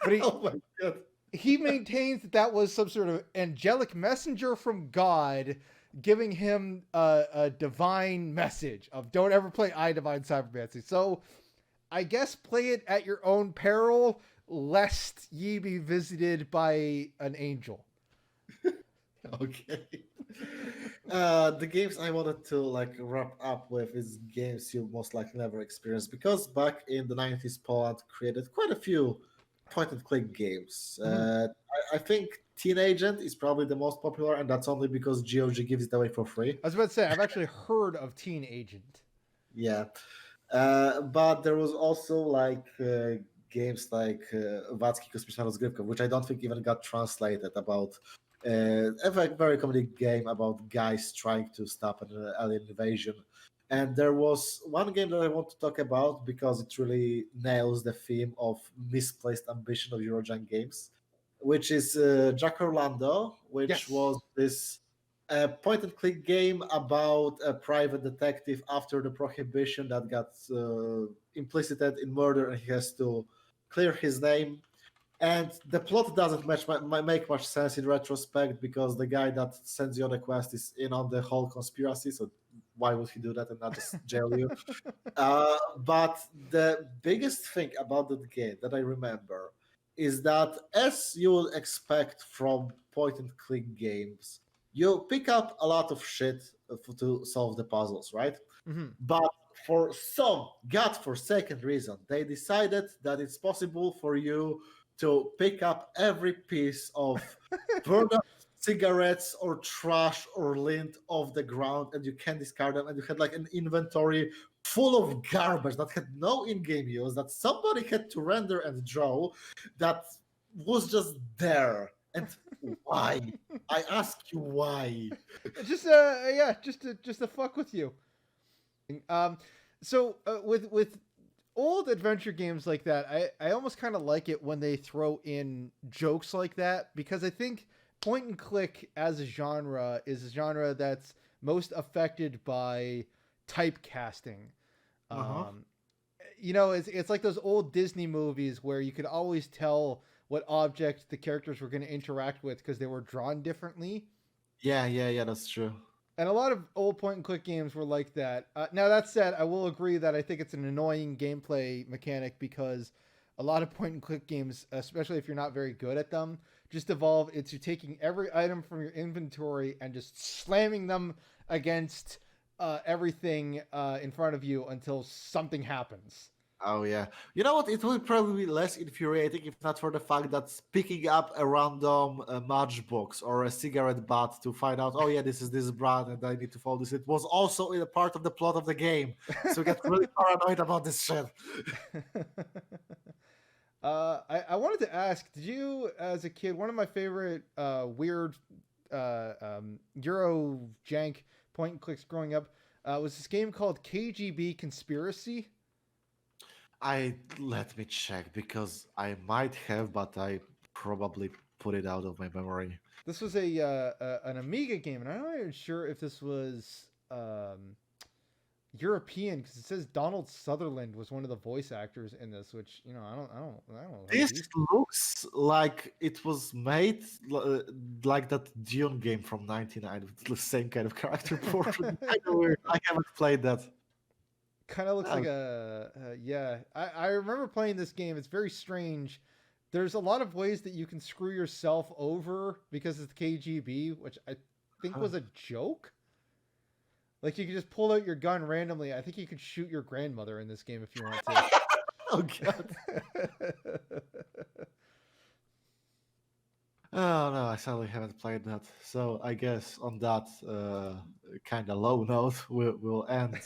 But Oh my god. he maintains that that was some sort of angelic messenger from God giving him a divine message of don't ever play I Divine Cybermancy. So I guess play it at your own peril, lest ye be visited by an angel. Okay. The games I wanted to like wrap up with is games you most likely never experienced because back in the 90s, Poland created quite a few point and click games. Mm-hmm. I think Teen Agent is probably the most popular, and that's only because GOG gives it away for free. I was about to say, I've actually heard of Teen Agent. Yeah. But there was also like games like Vacki Kosmiczna Rozgrywka, which I don't think even got translated about a very comedic game about guys trying to stop an alien invasion. And there was one game that I want to talk about because it really nails the theme of misplaced ambition of Eurojank games, which is Jack Orlando, which Yes. was this point and click game about a private detective after the prohibition that got implicated in murder and he has to clear his name. And the plot doesn't make much sense in retrospect because the guy that sends you on the quest is in on the whole conspiracy. So why would he do that and not just jail you? But the biggest thing about that game that I remember is that, as you would expect from point and click games, You pick up a lot of shit to solve the puzzles, right? Hmm. But for some godforsaken reason, they decided that it's possible for you to pick up every piece of burned up cigarettes or trash or lint off the ground and you can discard them. And you had like an inventory full of garbage that had no in game use, that somebody had to render and draw, that was just there. And why? I ask you why. Just yeah, just to fuck with you. Um, so with old adventure games like that, I almost kind of like it when they throw in jokes like that because I think point and click as a genre is a genre that's most affected by typecasting. Uh-huh. Um, it's like those old Disney movies where you could always tell what object the characters were going to interact with because they were drawn differently. Yeah, that's true. And a lot of old point and click games were like that. Now that said, I will agree that I think it's an annoying gameplay mechanic because a lot of point and click games, especially if you're not very good at them, just evolve into taking every item from your inventory and just slamming them against everything in front of you until something happens. Oh yeah. You know what? It would probably be less infuriating if not for the fact that picking up a random matchbox or a cigarette butt to find out, oh yeah, this is this brand and I need to follow this. It was also in a part of the plot of the game, so we get really paranoid about this shit. I wanted to ask, did you, as a kid, one of my favorite weird Eurojank point and clicks growing up was this game called KGB Conspiracy. Let me check because I might have, but I probably put it out of my memory. This was an Amiga game, and I'm not even sure if this was European because it says Donald Sutherland was one of the voice actors in this, which I don't know. This looks like it was made like that Dune game from '99 with the same kind of character portrait. Kind of weird. I haven't played that. Kind of looks Oh, like yeah. I remember playing this game. It's very strange. There's a lot of ways that you can screw yourself over because it's KGB, which I think huh. was a joke. Like you could just pull out your gun randomly. I think you could shoot your grandmother in this game if you want Oh god. to. Oh no, I sadly haven't played that. So I guess on that kind of low note, we'll end.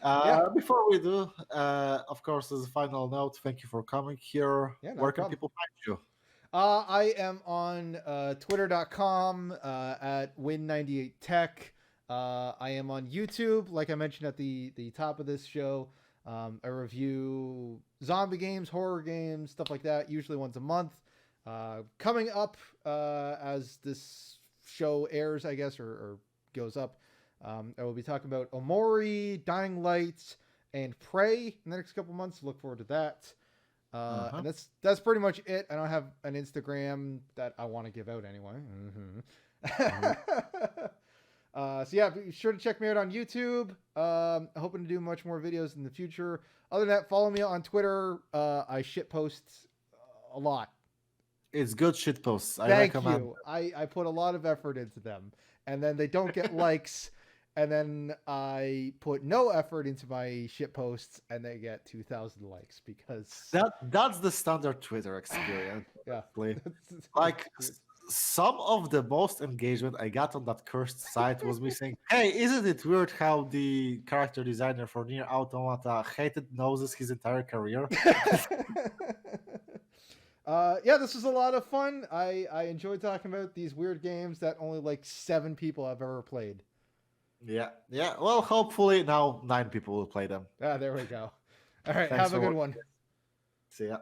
Yeah, Before we do, of course, as a final note, thank you for coming here. yeah, not a Where can problem. people find you? I am on twitter.com at win98tech. I am on YouTube, like I mentioned at the top of this show. I review zombie games, horror games, stuff like that, usually once a month. Coming up as this show airs, I guess, or goes up, I will be talking about Omori, Dying Light, and Prey in the next couple months. Look forward to that. Uh-huh. And that's pretty much it. I don't have an Instagram that I want to give out anyway. Mhm. So yeah, be sure to check me out on YouTube. Hoping to do much more videos in the future. Other than that, follow me on Twitter. I shit post a lot. It's good shit posts. I Thank recommend. you. I put a lot of effort into them, and then they don't get likes. And then I put no effort into my shit posts, and they get 2,000 likes because That's the standard Twitter experience. yeah, Honestly. it's Like weird. some of the most engagement I got on that cursed site was me saying, "Hey, isn't it weird how the character designer for Near Automata hated noses his entire career?" Yeah, this was a lot of fun. I enjoyed talking about these weird games that only like 7 people have ever played. Yeah. Well, hopefully now 9 people will play them. Ah, there we go. All right, Thanks have a for good watching. one. See ya.